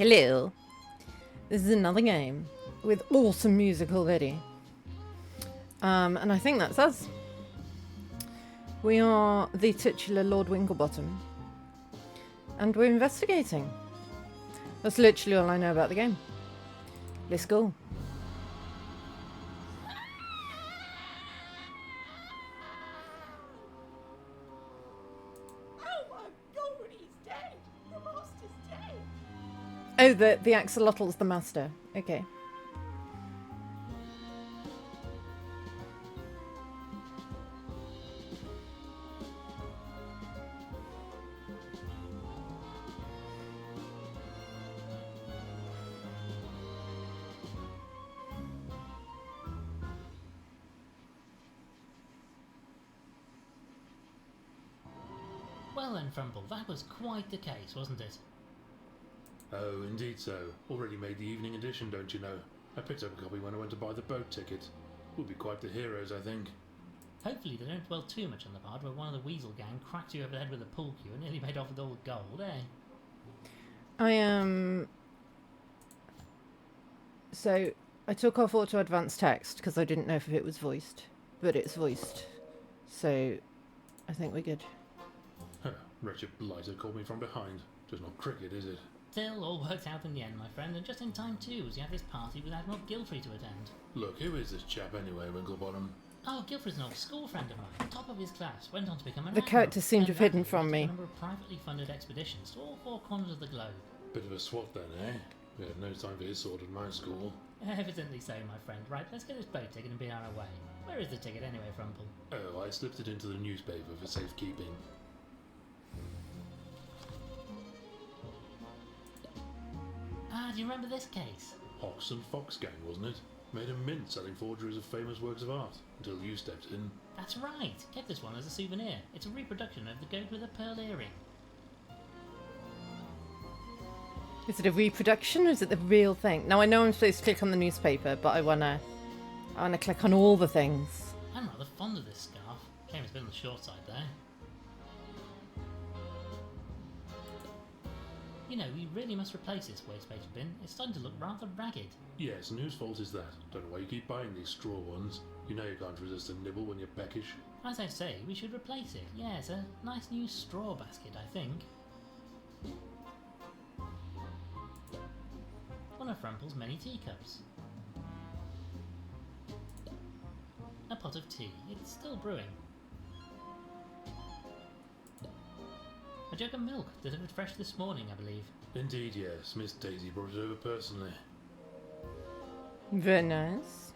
Hello. This is another game with awesome music already. And I think that's us. We are the titular Lord Winklebottom. And we're investigating. That's literally all I know about the game. Let's go. Oh, the axolotl's the master. Okay. Well then, Frumple, that was quite the case, wasn't it? Oh, indeed so. Already made the evening edition, don't you know? I picked up a copy when I went to buy the boat ticket. We'll be quite the heroes, I think. Hopefully they don't dwell too much on the part where one of the weasel gang cracked you over the head with a pool cue and nearly made off with all the gold, eh? So, I took off auto advanced text because I didn't know if it was voiced. But it's voiced. So, I think we're good. Huh, wretched blighter called me from behind. Just not cricket, is it? Still, all worked out in the end, my friend, and just in time too, as you have this party with Admiral Gilfrey to attend. Look, who is this chap anyway, Winklebottom? Oh, Gilfrey's an old school friend of mine, top of his class, went on to become an The admiral, characters seem to have and hidden afterwards from took me. a number of privately funded expeditions to all four corners of the globe. Bit of a swat then, eh? We had no time for his sort at my school. Evidently so, my friend. Right, let's get this boat ticket and be on our way. Where is the ticket anyway, Frumple? Oh, I slipped it into the newspaper for safekeeping. Ah, do you remember this case? Hawks and Fox gang, wasn't it? Made a mint selling forgeries of famous works of art, until you stepped in. That's right. Kept this one as a souvenir. It's a reproduction of the goat with a pearl earring. Is it a reproduction or is it the real thing? Now I know I'm supposed to click on the newspaper, but I wanna click on all the things. I'm rather fond of this scarf. Shame it's been on the short side there. You know, we really must replace this waste paper bin. It's starting to look rather ragged. Yes, and whose fault is that? Don't know why you keep buying these straw ones. You know you can't resist a nibble when you're peckish. As I say, we should replace it. Yes, a nice new straw basket, I think. One of Frumple's many teacups. A pot of tea. It's still brewing. A jug of milk, delivered fresh this morning, I believe. Indeed, yes. Miss Daisy brought it over personally. Very nice.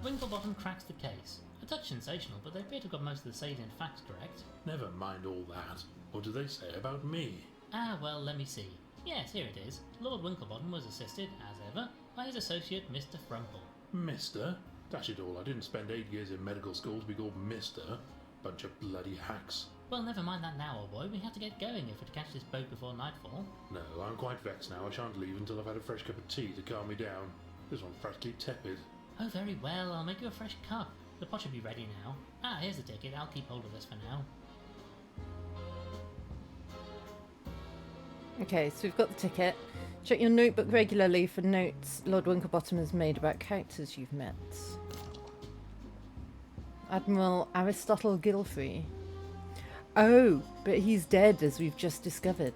Winklebottom cracks the case. A touch sensational, but they appear to have got most of the salient facts correct. Never mind all that. What do they say about me? Ah, well, let me see. Yes, here it is. Lord Winklebottom was assisted, as ever, by his associate, Mr. Frumple. Mister? Dash it all, I didn't spend 8 years in medical school to be called Mister. Bunch of bloody hacks. Well, never mind that now, old boy. We have to get going if we're to catch this boat before nightfall. No, I'm quite vexed now. I shan't leave until I've had a fresh cup of tea to calm me down. This one's practically tepid. Oh, very well. I'll make you a fresh cup. The pot should be ready now. Ah, here's the ticket. I'll keep hold of this for now. Okay, so we've got the ticket. Check your notebook regularly for notes Lord Winklebottom has made about characters you've met. Admiral Aristotle Gilfrey. Oh, but he's dead, as we've just discovered.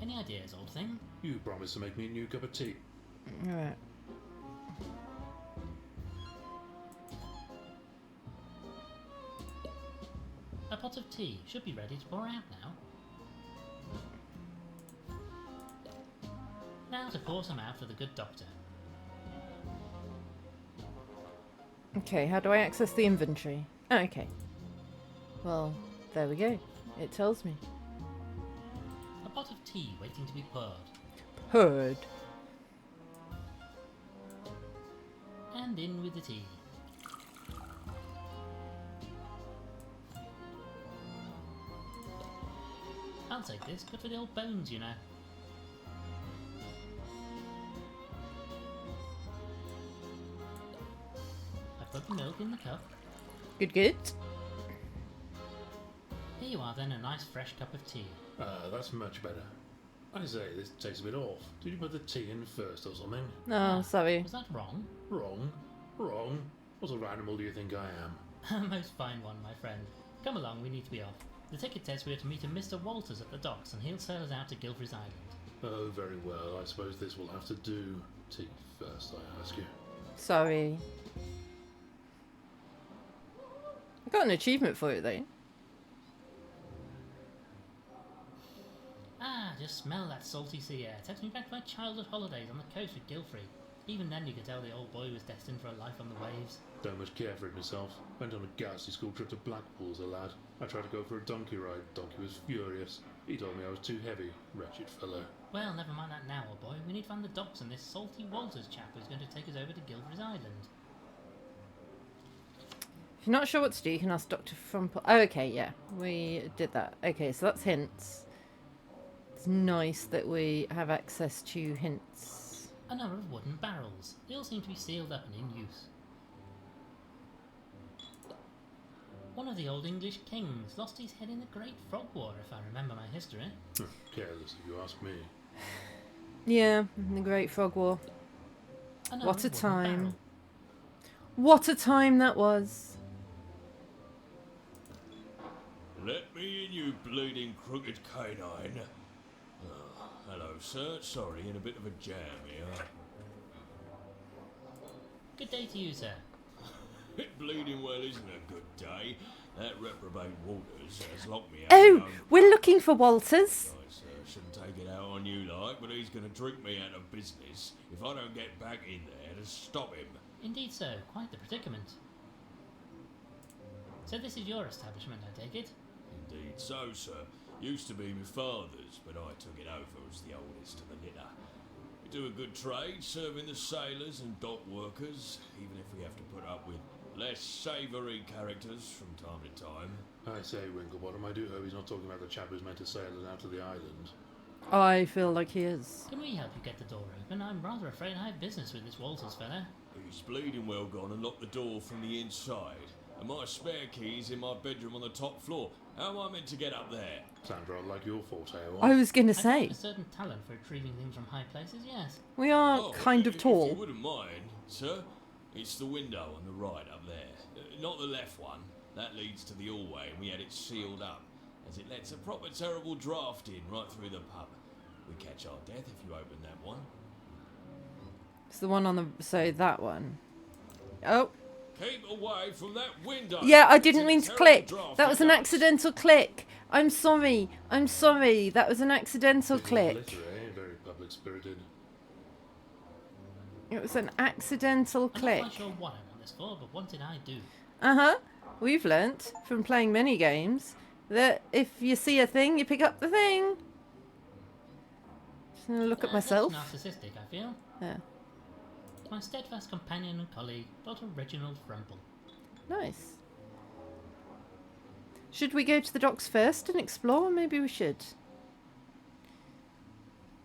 Any ideas, old thing? You promised to make me a new cup of tea. Alright. A pot of tea should be ready to pour out now. Now to pour some out for the good doctor. Okay, how do I access the inventory? Oh, okay. Well, there we go. It tells me. A pot of tea waiting to be poured. Heard. And in with the tea. I'll take this, good for the old bones, you know. I've put the milk in the cup. Good, good. Here you are then, a nice fresh cup of tea. That's much better. I say, this tastes a bit off. Did you put the tea in first or something? No, sorry. Was that wrong? Wrong? Wrong? What sort of animal do you think I am? A most fine one, my friend. Come along, we need to be off. The ticket says we are to meet a Mr. Walters at the docks, and he'll sail us out to Guilfry's Island. Oh, very well. I suppose this will have to do. Tea first, I ask you. Sorry. I got an achievement for it though. Ah, just smell that salty sea air. Takes me back to my childhood holidays on the coast with Guilfry. Even then you could tell the old boy was destined for a life on the waves. Don't much care for it myself. Went on a ghastly school trip to Blackpool as a lad. I tried to go for a donkey ride. Donkey was furious. He told me I was too heavy. Wretched fellow. Well, never mind that now, old boy. We need to find the docks and this salty Walters chap who's going to take us over to Guilfry's Island. If you're not sure what to do, you can ask Dr. Frumple. Oh, okay, yeah. We did that. Okay, so that's hints. It's nice that we have access to hints. A number of wooden barrels. They all seem to be sealed up and in use. One of the old English kings lost his head in the Great Frog War, if I remember my history. Careless, if you ask me. Yeah, the Great Frog War. Another What a wooden time. barrel. What a time that was. Let me in, you bleeding crooked canine. Oh, hello, sir. Sorry, in a bit of a jam here. Good day to you, sir. It bleeding well isn't a good day. That reprobate Walters has locked me out. Oh, we're looking for Walters. I shouldn't take it out on you like, but he's going to drink me out of business if I don't get back in there to stop him. Indeed, sir. Quite the predicament. So this is your establishment, I take it? Indeed so, sir. Used to be my father's, but I took it over as the oldest of the litter. We do a good trade, serving the sailors and dock workers, even if we have to put up with less savoury characters from time to time. I say, Winklebottom, I do hope he's not talking about the chap who's meant to sail us out to the island. I feel like he is. Can we help you get the door open? I'm rather afraid I have business with this Walters fella. He's bleeding well gone and locked the door from the inside. And my spare key's in my bedroom on the top floor. How am I meant to get up there? Sounds rather like your forte, I was going to I say, have a certain talent for retrieving things from high places, yes. we are Oh, kind of if tall. you wouldn't mind, sir. It's the window on the right up there. Not the left one. That leads to the hallway and we had it sealed up, as it lets a proper terrible draught in right through the pub. We catch our death if you open that one. It's the one on the... So that one. Oh. Keep away from that window. Yeah, I It's didn't a mean to terrible click. draught That it was an does. accidental click. I'm sorry. I'm sorry. That was an accidental Little click. glitter, eh? Very public-spirited. It was an accidental I'm click. not quite sure what I want this for, but what did I do? Uh-huh. We've learnt from playing many games that if you see a thing, you pick up the thing. Just gonna look at myself. That's narcissistic, I feel. Yeah. My steadfast companion and colleague, Dr. Reginald Frumple. Nice. Should we go to the docks first and explore? Maybe we should.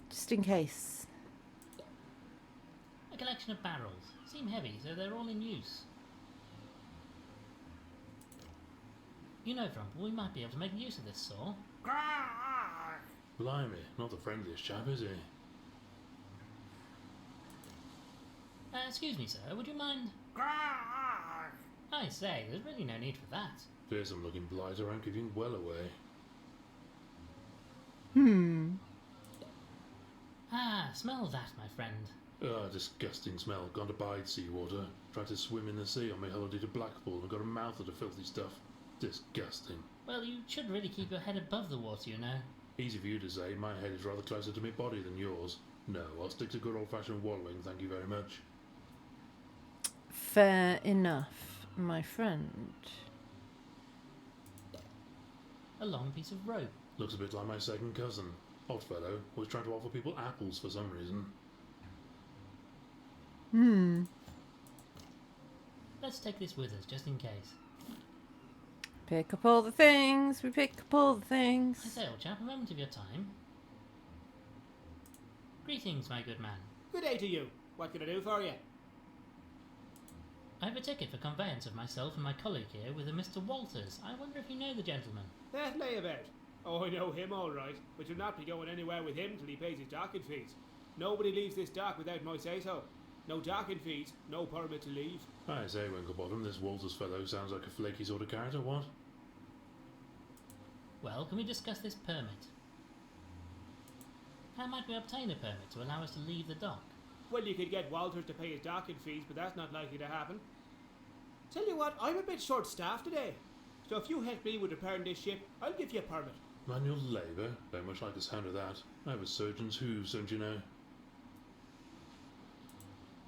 Just in case. A collection of barrels. Seem heavy, so they're all in use. You know, Frumple, we might be able to make use of this saw. Blimey, not the friendliest chap, is he? Excuse me, sir, would you mind? I say, there's really no need for that. Fearsome looking blighter, I'm giving well away. Ah, smell that, my friend. Ah, disgusting smell. Gone to bide seawater. Tried to swim in the sea on my holiday to Blackpool and got a mouth of the filthy stuff. Disgusting. Well, you should really keep your head above the water, you know. Easy for you to say. My head is rather closer to my body than yours. No, I'll stick to good old-fashioned wallowing, thank you very much. Fair enough, my friend. A long piece of rope. Looks a bit like my second cousin. Odd fellow. Was trying to offer people apples for some reason. Let's take this with us, just in case. Pick up all the things. We pick up all the I things. say, old chap, a moment of your time. Greetings, my good man. Good day to you. What can I do for you? I have a ticket for conveyance of myself and my colleague here with a Mr. Walters. I wonder if you know the gentleman. That layabout. Oh, I know him all right, but you'll not be going anywhere with him till he pays his docking fees. Nobody leaves this dock without my say-so. No docking fees, no permit to leave. I say, Winklebottom, this Walters fellow sounds like a flaky sort of character, what? Well, can we discuss this permit? How might we obtain a permit to allow us to leave the dock? Well, you could get Walters to pay his docking fees, but that's not likely to happen. Tell you what, I'm a bit short-staffed today. So if you help me with repairing this ship, I'll give you a permit. Manual labour? Don't much like the sound of that. I have a surgeon's hooves, don't you know?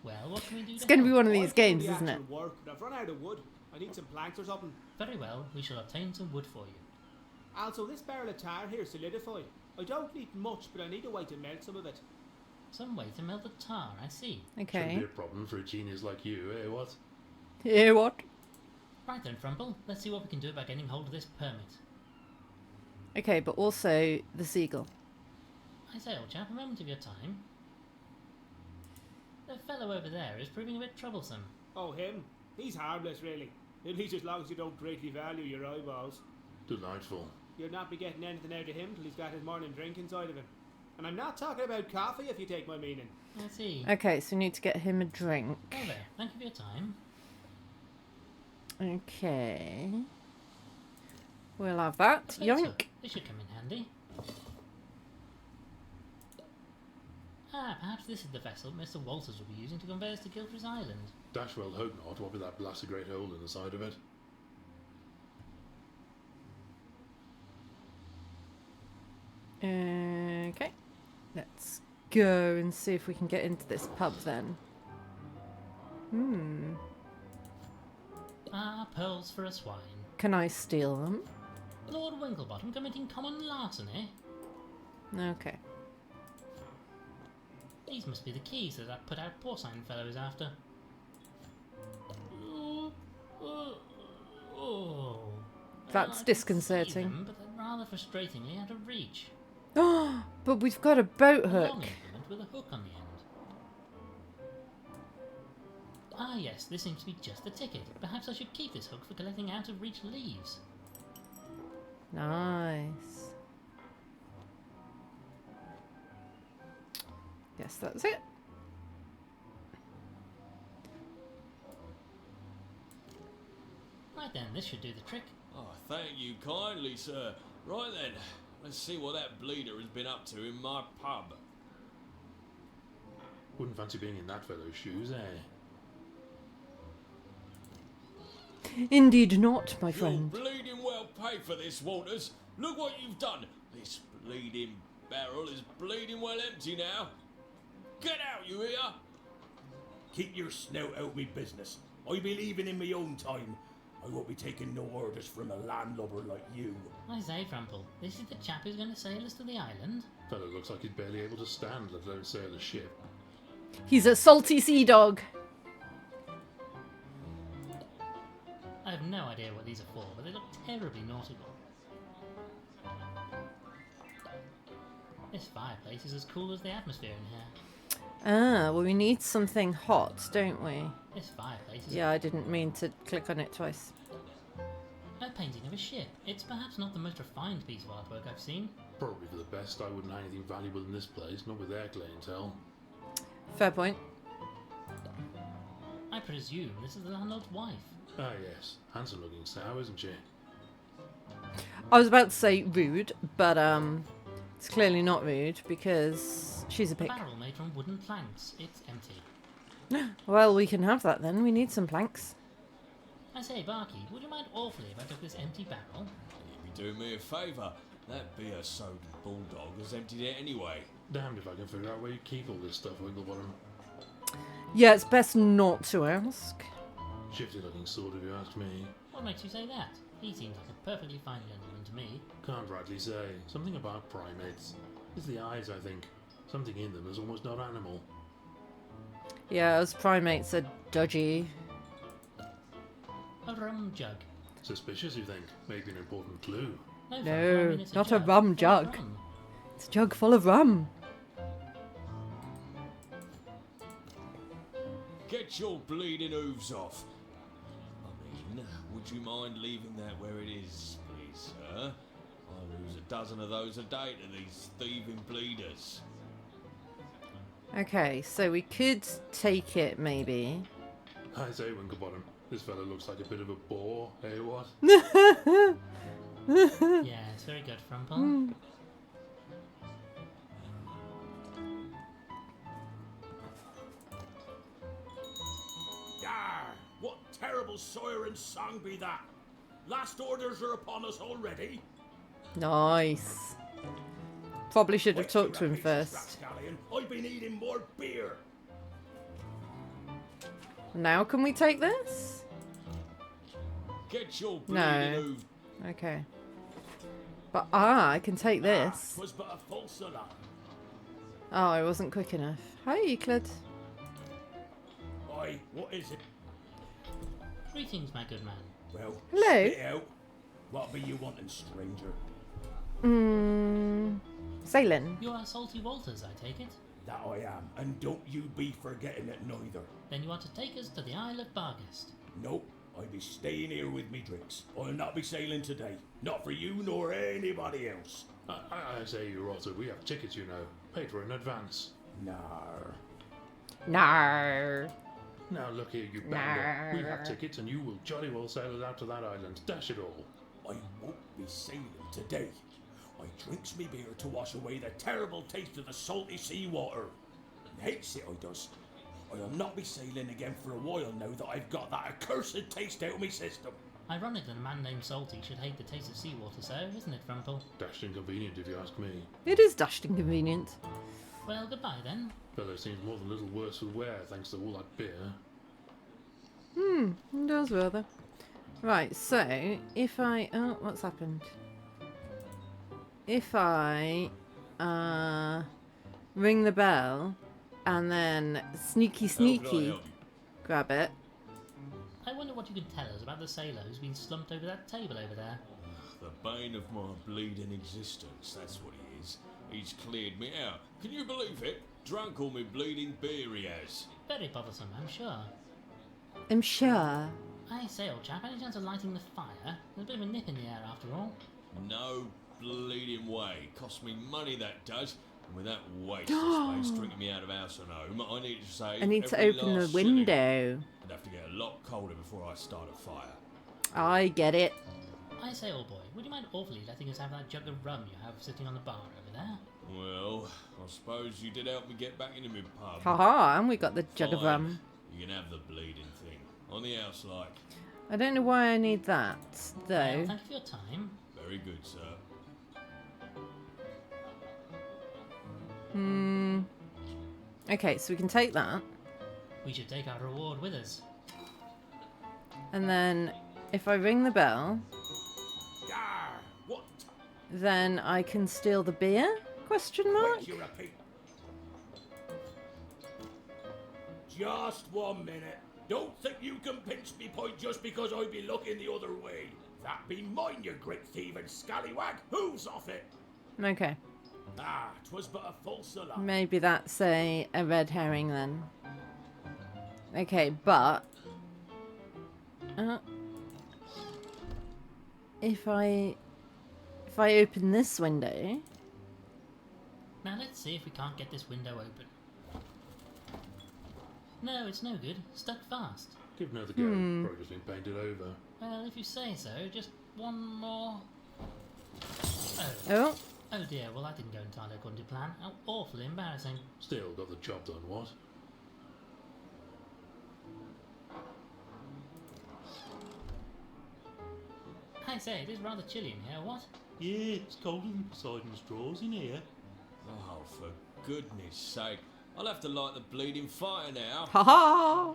Well, what can we do It's to going to be help? one of I'll these do games, the isn't it? actual work, but I've run out of wood. I need some planks or something. Very well, we shall obtain some wood for you. Also, this barrel of tar here is solidified. I don't need much, but I need a way to melt some of it. Some way to melt the tar, I see. Shouldn't Okay. be a problem for a genius like you, eh, what? Yeah, what? Right then, Frumple, let's see what we can do about getting hold of this permit. Okay, but also the seagull. I say, old chap, a moment of your time. The fellow over there is proving a bit troublesome. Oh, him? He's harmless, really. At least as long as you don't greatly value your eyeballs. Delightful. You'll not be getting anything out of him till he's got his morning drink inside of him. And I'm not talking about coffee, if you take my meaning. I see. Okay, so we need to get him a drink. Oh there, thank you for your time. Okay. We'll have that. Right, so, Yoink. this should come in handy. Ah, perhaps this is the vessel Mr. Walters will be using to convey us to Guilford's Island. Dash well hope not, what with that blasted great hole in the side of it. Okay. Let's go and see if we can get into this pub then. Hmm. Ah, pearls for a swine. Can I steal them? Lord Winklebottom committing common larceny? Okay. These must be the keys that put-out porcine fellow is after. Oh. That's I can disconcerting. see them, but they're rather frustratingly out of reach. But we've got a boat A hook. long implement with a hook on the end. Ah yes, this seems to be just the ticket. Perhaps I should keep this hook for collecting out-of-reach leaves. Nice. Yes, that's it. Right then, this should do the trick. Oh, thank you kindly, sir. Right then, let's see what that bleeder has been up to in my pub. Wouldn't fancy being in that fellow's shoes, eh? Indeed not, my friend. You'll bleeding well pay for this, Walters. Look what you've done. This bleeding barrel is bleeding well empty now. Get out, you hear? Keep your snout out of me business. I be leaving in my own time. I won't be taking no orders from a landlubber like you. I say, Frumple, this is the chap who's going to sail us to the island? Fellow looks like he's barely able to stand, let alone sail a ship. He's a salty sea dog. I have no idea what these are for, but they look terribly nautical. This fireplace is as cool as the atmosphere in here. Ah, well, we need something hot, don't we? This fireplace is Yeah, I didn't mean to click on it twice. a painting of a ship. It's perhaps not the most refined piece of artwork I've seen. Probably for the best. I wouldn't have anything valuable in this place, not with their clientele. Fair point. I presume this is the landlord's wife. Ah yes, handsome looking sow, isn't she? I was about to say rude, but it's clearly not rude because she's a A pig. barrel made from wooden planks. It's empty. Well, we can have that then. We need some planks. I say, Barkeep, would you mind awfully if I took this empty barrel? You'd be doing me a favour. That beer-soaked bulldog has emptied it anyway. Damned if I can figure out where you keep all this stuff, Winklebottom. Yeah, it's best not to ask. Shifty looking sort, if you ask me. What makes you say that? He seems like a perfectly fine gentleman to me. Can't rightly say. Something about primates. It's the eyes, I think. Something in them is almost not animal. Yeah, us primates are dodgy. A rum jug. Suspicious, you think? Maybe an important clue. No, No, Frank, I mean, it's not a jug rum full of jug. rum. It's a jug full of rum. Get your bleeding hooves off. would you mind leaving that where it is, please, sir? I lose a dozen of those a day to these thieving bleeders. Okay, so we could take it, maybe. I say, Winklebottom, this fella looks like a bit of a bore, eh, what? Yes, very good, Frumple. Yar! What terrible siren song be that? Last orders are upon us already. Nice. Probably should have Wait talked to till him I finish, first. rapscallion. I've been eating more beer. Now can we take this? Get your No. bleeding hoof. Okay. But I can take this. 'Twas but a false alarm. Oh, I wasn't quick enough. Hi, Euclid. Aye, what is it? Greetings, my good man. Well, Hello. spit out. What be you wanting, stranger? Sailing. You are Salty Walters, I take it? That I am, and don't you be forgetting it neither. Then you want to take us to the Isle of Barghest. Nope, I be staying here with me drinks. I'll not be sailing today. Not for you nor anybody else. I say, you rotter, we have tickets, you know. Paid for in advance. Nar. No. Now look here, you bounder. We have tickets and you will jolly well sail us out to that island. Dash it all. I won't be sailing today. I drinks me beer to wash away the terrible taste of the salty sea water. And hates it, I does. I'll not be sailing again for a while now that I've got that accursed taste out of me system. Ironic that a man named Salty should hate the taste of seawater so, isn't it, Frumple? Dashed inconvenient if you ask me. It is dashed inconvenient. Well, goodbye then. Fellow seems more than a little worse for wear thanks to all that beer. It does rather. Right, so if I... Oh, what's happened? If I ring the bell and then sneaky How can I sneaky help you? grab it. I wonder what you can tell us about the sailor who's been slumped over that table over there. The bane of my bleeding existence, that's what he is. He's cleared me out. Can you believe it? Drunk all me bleeding beer he has. Very bothersome, I'm sure. I'm sure. I say, old chap, any chance of lighting the fire? There's a bit of a nip in the air after all. No bleeding way. Cost me money, that does. And with that waste of space drinking me out of house and home, I need to say I need to every open the last shilling. window. I'd have to get a lot colder before I start a fire. I get it. I say, old boy, would you mind awfully letting us have that jug of rum you have sitting on the bar over there? Well, I suppose you did help me get back into my pub. Haha, and we got the jug of Fine. rum. You can have the bleeding thing. On the house, like. I don't know why I need that, Well, though. thank you for your time. Very good, sir. Okay, so we can take that. We should take our reward with us. And then if I ring the bell, Yar! What? then I can steal the beer? Question mark? Wait, you repeat. Just 1 minute. Don't think you can pinch me point just because I be looking the other way. That be mine, you great thieving scallywag. Who's off it? Okay. Ah, 'twas but a false alarm. Maybe that's a red herring then. Okay, but... if I open this window... Now let's see if we can't get this window open. No, it's no good. Stuck fast. Give another go. Probably just been painted over. Well, if you say so, just one more... Oh. Oh, Oh dear, well that didn't go entirely according to plan. How awfully embarrassing. Still got the job done, what? I say, it is rather chilly in here, what? Yeah, it's colder than Poseidon's drawers in here. Oh, for goodness sake. I'll have to light the bleeding fire now. haha!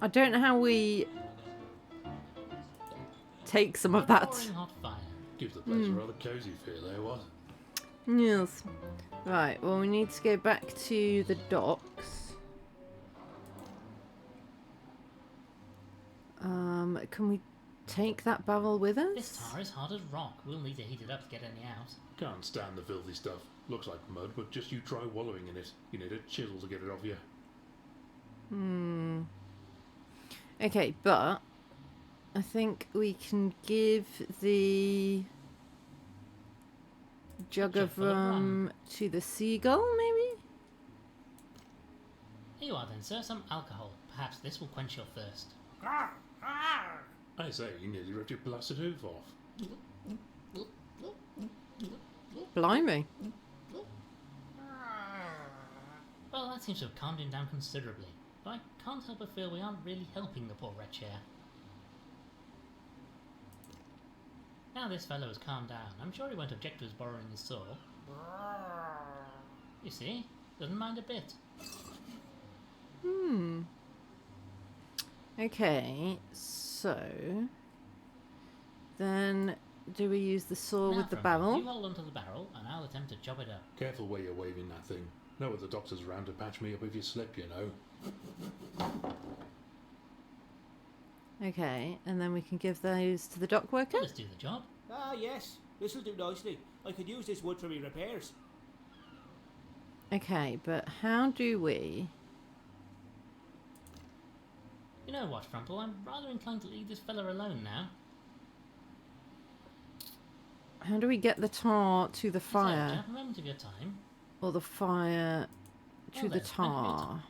I don't know how we take some of that. Roaring hot fire. Gives the place a rather cosy feel, eh, what? Yes. Right, well we need to go back to the docks. Can we take that barrel with This us? tar is hard as rock. We'll need to heat it up to get any out. Can't stand the filthy stuff. Looks like mud, but just you try wallowing in it. You need a chisel to get it off you. Okay, but I think we can give the jug Jug of full of rum. rum to the seagull, maybe? Here you are then, sir, some alcohol. Perhaps this will quench your thirst. I say, you nearly ripped your blasted hoof off. Blimey. Well, that seems to have calmed him down considerably. But I can't help but feel we aren't really helping the poor wretch here. Now this fellow has calmed down, I'm sure he won't object to us borrowing his saw. You see, doesn't mind a bit. Okay, so then do we use the saw Now, with the Frumpy, barrel? you hold onto the barrel, and I'll attempt to chop it up. Careful where you're waving that thing. No other doctor's around to patch me up if you slip, you know. Okay, and then we can give those to the dock worker? Will this do the job? Ah, yes. This'll do nicely. I could use this wood for me repairs. Okay, but how do we... You know what, Frumple, I'm rather inclined to leave this fella alone now. How do we get the tar to the So, fire? chap, a moment of your time. Or the fire to Well the then, thank you for your tar?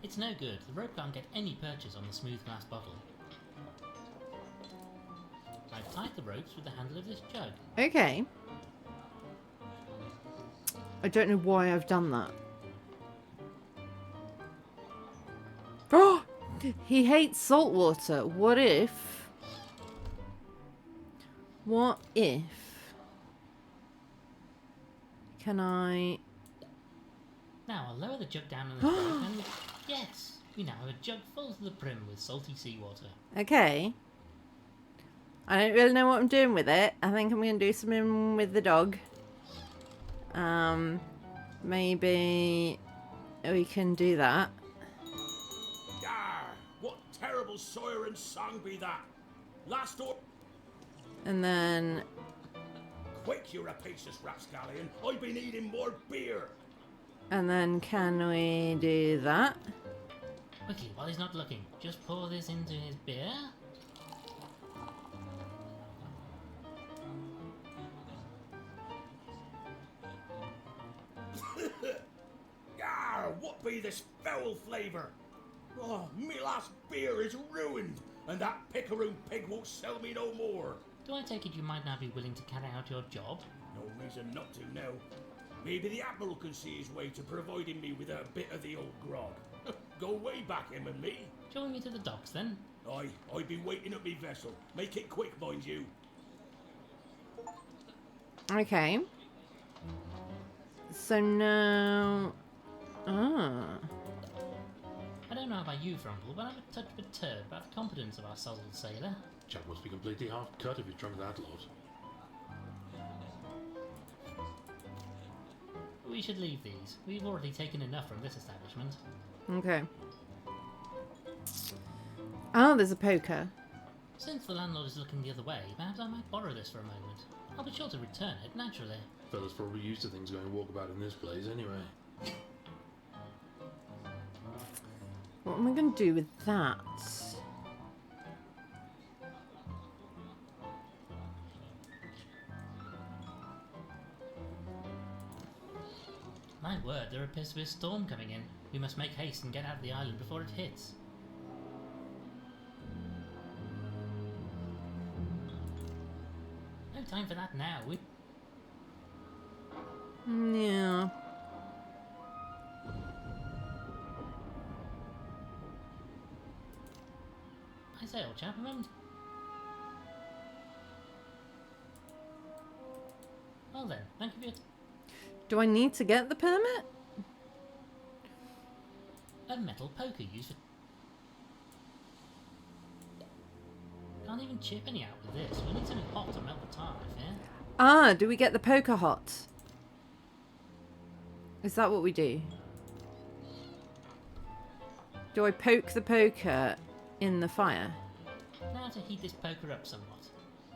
It's no good. The rope can't get any purchase on the smooth glass bottle. I've tied the ropes with the handle of this jug. Okay. I don't know why I've done that. Oh! He hates salt water. What if... What if... Can I... Now I'll lower the jug down on the throat and... Yes! We now have a jug full to the brim with salty seawater. Okay. I don't really know what I'm doing with it. I think I'm going to do something with the dog. Maybe we can do that. Yar! What terrible siren song be that? Last door. And then... Quick, you rapacious rapscallion. I've been eating more beer. And then can we do that? Quickly, while he's not looking, just pour this into his beer. Yar! What be this foul flavour? Oh, me last beer is ruined, and that picaroon pig won't sell me no more. Do I take it you might now be willing to carry out your job? No reason not to now. Maybe the Admiral can see his way to providing me with a bit of the old grog. Go way back, him and me. Join me to the docks then. Aye, I've been waiting at me vessel. Make it quick, mind you. Okay. So now... Ah. I don't know about you, Frumple, but I'm a touch perturbed about the competence of our sozzled sailor. Chap must be completely half cut if he's drunk that lot. We should leave these. We've already taken enough from this establishment. Okay. Oh, there's a poker. Since the landlord is looking the other way, perhaps I might borrow this for a moment. I'll be sure to return it, naturally. Fella's probably used to things going walkabout in this place anyway. What am I going to do with that? My word, there appears to be a storm coming in. We must make haste and get out of the island before it hits. No time for that now. Yeah. I say, old chap, a moment. Well then, thank you for your Do I need to get the permit? A metal poker used for... Can't even chip any out with this. We need something hot to melt the tar, I fear. Ah, do we get the poker hot? Is that what we do? Do I poke the poker in the fire? Now to heat this poker up somewhat.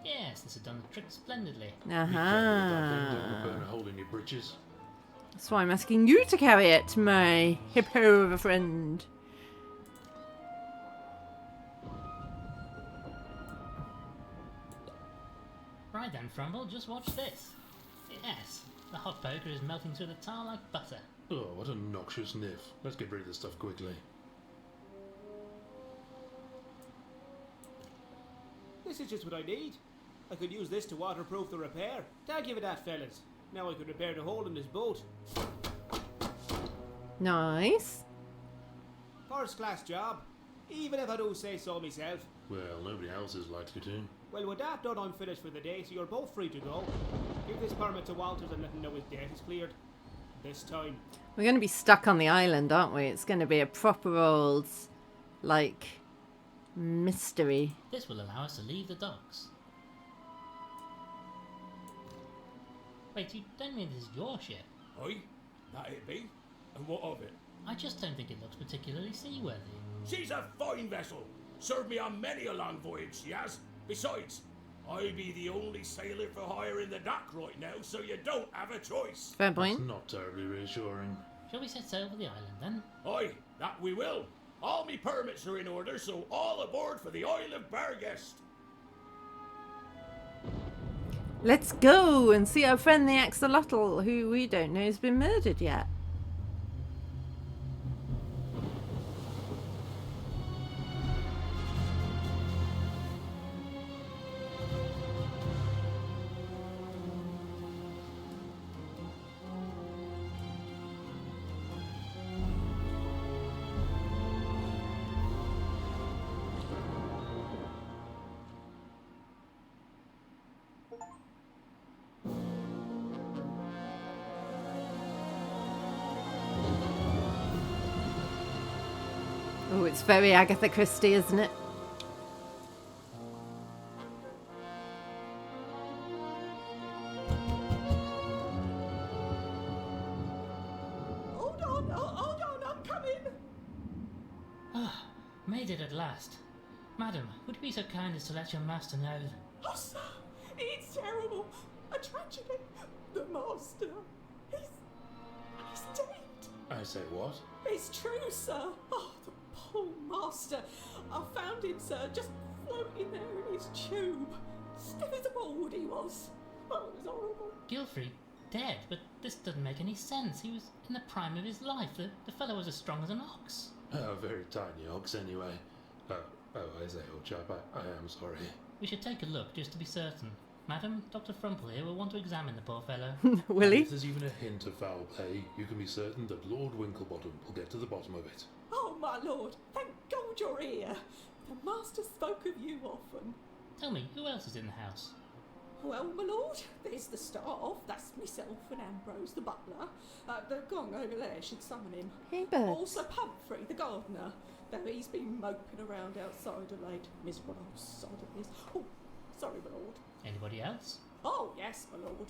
Yes, this has done the trick splendidly. Be careful with that thing, don't Aha. burn a hole in your britches. That's why I'm asking you to carry it, my hippo of a friend. Right then, Frumble, just watch this. Yes, the hot poker is melting through the tar like butter. Oh, what a noxious sniff. Let's get rid of this stuff quickly. This is just what I need. I could use this to waterproof the repair. Thank you for that, fellas. Now I could repair the hole in this boat. Nice. First class job. Even if I do say so myself. Well, nobody else is likely to. Well, with that done, I'm finished for the day, so you're both free to go. Give this permit to Walters and let him know his debt is cleared. This time. We're going to be stuck on the island, aren't we? It's going to be a proper old, like, mystery. This will allow us to leave the docks. Wait, you don't mean this is your ship? Aye, that it be. And what of it? I just don't think it looks particularly seaworthy. She's a fine vessel. Served me on many a long voyage, she has. Besides, I be the only sailor for hire in the dock right now, so you don't have a choice. Fair That's point. not terribly reassuring. Shall we set sail for the island then? Aye, that we will. All me permits are in order, so all aboard for the Isle of Barguest. Let's go and see our friend the axolotl, who we don't know has been murdered yet. Oh, it's very Agatha Christie, isn't it? Hold on, I'm coming. Ah, made it at last. Madam, would you be so kind as to let your master know that... Oh, sir, it's terrible. A tragedy. The master, he's dead. I say what? It's true, sir. Oh, the poor master. I found him, sir, just floating there in his tube. Stiff as a board he was. Oh, it was horrible. Gilfrey, dead? But this doesn't make any sense. He was in the prime of his life. The fellow was as strong as an ox. A very tiny ox, anyway. I say, old chap, I am sorry. We should take a look just to be certain. Madam, Dr. Frumple here will want to examine the poor fellow. Will he? If there's even a hint of foul play, you can be certain that Lord Winklebottom will get to the bottom of it. Oh, my lord, thank God you're here. The master spoke of you often. Tell me, who else is in the house? Well, my lord, there's the staff. That's myself and Ambrose, the butler. The gong over there should summon him. Hey, bird. Also Pumphrey, the gardener. Though he's been moping around outside of late. Miserable old sod of his. Oh, sorry, my lord. Anybody else? Oh, yes, my lord.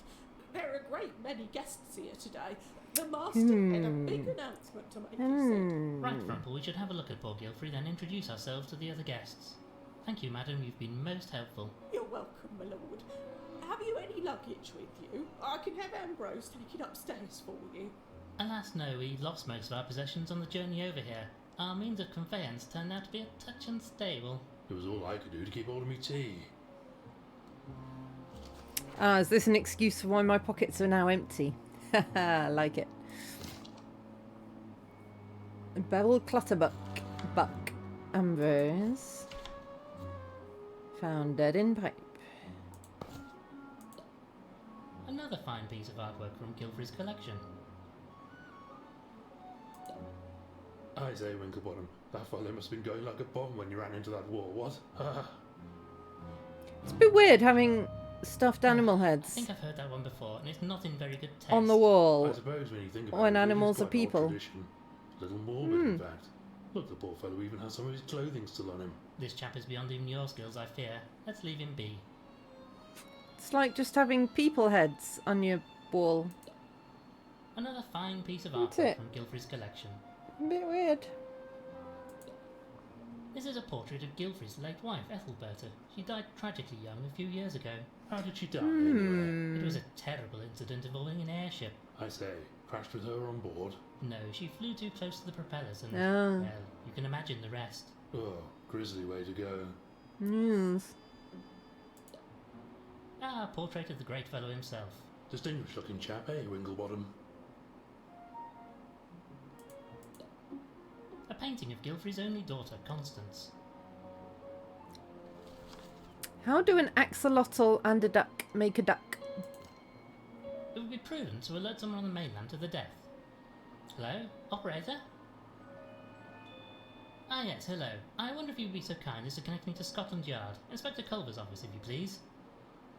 There are a great many guests here today. The master had a big announcement to make, he said. Right, Frumple, we should have a look at poor Gilfrey, then introduce ourselves to the other guests. Thank you, madam, you've been most helpful. You're welcome, my lord. Have you any luggage with you? I can have Ambrose take it upstairs for you. Alas, no, we lost most of our possessions on the journey over here. Our means of conveyance turned out to be a touch unstable. It was all I could do to keep hold of me tea. Is this an excuse for why my pockets are now empty? I like it. Beryl Clutterbuck. Buck. Ambrose. Found dead in pipe. Another fine piece of artwork from Gilfrey's collection. I say, Winklebottom, that fellow must have been going like a bomb when you ran into that wall, what? It's a bit weird having stuffed animal I heads think I've heard that one before, and it's not in very good taste. on the I wall. suppose when you think about When it, animals it is are quite an old people. tradition. A little morbid, in fact. Look, the poor fellow even has some of his clothing still on him. This chap is beyond even your skills, I fear. Let's leave him be. It's like just having people heads on your wall. Another fine piece of That's artwork it. from Gilfrey's collection. A bit weird. This is a portrait of Gilfrey's late wife, Ethelberta. She died tragically young a few years ago. How did she die, anyway? It was a terrible incident involving an airship. I say, crashed with her on board? No, she flew too close to the propellers and, Oh. well, you can imagine the rest. Oh, grisly way to go. Yes. Ah, a portrait of the great fellow himself. Distinguished looking chap, eh, Winklebottom? A painting of Gilfrey's only daughter, Constance. How do an axolotl and a duck make a duck? It would be prudent to alert someone on the mainland to the death. Hello? Operator? Ah yes, hello. I wonder if you'd be so kind as to connect me to Scotland Yard. Inspector Culver's office, if you please.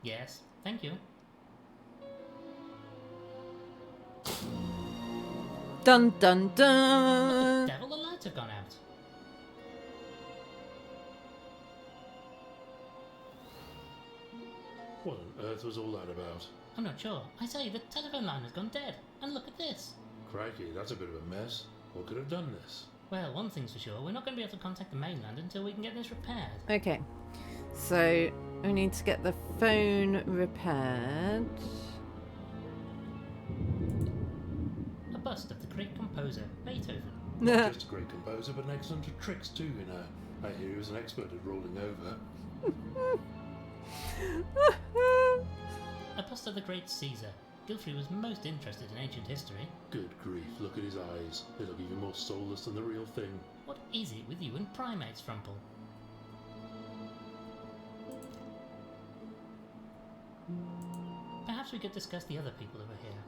Yes, thank you. Dun dun What the dun! devil, the lights have gone out. What on earth was all that about? I'm not sure. I say, the telephone line has gone dead. And look at this. Crikey, that's a bit of a mess. What could have done this? Well, one thing's for sure, we're not going to be able to contact the mainland until we can get this repaired. Okay, so we need to get the phone repaired. A bust of the great composer, Beethoven. Not just a great composer, but an excellent at tricks too, you know. I hear he was an expert at rolling over. A bust of the great Caesar. Gilfrey was most interested in ancient history. Good grief, look at his eyes. They look even more soulless than the real thing. What is it with you and primates, Frumple? Perhaps we could discuss the other people over here.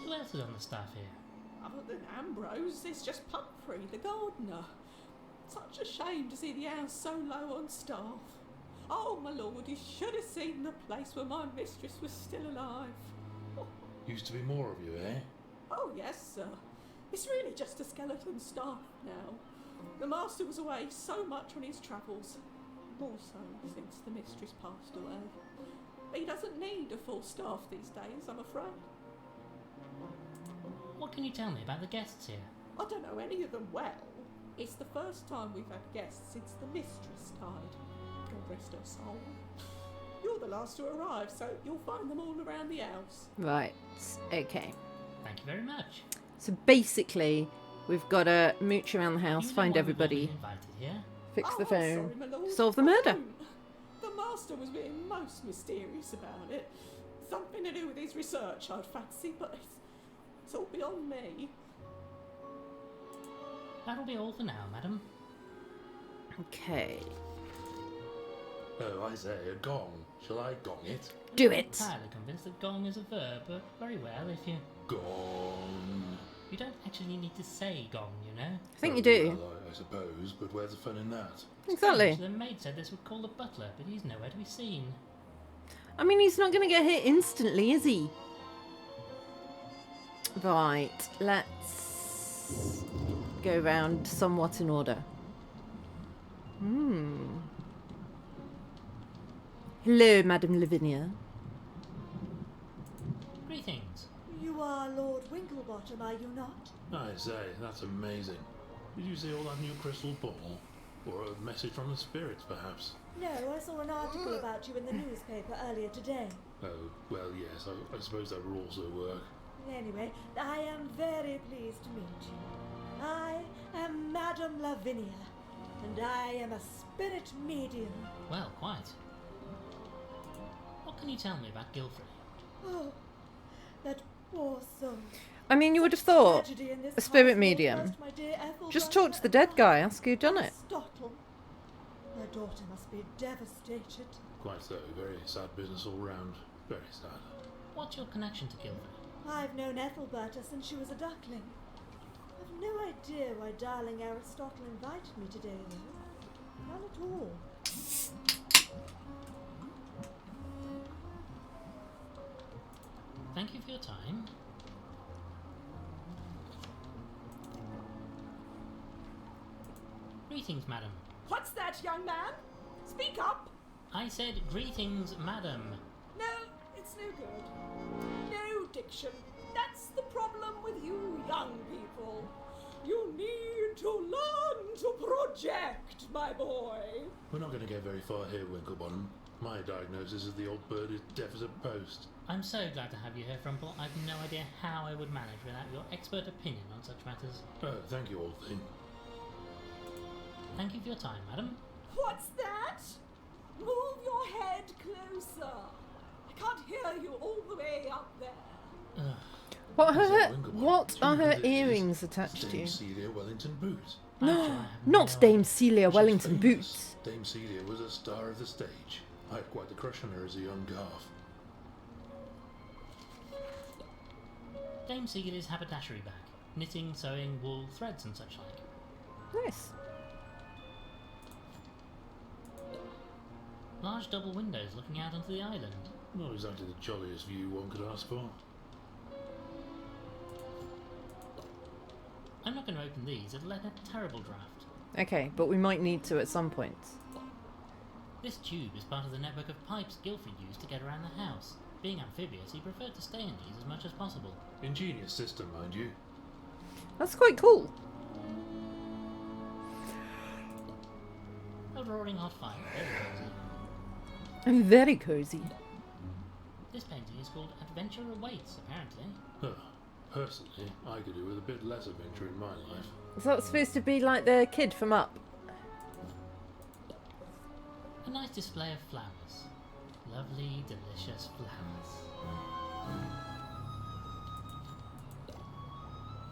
Who else is on the staff here? Other than Ambrose, it's just Pumphrey, the gardener. Such a shame to see the house so low on staff. Oh, my lord, you should have seen the place where my mistress was still alive. Used to be more of you, eh? Oh, yes, sir. It's really just a skeleton staff now. The master was away so much on his travels. More so since the mistress passed away. He doesn't need a full staff these days, I'm afraid. What can you tell me about the guests here? I don't know any of them well. It's the first time we've had guests since the mistress died. God rest her soul. You're the last to arrive, so you'll find them all around the house. Right, okay. Thank you very much. So basically, we've got to mooch around the house, You know find why we've all everybody, been invited here? fix Oh, the I'm phone, sorry, my lord. solve the I murder. don't. The master was being most mysterious about it. Something to do with his research, I'd fancy, but it's all beyond me. That'll be all for now, madam. Okay, Oh, I say, a gong. Shall I gong it? do I'm it. entirely convinced that gong is a verb, but very well if you... Gong. You don't actually need to say gong, you know? I think Oh, you do. Well, I suppose, but where's the fun in that? Exactly. The maid said this would call the butler, but he's nowhere to be seen. I mean, he's not going to get hit instantly, is he? Right, let's go round somewhat in order. Hello, Madame Lavinia. Greetings. You are Lord Winklebottom, are you not? I say, that's amazing. Did you see all that new crystal ball? Or a message from the spirits, perhaps? No, I saw an article about you in the newspaper earlier today. Oh, well, yes, I suppose that would also work. Anyway, I am very pleased to meet you. I am Madame Lavinia, and I am a spirit medium. Well, quite. What can you tell me about Gilfrey? Oh, that poor soul. I mean, you would have thought Tragedy in this a spirit household medium. lost my dear Ethelberta Just talk to the dead guy, ask who done it. Aristotle. My daughter must be devastated. Quite so, very sad business all round. Very sad. What's your connection to Gilfrey? I've known Ethelberta since she was a duckling. I've no idea why darling Aristotle invited me today, though. None at all. Thank you for your time. Greetings, madam. What's that, young man? Speak up! I said greetings, madam. No, it's no good. No diction. That's the problem with you young people. You need to learn to project, my boy. We're not going to get very far here, Winklebottom. My diagnosis is the old bird is deaf as a post. I'm so glad to have you here, Frumple. I've no idea how I would manage without your expert opinion on such matters. Oh, thank you, old thing. Thank you for your time, madam. What's that? Move your head closer. I can't hear you all the way up there. Ugh. What are her earrings attached to? Dame Celia Wellington Boots. No, not Dame Celia Wellington She's famous. Boots. Dame Celia was a star of the stage. I had quite the crush on her as a young girl. Dame Celia's haberdashery bag. Knitting, sewing, wool, threads and such like. Nice. Large double windows looking out onto the island. Not exactly the jolliest view one could ask for. I'm not going to open these, it'll let a terrible draft. Okay, but we might need to at some point. This tube is part of the network of pipes Guilford used to get around the house. Being amphibious, he preferred to stay in these as much as possible. Ingenious system, mind you. That's quite cool. A roaring hot fire, very cozy. And very cozy. This painting is called Adventure Awaits, apparently. Personally, I could do with a bit less adventure in my life. Is that supposed to be like the kid from Up? A nice display of flowers. Lovely, delicious flowers.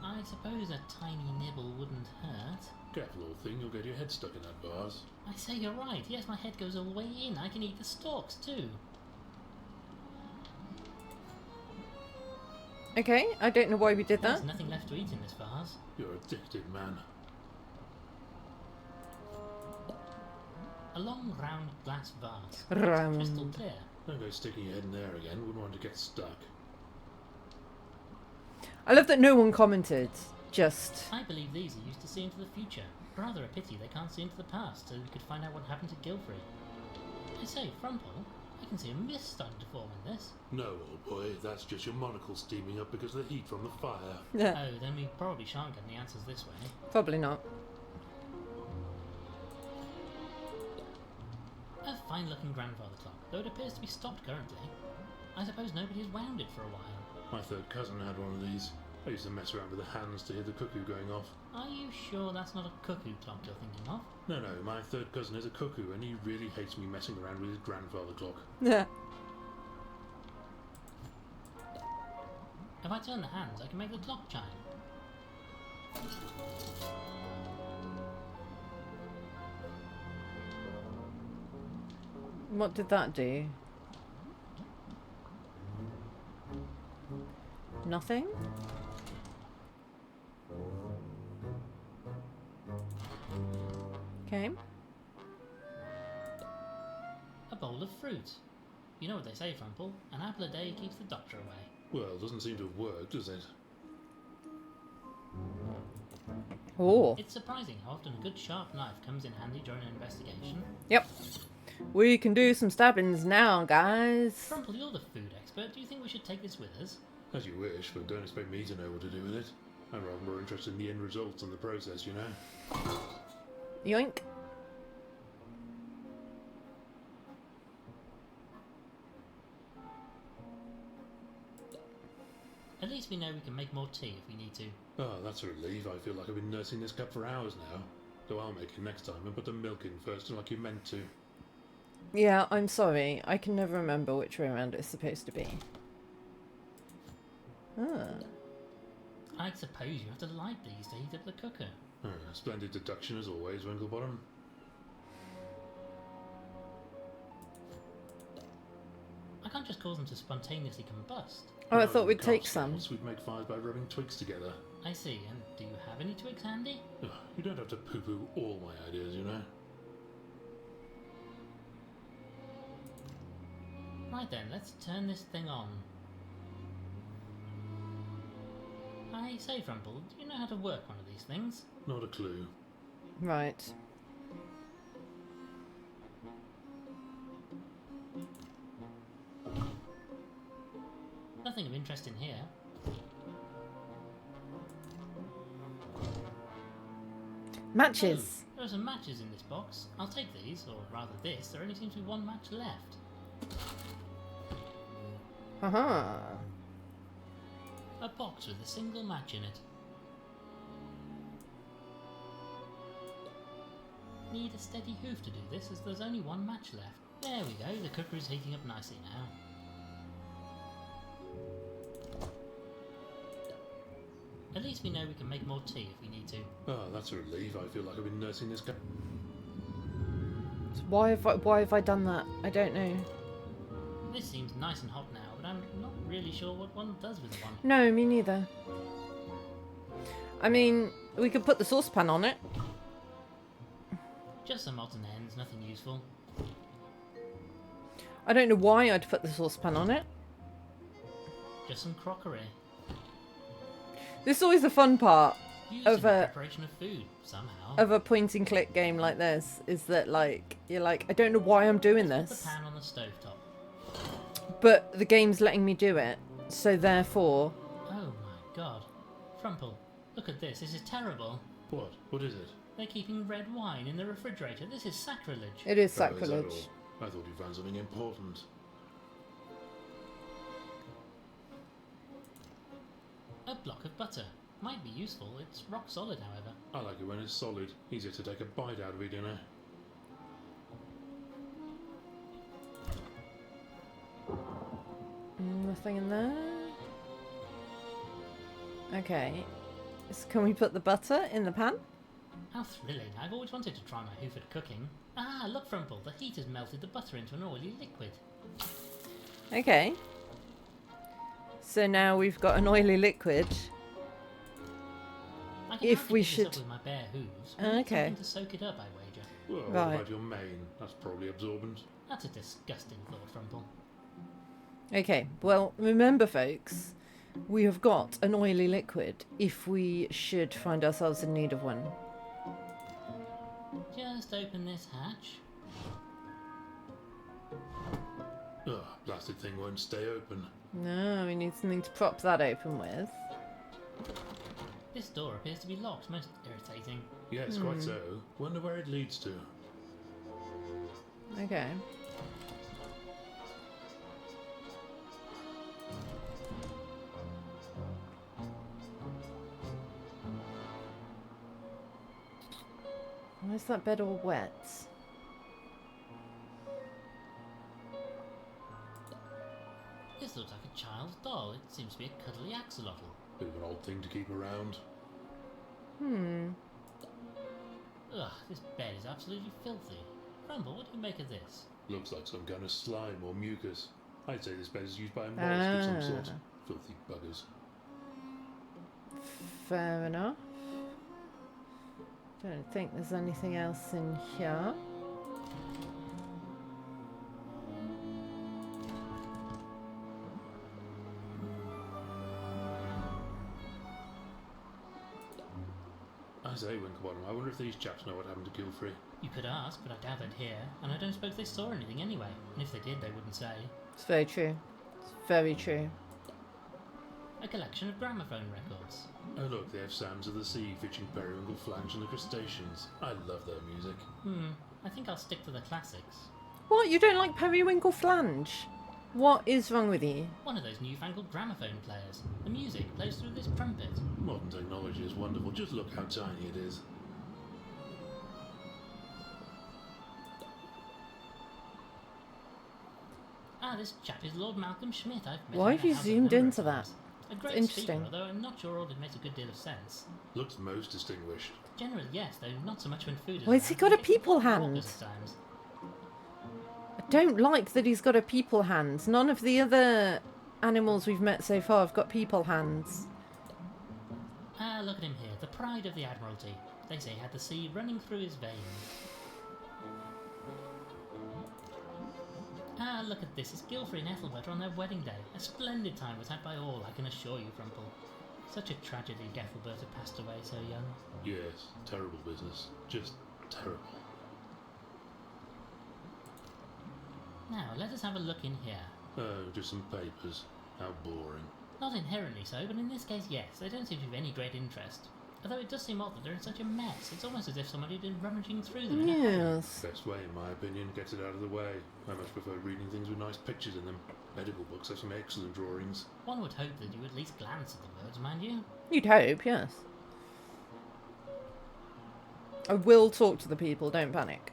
I suppose a tiny nibble wouldn't hurt. Careful, old thing, you'll get your head stuck in that vase. I say you're right. Yes, my head goes all the way in. I can eat the stalks too. Okay, I don't know why we did that. There's nothing left to eat in this vase. You're addicted, man. A long, round glass vase. Round. Crystal clear. Don't go sticking your head in there again. Wouldn't want to get stuck. I love that no one commented. Just. I believe these are used to see into the future. Rather a pity they can't see into the past, so we could find out what happened to Guilfrey. I say, Frumple, I can see a mist starting to form in this. No, old boy, that's just your monocle steaming up because of the heat from the fire. Yeah, Oh, then we probably shan't get the answers this way. probably not. A fine-looking grandfather clock, though it appears to be stopped currently. I suppose nobody has wound it for a while. My third cousin had one of these. I used to mess around with the hands to hear the cuckoo going off. Are you sure that's not a cuckoo clock you're thinking of? No, my third cousin is a cuckoo and he really hates me messing around with his grandfather clock. Yeah. If I turn the hands, I can make the clock chime. What did that do? Nothing? Okay. A bowl of fruit. You know what they say, Frumple? An apple a day keeps the doctor away. Well, doesn't seem to have worked, does it? Oh. It's surprising how often a good sharp knife comes in handy during an investigation. Yep. We can do some stabbings now, guys. Frumple, you're the food expert. Do you think we should take this with us? As you wish, but don't expect me to know what to do with it. I'm rather more interested in the end results and the process, you know. Yoink. At least we know we can make more tea if we need to. Oh, that's a relief. I feel like I've been nursing this cup for hours now. So I'll make it next time and put the milk in first, like you meant to. Yeah, I'm sorry. I can never remember which way around it's supposed to be. Ah. I suppose you have to light these to heat up the cooker. Splendid deduction as always, Winklebottom. I can't just cause them to spontaneously combust. Oh, I Rather thought than we'd take carve some. stones, we'd make fires by rubbing twigs together. I see, and do you have any twigs handy? Ugh, you don't have to poo-poo all my ideas, you know. Right then, let's turn this thing on. I say, Frumple, do you know how to work one of these things? Not a clue. Right. Nothing of interest in here. Matches. Oh, there are some matches in this box. I'll take these, or rather this. There only seems to be one match left. Haha. A box with a single match in it. Need a steady hoof to do this, as there's only one match left. There we go, the cooker is heating up nicely now. At least we know we can make more tea if we need to. Oh, that's a relief. I feel like I've been nursing this guy. So why have I done that? I don't know. This seems nice and hot now, but I'm not really sure what one does with one. No, me neither. I mean, we could put the saucepan on it. Just some odds and ends, nothing useful. I don't know why I'd put the saucepan on it. Just some crockery. This is always the fun part Used of in the a preparation of food, somehow. of a point and click game like this is that like you're like, I don't know why I'm doing Put this, the pan on the stovetop. but the game's letting me do it, so therefore. Oh my god. Frumple, look at this, this is terrible. What? What is it? They're keeping red wine in the refrigerator. This is sacrilege. It is Oh, is that sacrilege. all? I thought you found something important. A block of butter. Might be useful. It's rock solid, however. I like it when it's solid. Easier to take a bite out of it, you know. Nothing in there. Okay. So can we put the butter in the pan? How thrilling. I've always wanted to try my hoof at cooking. Ah, look, Frumple. The heat has melted the butter into an oily liquid. Okay. So now we've got an oily liquid. I can If hardly we pick this should- up with my bare hooves. We need Okay. something to soak it up, I wager. Well, Right. what about your mane? That's probably absorbent. That's a disgusting thought, Frumple. Okay, well, remember, folks, we have got an oily liquid if we should find ourselves in need of one. Just open this hatch. Ugh, plastic thing won't stay open. No, we need something to prop that open with. This door appears to be locked. Most irritating. Yes, quite so. Wonder where it leads to. Okay. Why is that bed all wet? This looks like a child's doll. It seems to be a cuddly axolotl. Bit of an odd thing to keep around. Ugh, this bed is absolutely filthy. Frumple, what do you make of this? Looks like some kind of slime or mucus. I'd say this bed is used by a mollusk of some sort. Filthy buggers. Fair enough. Don't think there's anything else in here. I say, Winklebottom, I wonder if these chaps know what happened to Gilfrey. You could ask, but I doubt they'd hear, and I don't suppose they saw anything anyway. And if they did, they wouldn't say. It's very true. It's very true. A collection of gramophone records. Oh look, they have Sounds of the Sea featuring Periwinkle, Flange and the Crustaceans. I love their music. I think I'll stick to the classics. What? You don't like Periwinkle Flange? What is wrong with you? One of those newfangled gramophone players. The music plays through this trumpet. Modern technology is wonderful, just look how tiny it is. Ah, this chap is Lord Malcolm Schmidt. I've met Why him have you at house a zoomed number of into that? times. A great interesting. speaker, although I'm not sure all of it makes a good deal of sense. Looks most distinguished. Generally, yes, though not so much when food is Why has he around. got a Makes me people feel hand? awkward at times. I don't like that he's got a people hand. None of the other animals we've met so far have got people hands. Ah, look at him here, the pride of the Admiralty. They say he had the sea running through his veins. Ah, look at this. It's Gilfrey and Ethelbert on their wedding day. A splendid time was had by all, I can assure you, Frumple. Such a tragedy Geffelberta passed away so young. Yes, terrible business. Just terrible. Now, let us have a look in here. Oh, just some papers. How boring. Not inherently so, but in this case, yes. They don't seem to be of any great interest. Although it does seem odd that they're in such a mess. It's almost as if somebody had been rummaging through them in a hurry. Yes. Best way, in my opinion, gets it out of the way. I much prefer reading things with nice pictures in them. Medical books have some excellent drawings. One would hope that you at least glance at the words, mind you. You'd hope, yes. I will talk to the people, don't panic.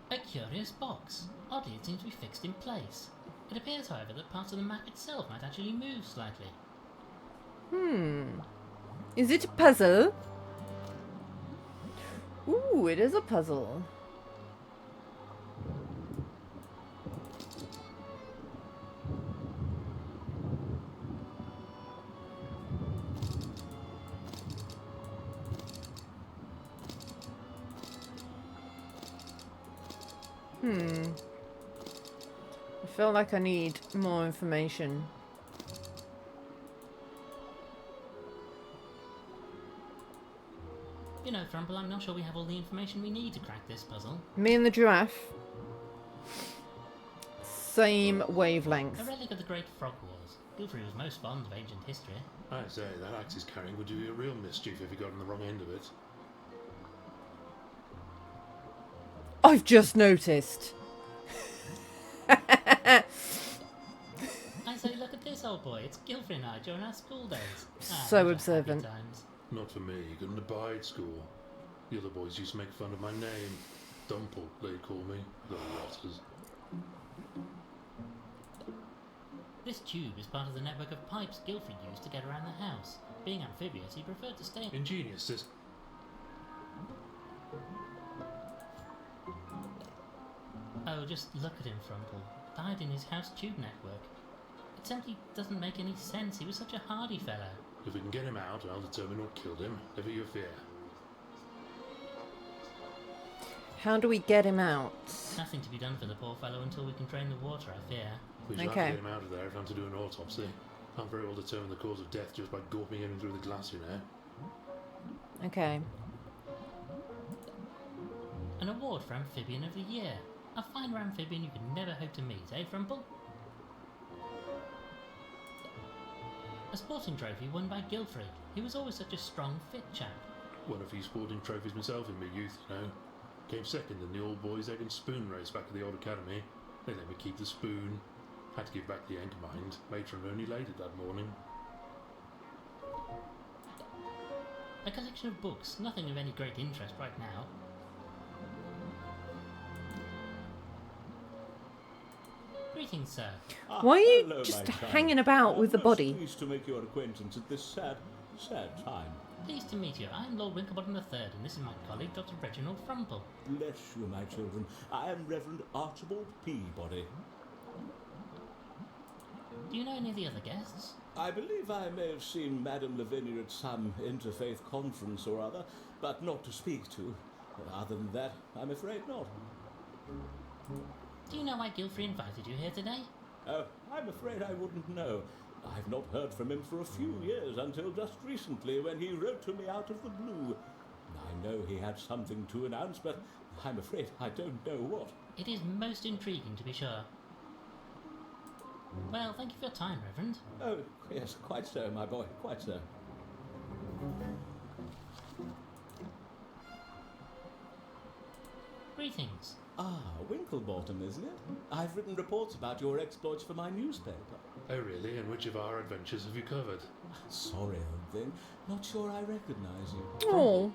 A curious box. Oddly, it seems to be fixed in place. It appears, however, that parts of the map itself might actually move slightly. Is it a puzzle? Ooh, it is a puzzle. I feel like I need more information. You know, Frumple, I'm not sure we have all the information we need to crack this puzzle. Me and the giraffe. Same wavelength. A relic of the Great Frog Wars. Gilfrey was most fond of ancient history. I say, that axe he's carrying would do you a real mischief if you got on the wrong end of it. I've just noticed. I say, look at this old boy. It's Gilfrey and I during our school days. So those were observant. happy times. Not for me, couldn't abide school. The other boys used to make fun of my name. Dumple, they'd call me. The rotters. This tube is part of the network of pipes Gilfrey used to get around the house. Being amphibious, he preferred to stay... Ingenious system. Oh, just look at him, Frumple. Died in his house tube network. It simply doesn't make any sense. He was such a hardy fellow. If we can get him out, I'll determine what killed him. Never you fear. How do we get him out? Nothing to be done for the poor fellow until we can drain the water, I fear. We shall have Okay. to get him out of there if I'm to do an autopsy. Can't very well determine the cause of death just by gawping him through the glass, you know. Okay. An award for Amphibian of the Year. A finer amphibian you could never hope to meet, eh, Frumple? A sporting trophy won by Gilfrey. He was always such a strong, fit chap. Won a few sporting trophies myself in my youth, you know. Came second in the all boys egg and spoon race back at the old academy. They let me keep the spoon. Had to give back the egg, mind. Matron only laid it that morning. A collection of books, nothing of any great interest right now. Greetings, sir. Why are you hello, just my child. hanging about with the I'm body? Pleased to make your acquaintance at this sad time. Pleased to meet you. I am Lord Winklebottom III, and this is my colleague, Dr. Reginald Frumple. Bless you, my children. I am Reverend Archibald Peabody. Do you know any of the other guests? I believe I may have seen Madame Lavinia at some interfaith conference or other, but not to speak to. Other than that, I'm afraid not. Do you know why Gilfrey invited you here today? Oh, I'm afraid I wouldn't know. I've not heard from him for a few years, until just recently when he wrote to me out of the blue. I know he had something to announce, but I'm afraid I don't know what. It is most intriguing, to be sure. Well, thank you for your time, Reverend. Oh, yes, quite so, my boy, quite so. Greetings. Ah, Winklebottom, isn't it? I've written reports about your exploits for my newspaper. Oh really? And which of our adventures have you covered? Sorry, old thing. Not sure I recognise you. Oh,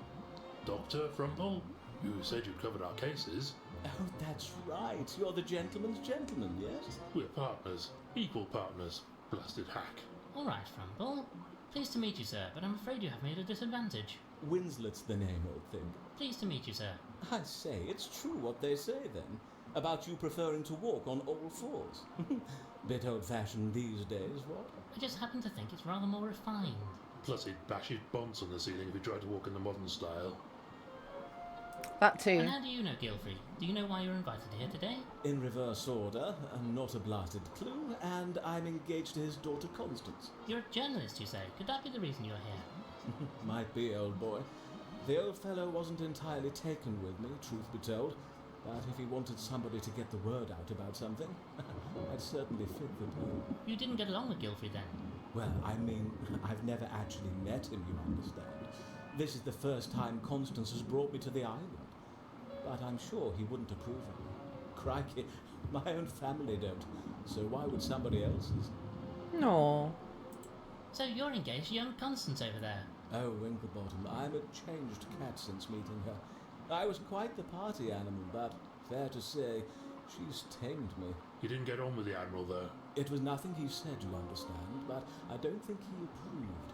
Dr. Frumple? You said you'd covered our cases. Oh, that's right. You're the gentleman's gentleman, yes? We're partners. Equal partners. Blasted hack. All right, Frumple. Pleased to meet you, sir, but I'm afraid you have me at a disadvantage. Winslet's the name, old thing. Pleased to meet you, sir. I say, it's true what they say, then. About you preferring to walk on all fours. Bit old-fashioned these days, what? I just happen to think it's rather more refined. Plus he'd bash his bonds on the ceiling if he tried to walk in the modern style. That too. And how do you know Gilfrey? Do you know why you're invited here today? In reverse order, not a blasted clue, and I'm engaged to his daughter Constance. You're a journalist, you say. Could that be the reason you're here? Might be, old boy. The old fellow wasn't entirely taken with me, truth be told, but if he wanted somebody to get the word out about something, I'd certainly fit the bill. You didn't get along with Gilfrey then? Well, I mean, I've never actually met him, you understand. This is the first time Constance has brought me to the island. But I'm sure he wouldn't approve of me. Crikey, my own family don't, so why would somebody else's? No. So you're engaged to young Constance over there? Oh, Winklebottom, I'm a changed cat since meeting her. I was quite the party animal, but fair to say, she's tamed me. You didn't get on with the Admiral, though. It was nothing he said, you understand, but I don't think he approved.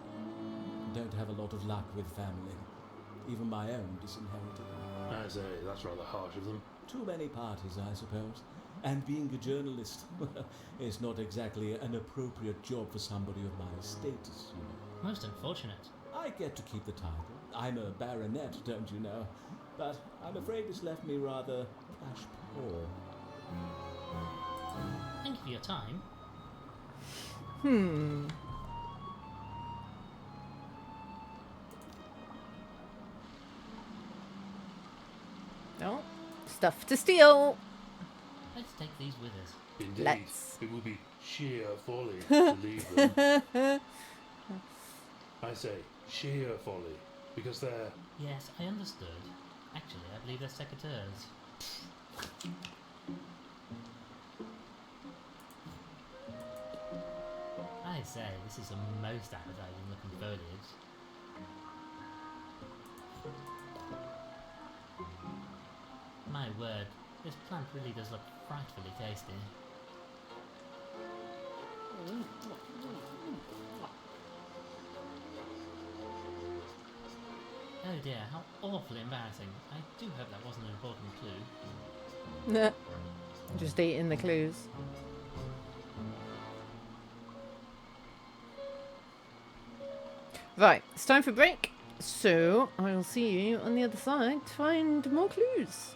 Don't have a lot of luck with family. Even my own disinherited. I say, that's rather harsh of them. Too many parties, I suppose. And being a journalist is not exactly an appropriate job for somebody of my status, you know. Most unfortunate. I get to keep the title. I'm a baronet, don't you know? But I'm afraid it's left me rather cash poor. Thank you for your time. No. Stuff to steal. Let's take these with us. Indeed. Let's. It would be sheer folly to leave them. I say, sheer folly. Because they're... Yes, I understood. Actually, I believe they're secateurs. I say, this is a most appetizing looking foliage. My word, this plant really does look frightfully tasty. Oh dear, how awfully embarrassing. I do hope that wasn't an important clue. Nah. Just eating the clues. Right, it's time for break. So I will see you on the other side to find more clues.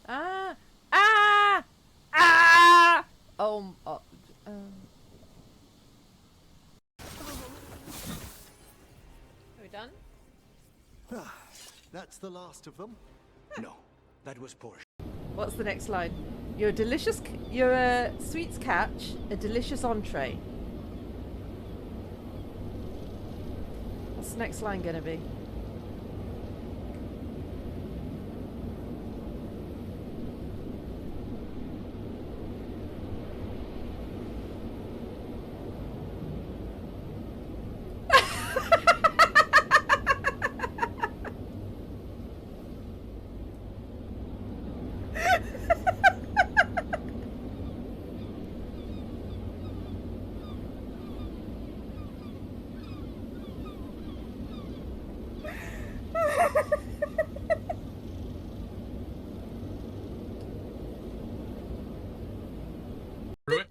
Ah! Ah! Ah! Oh. Are we done? That's the last of them. No, that was poor. What's the next line? You're a sweets catch, a delicious entree. What's the next line gonna be?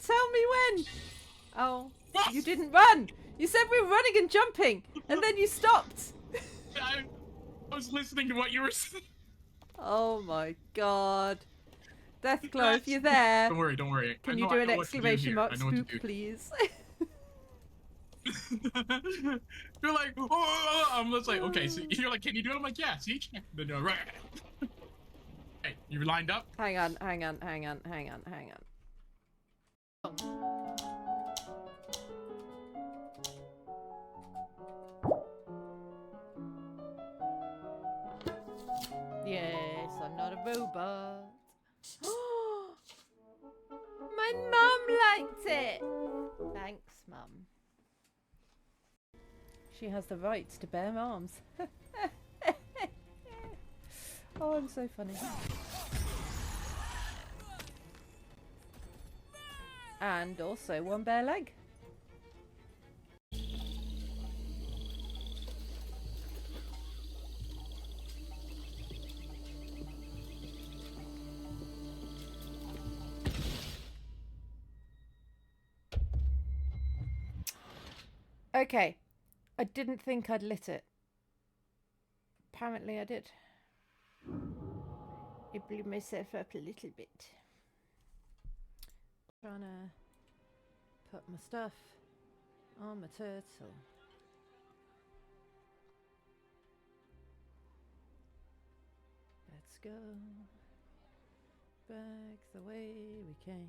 Tell me when. Oh, you didn't run. You said we were running and jumping, and then you stopped. I was listening to what you were saying. Oh my god. Deathglow, if you're there. Don't worry, don't worry. Can you do an exclamation mark spook, please? You're like, oh, I'm just like, okay, so you're like, can you do it? I'm like, yeah, see? Then you're right. Hey, you lined up? Hang on. Yes, I'm not a robot. My mum liked it. Thanks, Mum. She has the right to bear arms. Oh, I'm so funny. And also one bare leg. Okay. I didn't think I'd lit it. Apparently I did. I blew myself up a little bit. Trying to put my stuff on my turtle. Let's go back the way we came.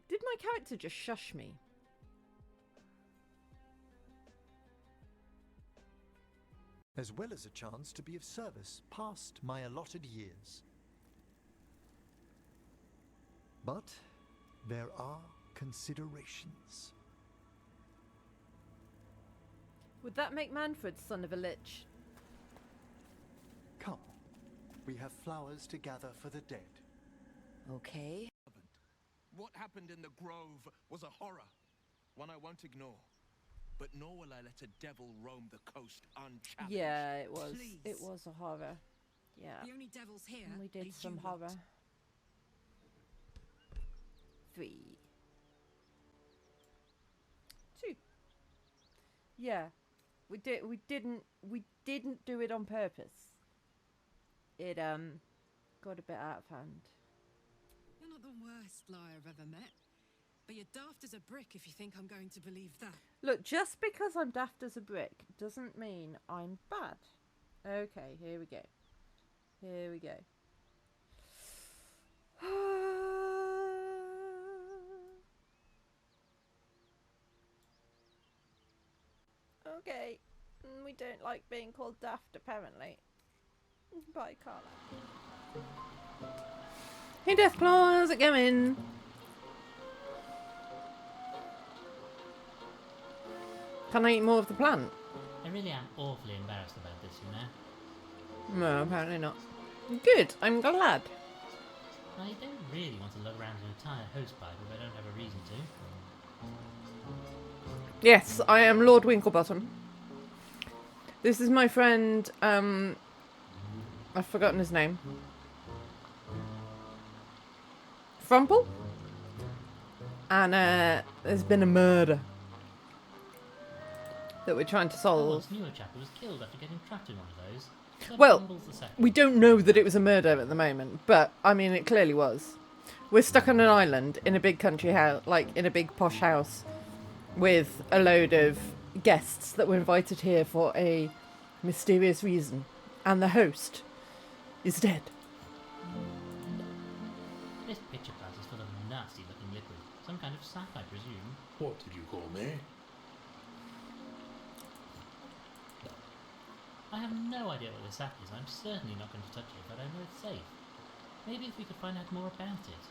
Did my character just shush me? As well as a chance to be of service past my allotted years. But there are considerations. Would that make Manfred son of a lich? Come, we have flowers to gather for the dead. Okay. What happened in the grove was a horror, one I won't ignore. But nor will I let a devil roam the coast unchallenged. Yeah, it was. Please. It was a horror. Yeah. The only devils here. And we did are some you horror. lot. 3. 2. Yeah. We didn't do it on purpose. It got a bit out of hand. You're not the worst liar I've ever met. But you're daft as a brick if you think I'm going to believe that. Look, just because I'm daft as a brick doesn't mean I'm bad. Okay, here we go. Here we go. Okay. We don't like being called daft, apparently. Bye, Carla. Hey, Deathclaw, how's it going? Can I eat more of the plant? I really am awfully embarrassed about this, you know. No, apparently not. Good, I'm glad. I don't really want to look around an entire hosepipe if I don't have a reason to. Yes, I am Lord Winklebottom. This is my friend, I've forgotten his name. Frumple? And there's been a murder that we're trying to I solve. once knew a chap who was killed after getting trapped in one of those. Well, Fumbles the second. we don't know that it was a murder at the moment, but I mean, it clearly was. We're stuck on an island in a big country house, like in a big posh house, with a load of guests that were invited here for a mysterious reason, and the host is dead. This picture glass is full of nasty-looking liquid. Some kind of sap, I presume. What did you call me? I have no idea what this sap is. I'm certainly not going to touch it, but I know it's safe. Maybe if we could find out more about it.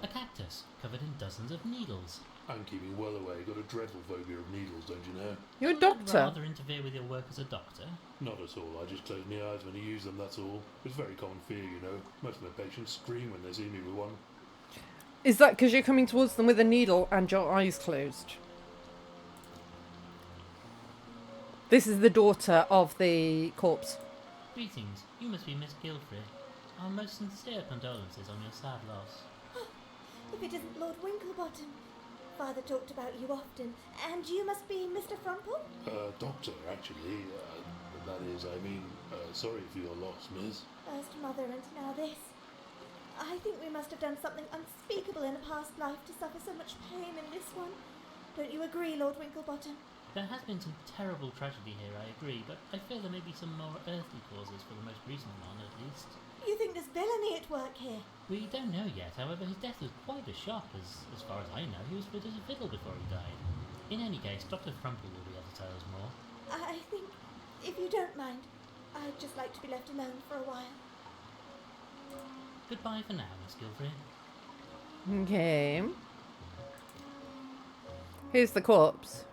A cactus, covered in dozens of needles. I'm keeping well away. Got a dreadful phobia of needles, don't you know? You're a Would doctor. rather interfere with your work as a doctor? Not at all. I just close my eyes when I use them, that's all. It's a very common fear, you know. Most of my patients scream when they see me with one. Is that because you're coming towards them with a needle and your eyes closed? This is the daughter of the corpse. Greetings. You must be Miss Guilford. Our most sincere condolences on your sad loss. If it isn't Lord Winklebottom. Father talked about you often, and you must be Mr. Frumple? Doctor, actually. That is, I mean, sorry for your loss, miss. First mother and now this. I think we must have done something unspeakable in a past life to suffer so much pain in this one. Don't you agree, Lord Winklebottom? There has been some terrible tragedy here, I agree, but I fear there may be some more earthly causes for the most recent one, at least. You think there's villainy at work here? We don't know yet, however, his death was quite a shock, as far as I know. He was fit as a fiddle before he died. In any case, Dr. Frumple will be able to tell us more. I think, if you don't mind, I'd just like to be left alone for a while. Goodbye for now, Miss Guilford. Okay. Here's the corpse.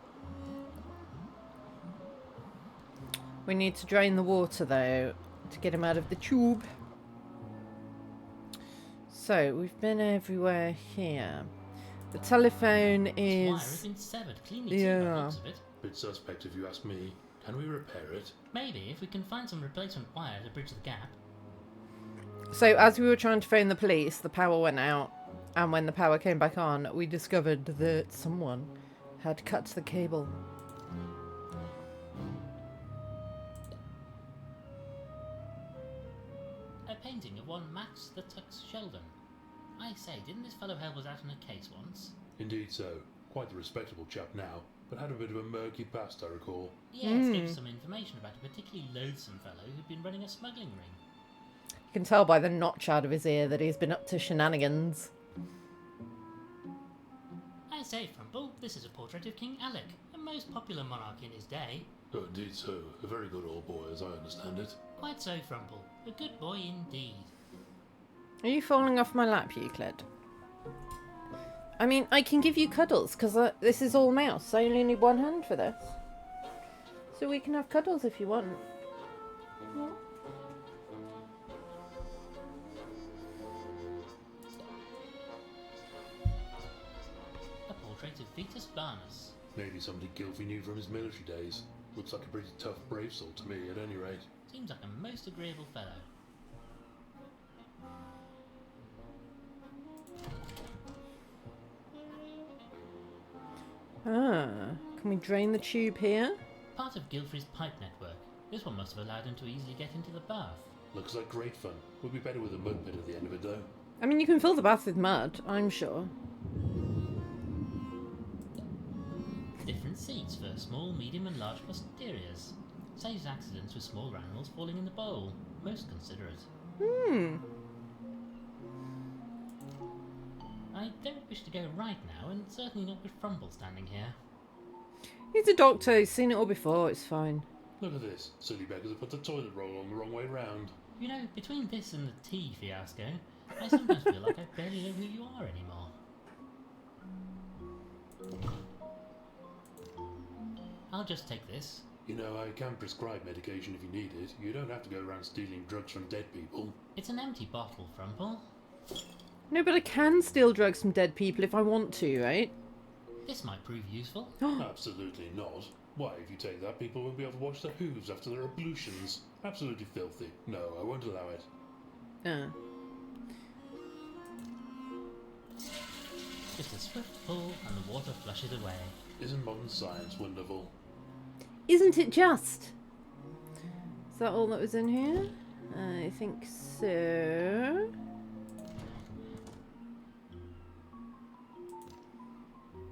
We need to drain the water, though, to get him out of the tube. So, we've been everywhere here. The telephone Its wire is... has been severed cleanly too, by the looks of it. Bit suspect if you ask me. Can we repair it? Maybe, if we can find some replacement wire to bridge the gap. So as we were trying to phone the police, the power went out, and when the power came back on, we discovered that someone had cut the cable. A painting of one Max the Tux Sheldon. I say, didn't this fellow help us out in a case once? Indeed so. Quite a respectable chap now, but had a bit of a murky past, I recall. Yes, gave some information about a particularly loathsome fellow who'd been running a smuggling ring. You can tell by the notch out of his ear that he's been up to shenanigans. I say, Frumple, this is a portrait of King Alec, a most popular monarch in his day. Oh, indeed so. A very good old boy, as I understand it. Quite so, Frumple. A good boy indeed. Are you falling off my lap, Euclid? I mean, I can give you cuddles, because this is all mouse. I only need one hand for this. So we can have cuddles if you want. Yeah. A portrait of Vetus Varnus. Maybe somebody Gilfrey knew from his military days. Looks like a pretty tough, brave soul to me, at any rate. Seems like a most agreeable fellow. Can we drain the tube here? Part of Gilfrey's pipe network. This one must have allowed him to easily get into the bath. Looks like great fun. Would be better with a mud pit at the end of it, though. I mean, you can fill the bath with mud, I'm sure. Different seats for small, medium and large posteriors. Saves accidents with smaller animals falling in the bowl. Most considerate. I don't wish to go right now, and certainly not with Frumple standing here. He's a doctor, he's seen it all before, it's fine. Look at this. Silly beggars have put the toilet roll on the wrong way round. You know, between this and the tea fiasco, I sometimes feel like I barely know who you are anymore. I'll just take this. You know, I can prescribe medication if you need it. You don't have to go around stealing drugs from dead people. It's an empty bottle, Frumple. No, but I can steal drugs from dead people if I want to, right? This might prove useful. Absolutely not. Why, if you take that, people won't be able to wash their hooves after their ablutions. Absolutely filthy. No, I won't allow it. Just a swift pull and the water flushes away. Isn't modern science wonderful? Isn't it just? Is that all that was in here? I think so.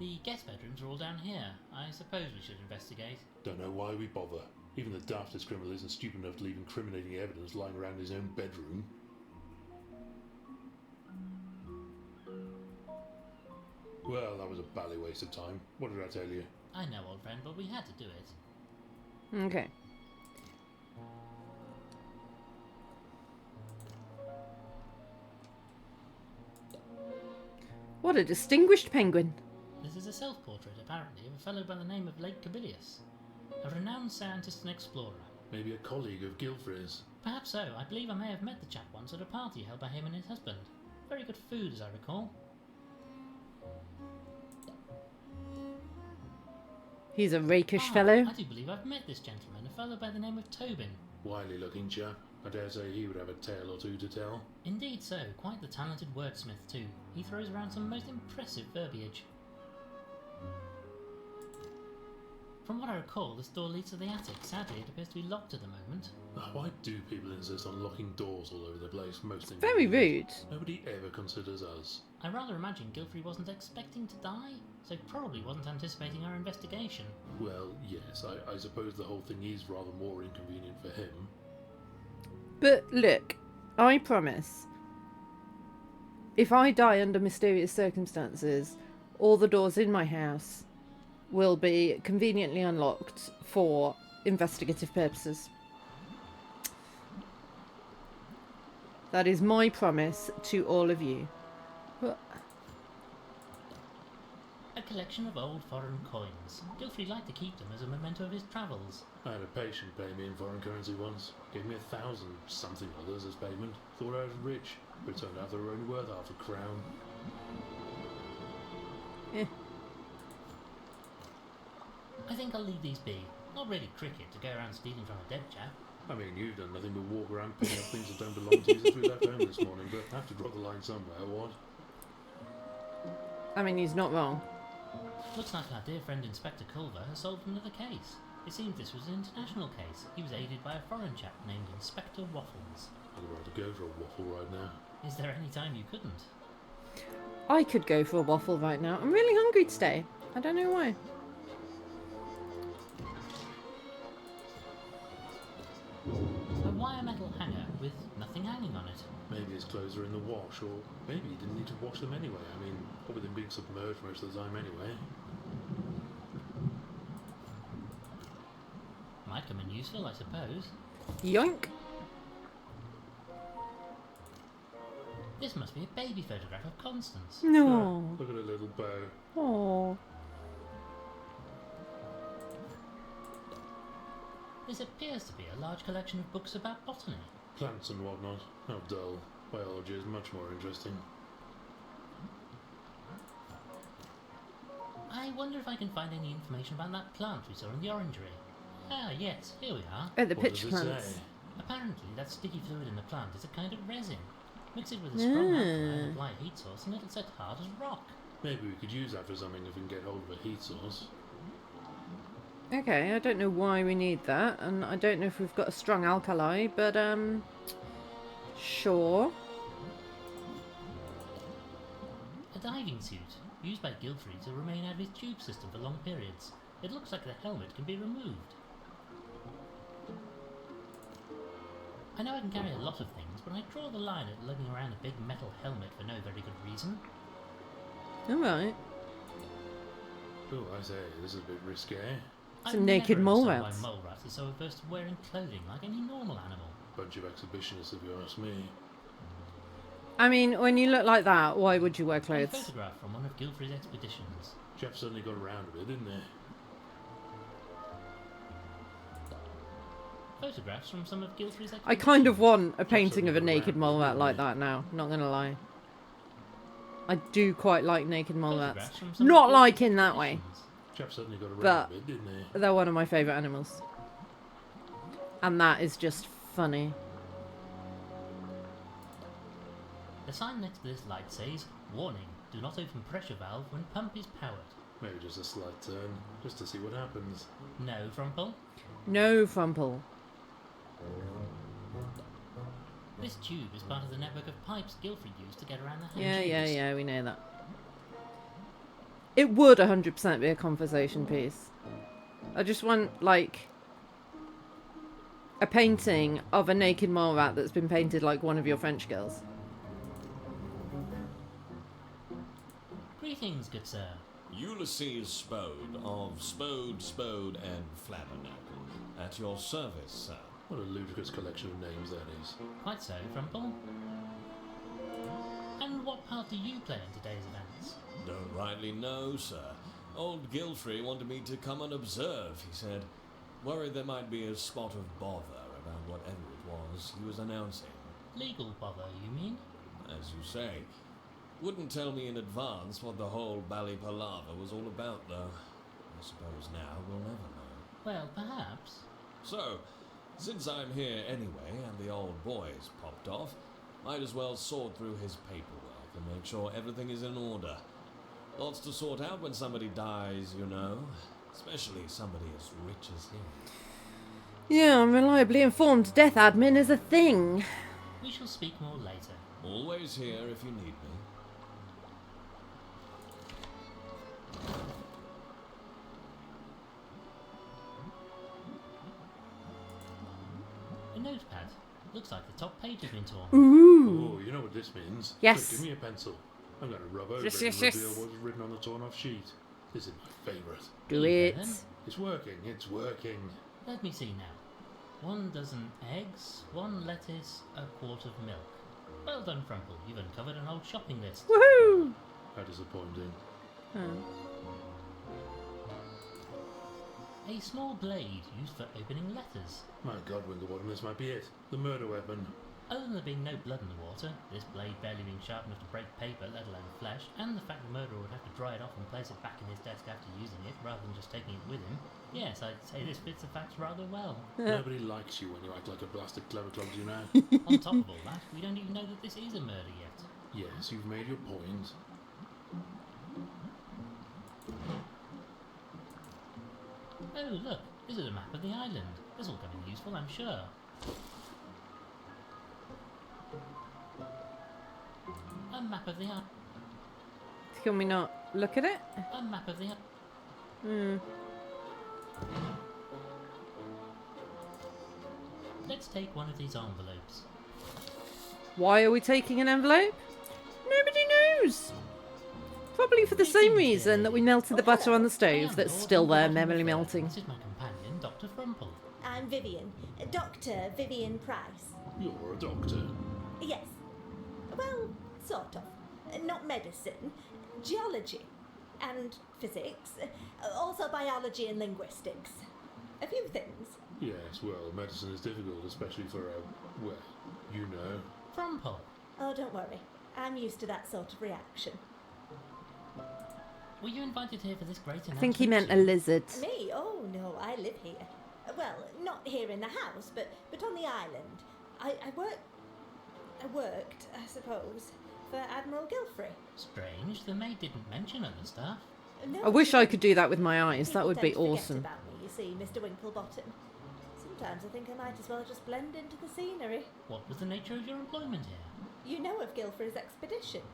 The guest bedrooms are all down here. I suppose we should investigate. Don't know why we bother. Even the daftest criminal isn't stupid enough to leave incriminating evidence lying around his own bedroom. Well, that was a bally waste of time. What did I tell you? I know, old friend, but we had to do it. Okay. What a distinguished penguin. This is a self-portrait, apparently, of a fellow by the name of Lake Cabilius. A renowned scientist and explorer. Maybe a colleague of Gilfrey's. Perhaps so. I believe I may have met the chap once at a party held by him and his husband. Very good food, as I recall. He's a rakish fellow. I do believe I've met this gentleman, a fellow by the name of Tobin. Wily looking chap. I dare say he would have a tale or two to tell. Indeed so. Quite the talented wordsmith too. He throws around some most impressive verbiage. From what I recall, this door leads to the attic. Sadly, it appears to be locked at the moment. Why do people insist on locking doors all over the place? Most things. Very rude. Nobody ever considers us. I rather imagine Gilfrey wasn't expecting to die, so probably wasn't anticipating our investigation. Well, yes, I suppose the whole thing is rather more inconvenient for him. But look, I promise, if I die under mysterious circumstances, all the doors in my house will be conveniently unlocked for investigative purposes. That is my promise to all of you. A collection of old foreign coins. Gilfrey liked to keep them as a memento of his travels. I had a patient pay me in foreign currency once. Gave me 1,000 something others as payment. Thought I was rich, but it turned out they were only worth half a crown. I think I'll leave these be. Not really cricket to go around stealing from a dead chap. I mean, you've done nothing but walk around picking up things that don't belong to you since we left home this morning, but I have to draw the line somewhere, what? I mean, he's not wrong. Looks like our dear friend Inspector Culver has solved another case. It seems this was an international case. He was aided by a foreign chap named Inspector Waffles. I'd rather go for a waffle right now. Is there any time you couldn't? I could go for a waffle right now. I'm really hungry today. I don't know why. A wire metal hanger with nothing hanging on it. Maybe his clothes are in the wash, or maybe he didn't need to wash them anyway. I mean, what with him being submerged most of the time anyway. Might come in useful, I suppose. Yoink. This must be a baby photograph of Constance. No. Look at her little bow. Oh. This appears to be a large collection of books about botany. Plants and whatnot. How dull. Biology is much more interesting. I wonder if I can find any information about that plant we saw in the orangery. Ah, yes, here we are. Oh, the What pitch does it plants. say? Apparently, that sticky fluid in the plant is a kind of resin. Mix it with a strong alkaline and apply a heat source and it'll set hard as rock. Maybe we could use that for something if we can get hold of a heat source. Okay, I don't know why we need that, and I don't know if we've got a strong alkali, but sure. A diving suit, used by Guilfrey to remain out of his tube system for long periods. It looks like the helmet can be removed. I know I can carry a lot of things, but I draw the line at lugging around a big metal helmet for no very good reason. Alright. Oh, I say, this is a bit risque. It's a naked mole rat. Why mole rats are so averse to wearing clothing like any normal animal. Bunch of exhibitionists, if you ask me. I mean, when you look like that, why would you wear A clothes? photograph from one of Guilfrey's expeditions. Jeff suddenly got around a bit, didn't he? Photographs from some of Guilfrey's expeditions. I kind of want a painting of a naked mole rat like that now, not gonna lie. I do quite like naked mole rats. Photographs from some Not of like Guilfrey's in that way. expeditions. Jeff suddenly got around But a bit, didn't he? they're one of my favourite animals. And that is just funny. The sign next to this light says, "Warning, do not open pressure valve when pump is powered." Maybe just a slight turn, just to see what happens. No, Frumple. No Frumple. This tube is part of the network of pipes Guilfrey used to get around the Yeah, hanging tubes. yeah, we know that. It would 100% be a conversation piece. I just want, like, a painting of a naked mole rat that's been painted like one of your French girls. Greetings, good sir. Ulysses Spode of Spode, and Flabbernacle. At your service, sir. What a ludicrous collection of names that is. Quite so, Frumple. And what part do you play in today's events? Don't rightly know, sir. Old Guilfrey wanted me to come and observe, he said. Worried there might be a spot of bother about whatever it was he was announcing. Legal bother, you mean? As you say. Wouldn't tell me in advance what the whole bally palaver was all about, though. I suppose now we'll never know. Well, perhaps. So, since I'm here anyway and the old boy's popped off, might as well sort through his paperwork and make sure everything is in order. Lots to sort out when somebody dies, you know. Especially somebody as rich as him. Yeah, I'm reliably informed death admin is a thing. We shall speak more later. Always here if you need me. A notepad. Looks like the top page has been torn. Ooh. Oh, you know what this means? Yes. Quick, give me a pencil. I'm going to rub over Yes, it yes, and yes. reveal what was written on the torn-off sheet. This is my favourite. Do Here it. then. It's working. It's working. Let me see now. 1 dozen eggs, 1 lettuce, a quart of milk. Well done, Frumple. You've uncovered an old shopping list. Woohoo! How disappointing. Oh. A small blade used for opening letters. My God, Winklebottom, this might be it. The murder weapon. Other than there being no blood in the water, this blade barely being sharp enough to break paper, let alone flesh, and the fact the murderer would have to dry it off and place it back in his desk after using it, rather than just taking it with him, yes, I'd say this fits the facts rather well. Nobody likes you when you act like a blasted clever club, you know. On top of all that, we don't even know that this is a murder yet. Yes, you've made your point. Oh, look, this is a map of the island. This will come in useful, I'm sure. A map of the island. Can we not look at it? A map of the island. Hmm. Let's take one of these envelopes. Why are we taking an envelope? Nobody knows. Probably for the same reason that we melted the butter on the stove that's still there, merrily melting. This is my companion, Dr. Frumple. I'm Vivian. Dr. Vivian Price. You're a doctor. Yes. Well, sort of. Not medicine. Geology. And physics. Also biology and linguistics. A few things. Yes, well, medicine is difficult, especially for well, you know. Frumple. Oh, don't worry. I'm used to that sort of reaction. Were you invited here for this great announcement? I think he meant a lizard. Me? Oh, no, I live here. Well, not here in the house, but on the island. I worked, I suppose, for Admiral Gilfrey. Strange, the maid didn't mention other stuff. No, I wish I could do that with my eyes. That would be people tend to awesome. forget about me, you see, Mr. Winklebottom. Sometimes I think I might as well just blend into the scenery. What was the nature of your employment here? You know of Gilfrey's expeditions.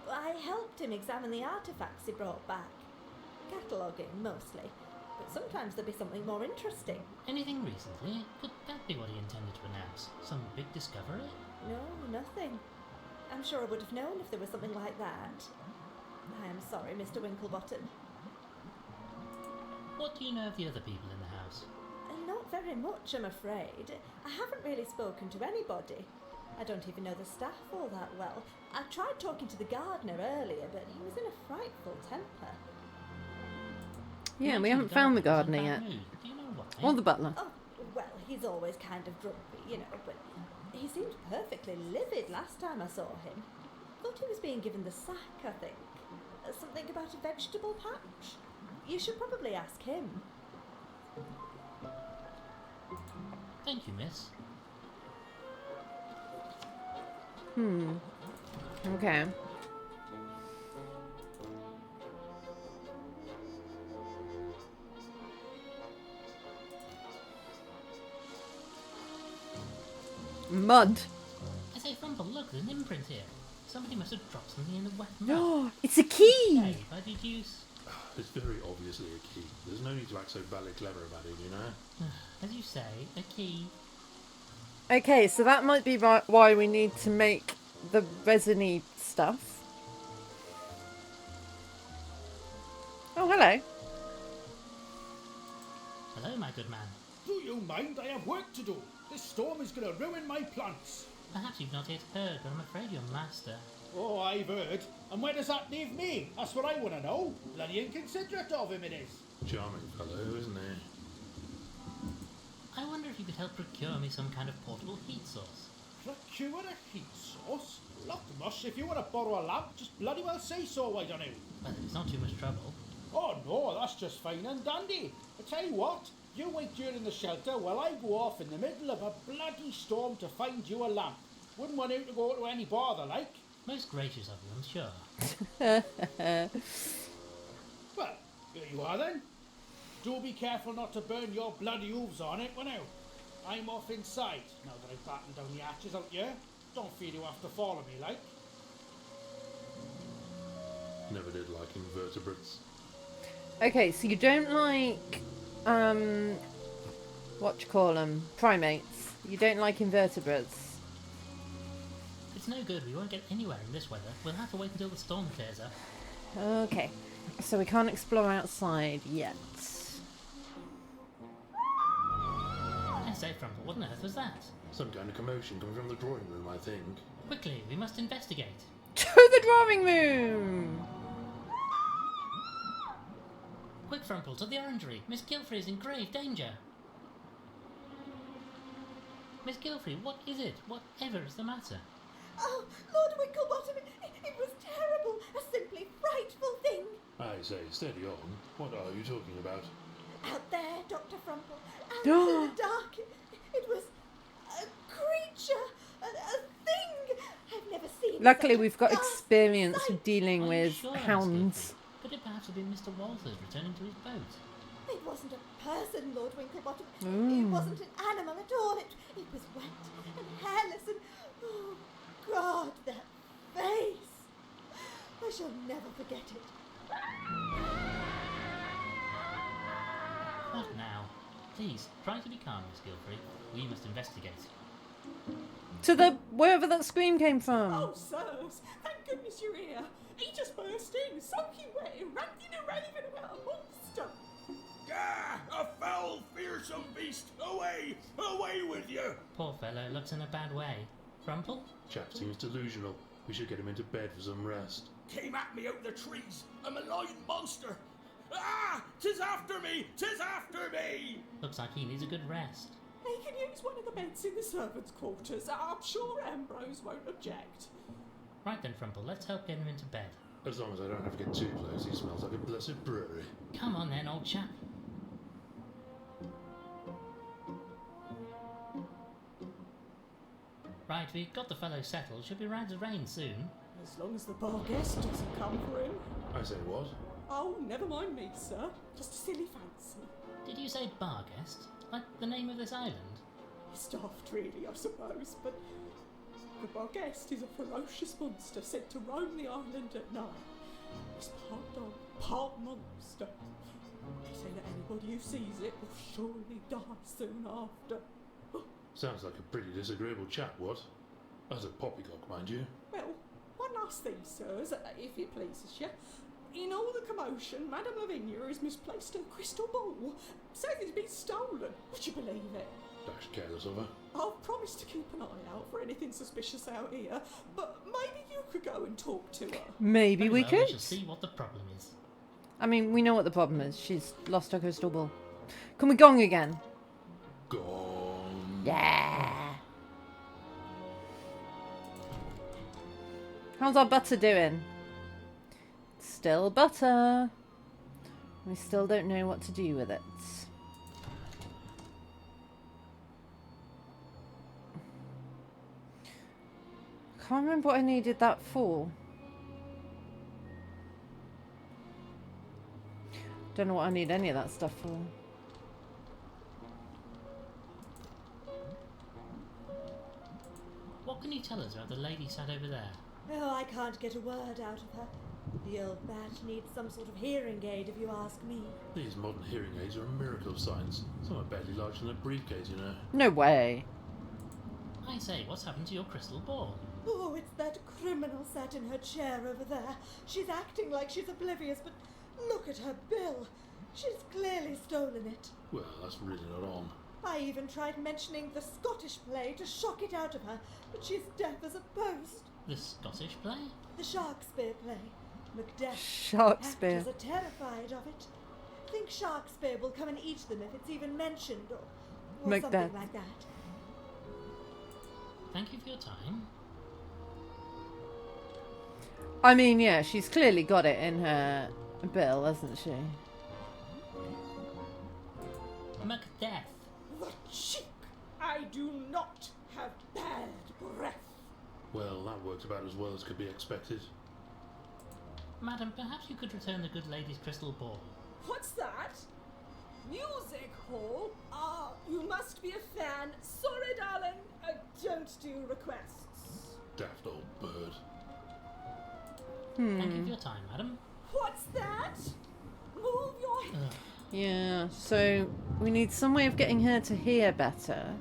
I helped him examine the artefacts he brought back. Cataloguing, mostly. But sometimes there'd be something more interesting. Anything recently? Could that be what he intended to announce? Some big discovery? No, nothing. I'm sure I would have known if there was something like that. I am sorry, Mr. Winklebottom. What do you know of the other people in the house? Not very much, I'm afraid. I haven't really spoken to anybody. I don't even know the staff all that well. I tried talking to the gardener earlier, but he was in a frightful temper. Yeah, we haven't found the gardener yet. Do you know why? Or the butler. Oh, well, he's always kind of grumpy, you know, but he seemed perfectly livid last time I saw him. Thought he was being given the sack, I think. Something about a vegetable patch. You should probably ask him. Thank you, miss. Okay. Mud. I say, Frumple, look, there's an imprint here. Somebody must have dropped something in the wet mud. No, it's a key. Hey, by deduce. It's very obviously a key. There's no need to act so badly clever about it, you know? As you say, a key. Okay, so that might be why we need to make the resiny stuff. Oh, hello. Hello, my good man. Do you mind? I have work to do. This storm is going to ruin my plants. Perhaps you've not yet heard, but I'm afraid your master... Oh, I've heard. And where does that leave me? That's what I want to know. Bloody inconsiderate of him it is. Charming fellow, isn't he? I wonder if you could help procure me some kind of portable heat source. Procure a heat source? Look, Mush, if you want to borrow a lamp, just bloody well say so, why don't you? Well, it's not too much trouble. Oh, no, that's just fine and dandy. I tell you what, you wait here in the shelter while I go off in the middle of a bloody storm to find you a lamp. Wouldn't want you to go to any bother, like. Most gracious of you, I'm sure. Well, here you are then. Do be careful not to burn your bloody hooves on it, won't you? I'm off inside, now that I've battened down the hatches out here. Don't feel you have to follow me, like. Never did like invertebrates. Okay, so you don't like, what you call them? Primates. You don't like invertebrates. It's no good, we won't get anywhere in this weather. We'll have to wait until the storm clears up. Okay, so we can't explore outside yet. I say, Frumple, what on earth was that? Some kind of commotion coming from the drawing room, I think. Quickly, we must investigate. To the drawing room! Quick, Frumple, to the orangery. Miss Gilfrey is in grave danger. Miss Gilfrey, what is it? Whatever is the matter? Oh, Lord Winklebottom, it was terrible. A simply frightful thing. I say, steady on. What are you talking about? Out there, Dr. Frumple. Out in the dark. It was a creature. A thing. I've never seen. Luckily, such a we've got ghastly experience sight. dealing Are you with sure, Miss hounds. Gilfrey? Could it perhaps have been Mr. Walters returning to his boat? It wasn't a person, Lord Winklebottom. It Ooh. wasn't an animal at all. It was wet and hairless and... Oh, God, that face. I shall never forget it. What now? Please, try to be calm, Miss Gilfrey. We must investigate. To the wherever that scream came from. Oh, sirs, thank goodness you're here. He just burst in, soaking wet, ranting and raving about a monster. Gah! A foul, fearsome beast! Away! Away with you! Poor fellow looks in a bad way. Frumple? Chap seems delusional. We should get him into bed for some rest. Came at me out the trees. A malign monster. Ah! 'Tis after me! 'Tis after me! Looks like he needs a good rest. He can use one of the beds in the servants' quarters. I'm sure Ambrose won't object. Right then, Frumple, let's help get him into bed. As long as I don't have to get too close, he smells like a blessed brewery. Come on then, old chap. Right, we've got the fellow settled. Should be right as rain soon. As long as the bar guest doesn't come for him. I say what? Oh, never mind me, sir. Just a silly fancy. Did you say bar guest? Like the name of this island? It's daft, really, I suppose, but the bar guest is a ferocious monster sent to roam the island at night. He's part dog, part monster. They say that anybody who sees it will surely die soon after. Sounds like a pretty disagreeable chap, what? As a poppycock, mind you. Well, one last thing, sirs, if it pleases you. In all the commotion, Madame Lavinia has misplaced her crystal ball. Says it's been stolen. Would you believe it? Dashed careless of her. I've promised to keep an eye out for anything suspicious out here, but maybe you could go and talk to her. Maybe we We could. shall see what the problem is. I mean, we know what the problem is. She's lost her crystal ball. Can we gong again? Gone. Yeah. How's our butter doing? Still butter. We still don't know what to do with it. Can't remember what I needed that for. Don't know what I need any of that stuff for. What can you tell us about the lady sat over there? Oh, I can't get a word out of her. The old bat needs some sort of hearing aid, if you ask me. These modern hearing aids are a miracle of science. Some are barely larger than a briefcase, you know. No way. I say, what's happened to your crystal ball? Oh, it's that criminal sat in her chair over there. She's acting like she's oblivious, but look at her bill. She's clearly stolen it. Well, that's really not on. I even tried mentioning the Scottish play to shock it out of her, but she's deaf as a post. The Scottish play? The Sharkspere play. Macbeth. Sharkspere. Actors are terrified of it. Think Sharkspere will come and eat them if it's even mentioned, or Macbeth. something like that. Thank you for your time. I mean, yeah, she's clearly got it in her bill, hasn't she? Macbeth. The cheek! I do not have bad breath. Well, that worked about as well as could be expected. Madam, perhaps you could return the good lady's crystal ball. What's that? Music hall? Ah, you must be a fan. Sorry, darling, I don't do requests. Daft old bird. Thank you for your time, madam. What's that? Move your head. Yeah, so we need some way of getting her to hear better.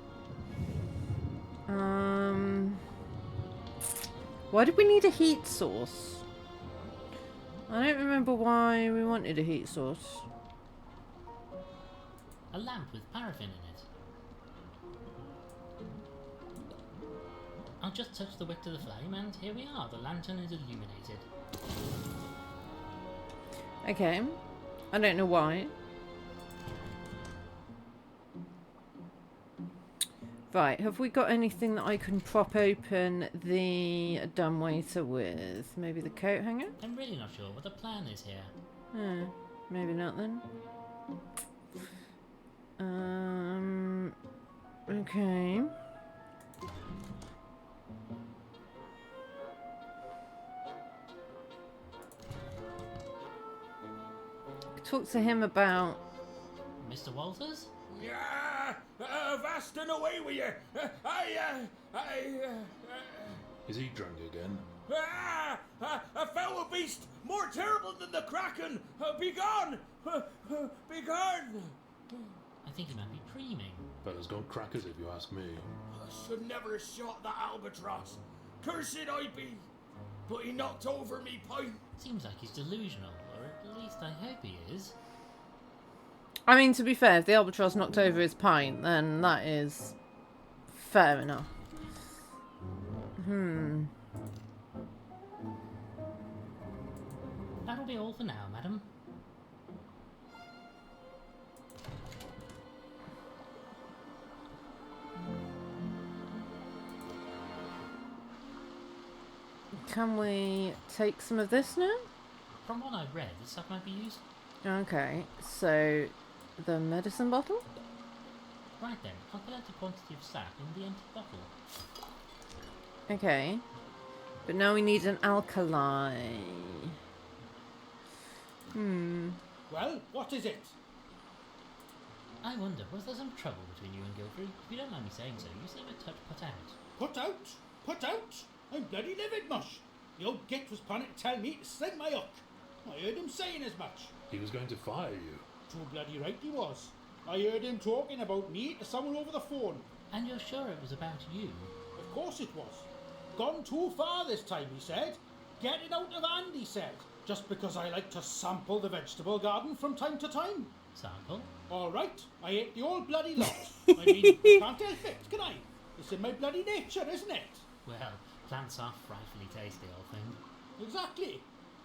Why did we need a heat source? I don't remember why we wanted a heat source. A lamp with paraffin in it. I'll just touch the wick to the flame and here we are. The lantern is illuminated. Okay. I don't know why. Right, have we got anything that I can prop open the dumbwaiter with? Maybe the coat hanger? I'm really not sure what the plan is here. Maybe not then. Okay. Talk to him about... Mr. Walters? Yeah, vast and away with you. Is he drunk again? A foul beast more terrible than the kraken. Begone! Begone! I think he might be dreaming. Fella's gone crackers if you ask me. I should never have shot that albatross. Cursed I be. But he knocked over me pint. Seems like he's delusional, or at least I hope he is. I mean, to be fair, if the albatross knocked over his pint, then that is fair enough. That'll be all for now, madam. Can we take some of this now? From what I've read, this stuff might be used. Okay, so the medicine bottle? Right then, I'll collect a quantity of sap in the empty bottle. Okay. But now we need an alkali. Well, what is it? I wonder, was there some trouble between you and Gilfrey? If you don't mind me saying so, you seem a touch put out. Put out? Put out? I'm bloody livid, mush. The old git was planning to tell me to sling my hook. I heard him saying as much. He was going to fire you. Too bloody right he was. I heard him talking about me to someone over the phone. And you're sure it was about you? Of course it was. Gone too far this time, he said. Get it out of hand, he said. Just because I like to sample the vegetable garden from time to time. Sample? All right, I ate the old bloody lot. I mean, I can't help it, can I? It's in my bloody nature, isn't it? Well, plants are frightfully tasty, old thing. Exactly.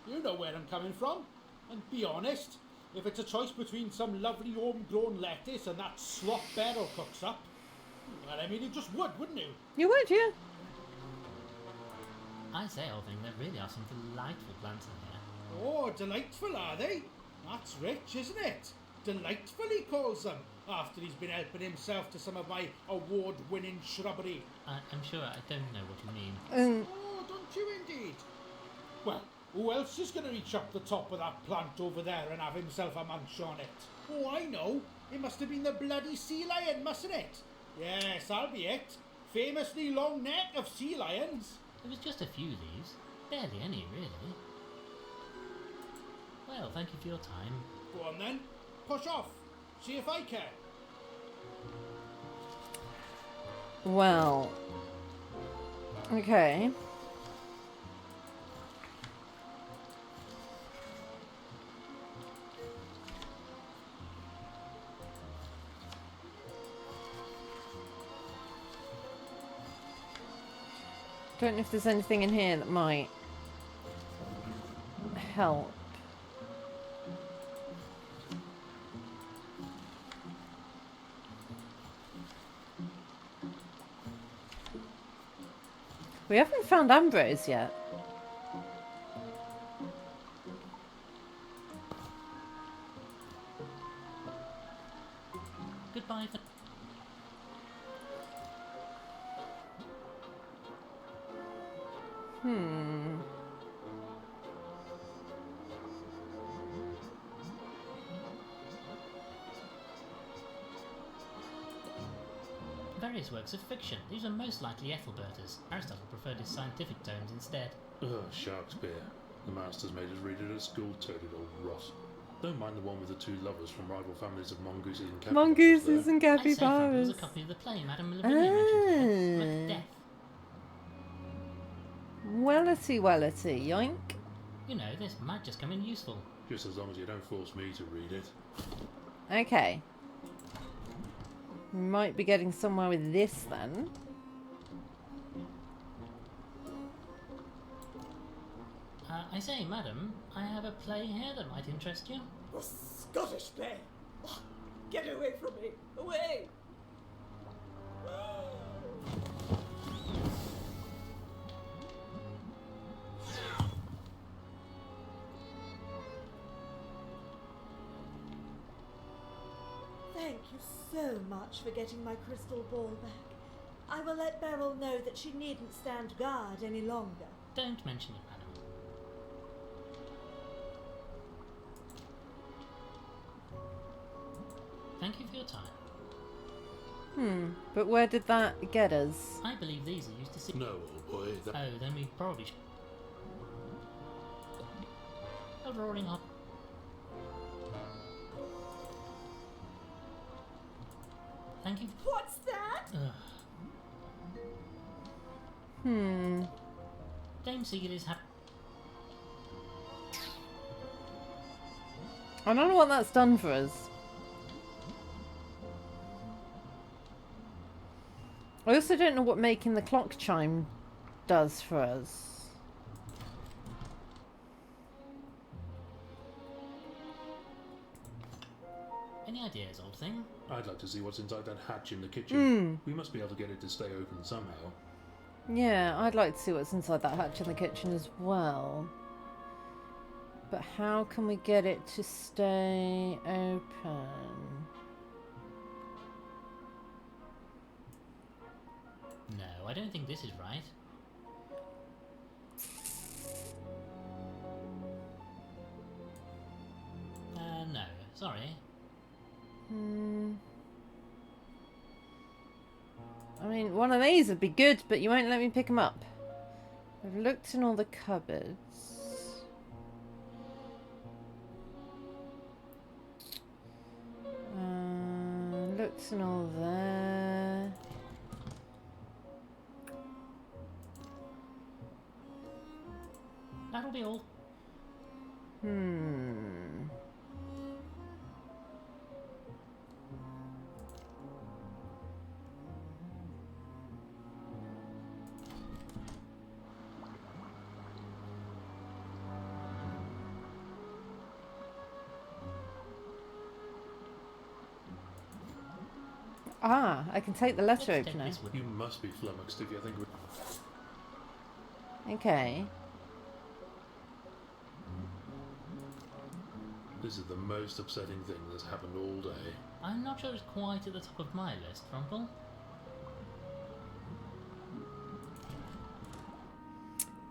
You know where I'm coming from. And be honest, if it's a choice between some lovely homegrown lettuce and that slop Beryl cooks up, well, I mean, you just would, wouldn't you? You would, yeah. I say, old thing, there really are some delightful plants in here. Oh, delightful, are they? That's rich, isn't it? Delightful, he calls them, after he's been helping himself to some of my award-winning shrubbery. I'm sure I don't know what you mean. Oh, don't you indeed? Well, who else is going to reach up the top of that plant over there and have himself a munch on it? Oh, I know. It must have been the bloody sea lion, mustn't it? Yes, that'll be it. Famously long neck of sea lions. It was just a few leaves. Barely any, really. Well, thank you for your time. Go on then. Push off. See if I care. Well. Okay. Don't know if there's anything in here that might help. We haven't found Ambrose yet. Goodbye for... Various works of fiction. These are most likely Ethelberta's. Aristotle preferred his scientific tomes instead. Ugh, Shakespeare. The masters made us read it at school, toted old rot. Don't mind the one with the two lovers from rival families of mongooses and capybaras. Mongooses and I say, Frank, it was capybaras. a copy of the play Madame Lavinia mentioned. Macbeth. Wellity, yoink. You know, this might just come in useful. Just as long as you don't force me to read it. Okay. We might be getting somewhere with this then. I say, madam, I have a play here that might interest you. A Scottish play. Oh, get away from me. Away. Thank you so much for getting my crystal ball back. I will let Beryl know that she needn't stand guard any longer. Don't mention it, madam. Thank you for your time. But where did that get us? I believe these are used to see. No, old boy. Oh, then we probably should. A roaring up. Thank you. What's that? Dame Seal is happy. I don't know what that's done for us. I also don't know what making the clock chime does for us. Any ideas, old thing? I'd like to see what's inside that hatch in the kitchen. We must be able to get it to stay open somehow. Yeah, I'd like to see what's inside that hatch in the kitchen as well. But how can we get it to stay open? No, I don't think this is right. No, sorry. I mean, one of these would be good, but you won't let me pick them up. I've looked in all the cupboards. Looked in all there. That'll be all. Ah, I can take the letter Let's take opener. this with You must be flummoxed if you think Okay. this is the most upsetting thing that's happened all day. I'm not sure it's quite at the top of my list, Rumple.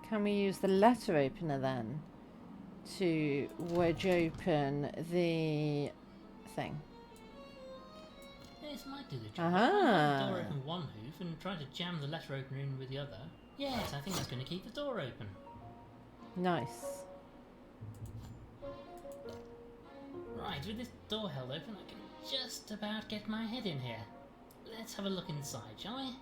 Can we use the letter opener then to wedge open the thing? This might do the job. Aha. If I hold the door open one hoof and try to jam the letter opener in with the other. Yes, I think that's going to keep the door open. Nice. Right, with this door held open, I can just about get my head in here. Let's have a look inside, shall we?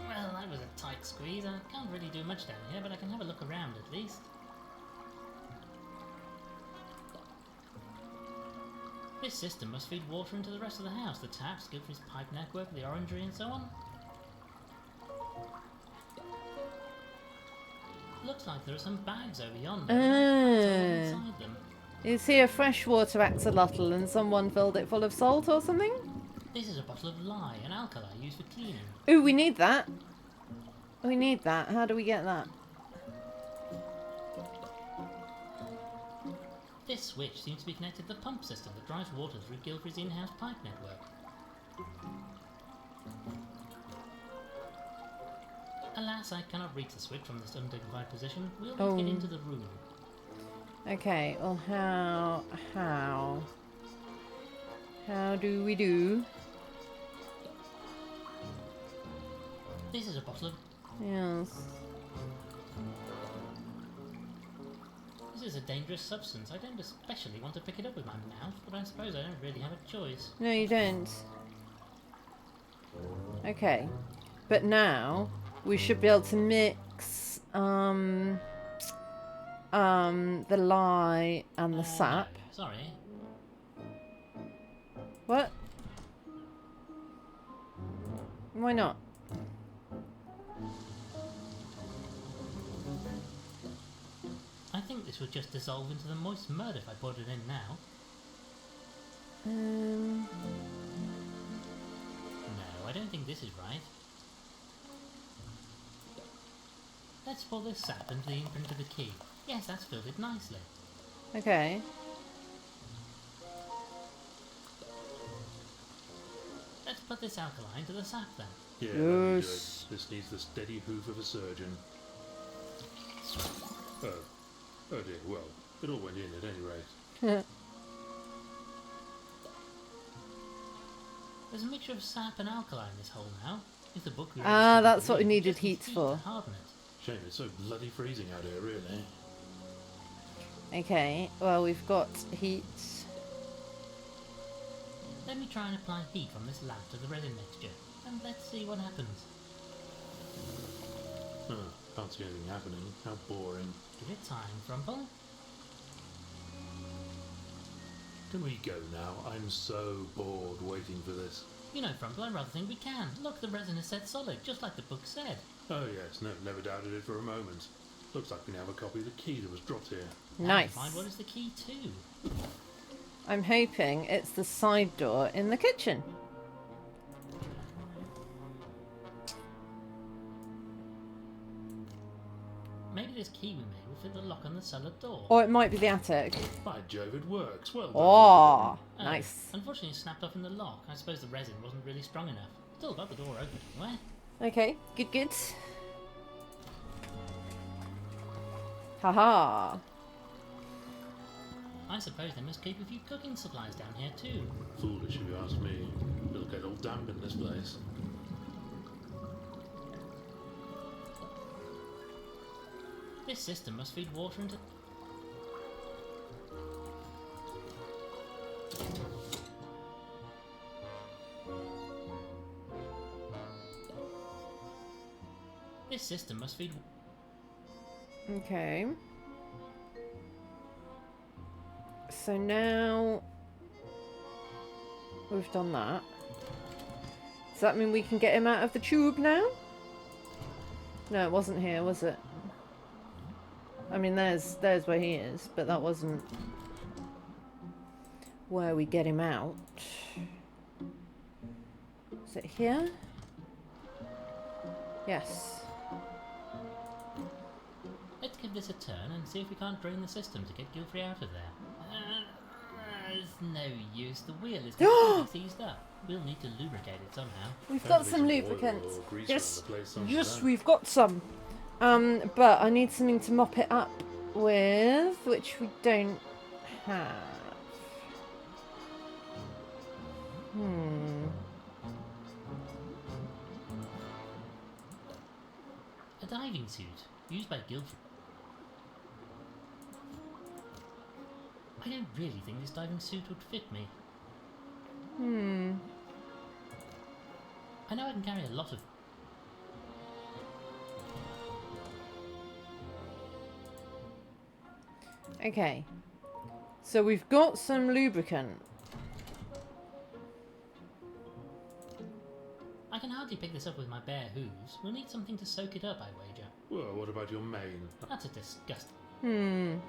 Well, that was a tight squeeze. I can't really do much down here, but I can have a look around at least. This system must feed water into the rest of the house. The taps, good for his pipe network, the orangery and so on. Looks like there are some bags over yonder. What's inside them? Is here freshwater axolotl and someone filled it full of salt or something? This is a bottle of lye, an alkali used for cleaning. Ooh, we need that. We need that. How do we get that? This switch seems to be connected to the pump system that drives water through Guilfrey's in-house pipe network. Alas, I cannot reach the switch from this undignified position. We'll get into the room. Okay, well how do we do? This is a bottle of... Yes. This is a dangerous substance. I don't especially want to pick it up with my mouth, but I suppose I don't really have a choice. No, you don't. Okay. But now we should be able to mix the lye and the sap. No, sorry. What? Why not? I think this would just dissolve into the moist mud if I poured it in now. I don't think this is right. Let's pour this sap into the imprint of the key. Yes, that's filled it nicely. Okay. Let's put this alkali into the sap then. Yeah, that'd be good. Yes. This needs the steady hoof of a surgeon. Oh dear, well, it all went in at any rate. There's a mixture of sap and alkali in this hole now. If the book that's what we needed heat to for. harden it. Shame it's so bloody freezing out here, really. Okay, well, we've got heat. Let me try and apply heat from this lamp to the resin mixture, and let's see what happens. Can't see anything happening. How boring. Give it time, Frumple. Can we go now? I'm so bored waiting for this. You know, Frumple, I rather think we can. Look, the resin is set solid, just like the book said. Oh yes, no, never doubted it for a moment. Looks like we now have a copy of the key that was dropped here. Nice. Find what is the key to? I'm hoping it's the side door in the kitchen. Maybe this key we made will fit the lock on the cellar door. Or it might be the attic. By Jove, it works. Well done. Oh, nice. Unfortunately, it snapped off in the lock. I suppose the resin wasn't really strong enough. Still got the door open anyway. Okay, good, good. Haha. I suppose they must keep a few cooking supplies down here too. Foolish if you ask me. It'll get all damp in this place. This system must feed water into... This system must feed... Okay. So now we've done that. Does that mean we can get him out of the tube now? No, it wasn't here, was it? I mean, there's where he is, but that wasn't where we get him out. Is it here? Yes. Let's give this a turn and see if we can't drain the system to get Gilfrey out of there. It's no use. The wheel is completely seized up. We'll need to lubricate it somehow. We've got some lubricant. Yes, yes, we've got some. But I need something to mop it up with, which we don't have. A diving suit used by Gilfrey. I don't really think this diving suit would fit me. I know I can carry a lot of... Okay. So we've got some lubricant. I can hardly pick this up with my bare hooves. We'll need something to soak it up, I wager. Well, what about your mane? That's a disgusting...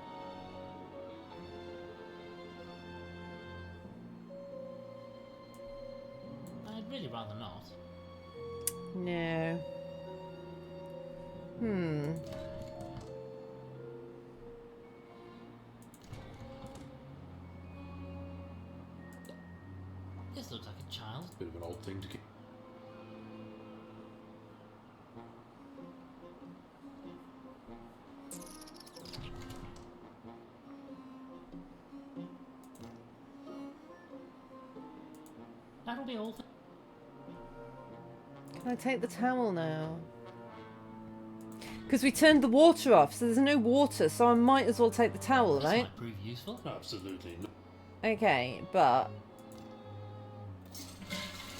I'd really rather not. No. This looks like a child. Bit of an odd thing to keep. That'll be all. Can I take the towel now? Because we turned the water off, so there's no water, so I might as well take the towel, This right? might prove useful. Absolutely not. Okay, but...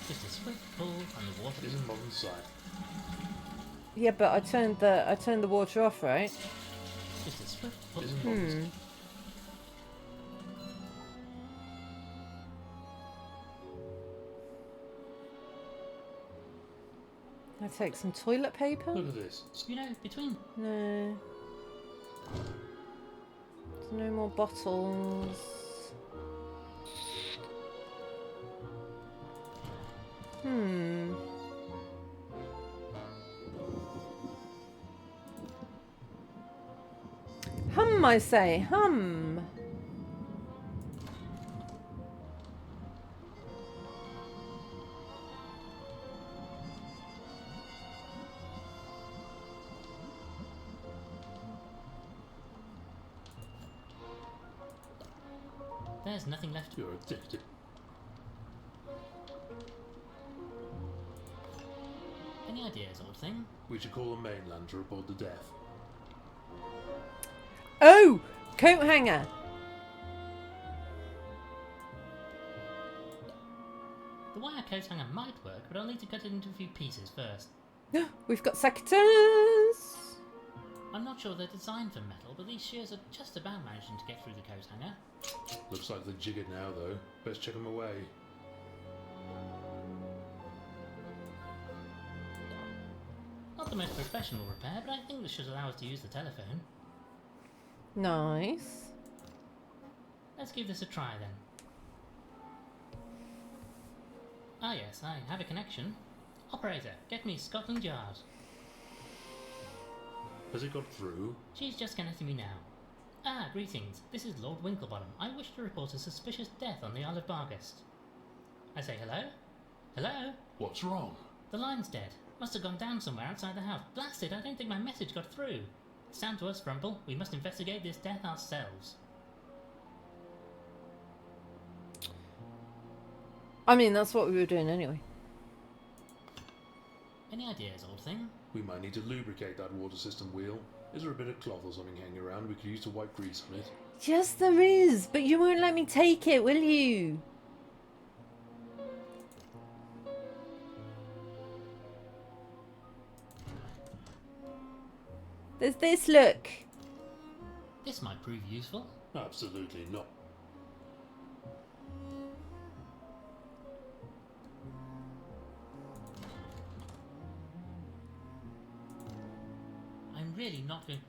Just a swift pull and the water It is a modern sight. Yeah, but I turned the water off, right? Just a swift pull. It is a modern sight. Can I take some toilet paper? Look at this. You know, between... No. There's no more bottles. Hum, I say, hum. There's nothing left. You're addicted. Any ideas, old thing? We should call the mainland to report the death. Oh! Coat hanger! The wire coat hanger might work, but I'll need to cut it into a few pieces first. We've got secateurs! I'm not sure they're designed for metal, but these shears are just about managing to get through the coat hanger. Looks like they're jiggered now, though. Best check them away. Not the most professional repair, but I think this should allow us to use the telephone. Nice. Let's give this a try then. Ah yes, I have a connection. Operator, get me Scotland Yard. Has it got through? She's just connecting me now. Ah, greetings. This is Lord Winklebottom. I wish to report a suspicious death on the Isle of Bargast. I say hello? Hello? What's wrong? The line's dead. Must have gone down somewhere outside the house. Blast it, I don't think my message got through. It's down to us, Frumple. We must investigate this death ourselves. I mean, that's what we were doing anyway. Any ideas, old thing? We might need to lubricate that water system wheel. Is there a bit of cloth or something hanging around we could use to wipe grease on it? Yes, there is, but you won't let me take it, will you? There's this, look. This might prove useful. Absolutely not. I'm really not going...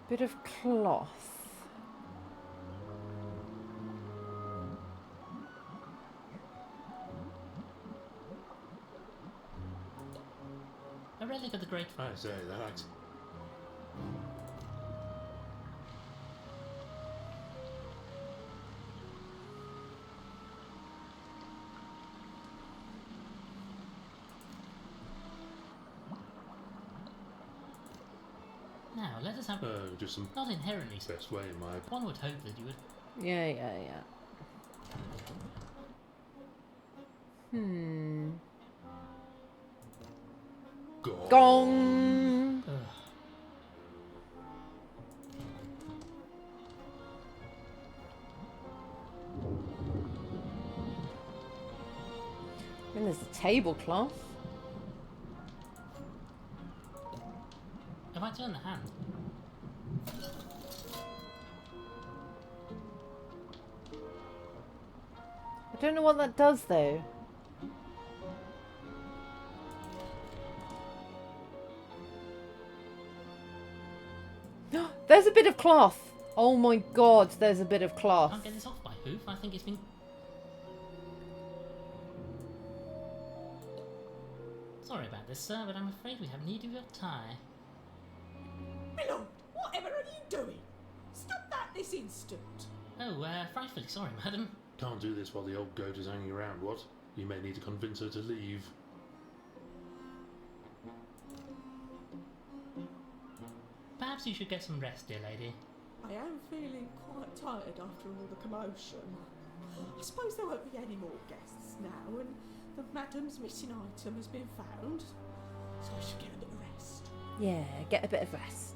Bit of cloth. A relic of the great... I say, that acts... Now, let us have... just some... Not inherently... Best way, in my... One would hope that you would... Yeah. Gong! And there's a tablecloth. If I turn the hand... I don't know what that does though. There's a bit of cloth. Oh my god, there's a bit of cloth. Can't get this off by hoof. I think it's been... Sorry about this, sir, but I'm afraid we have need of your tie. Milord, whatever are you doing? Stop that this instant. Oh, frightfully sorry, madam. Can't do this while the old goat is hanging around, what? You may need to convince her to leave. Perhaps you should get some rest, dear lady. I am feeling quite tired after all the commotion. I suppose there won't be any more guests now, and the madam's missing item has been found, so I should get a bit of rest. Yeah, get a bit of rest.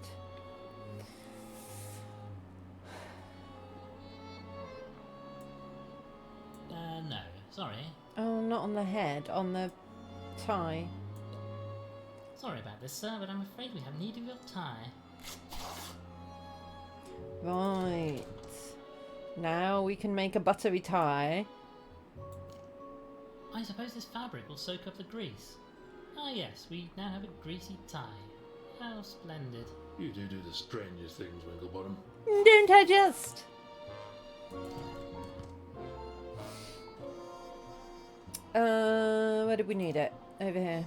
No, sorry. Oh, not on the head, on the tie. Sorry about this, sir, but I'm afraid we have need of your tie. Right. Now we can make a buttery tie. I suppose this fabric will soak up the grease. Ah yes, we now have a greasy tie. How splendid. You do the strangest things, Winklebottom. Don't I just? Where did we need it? Over here.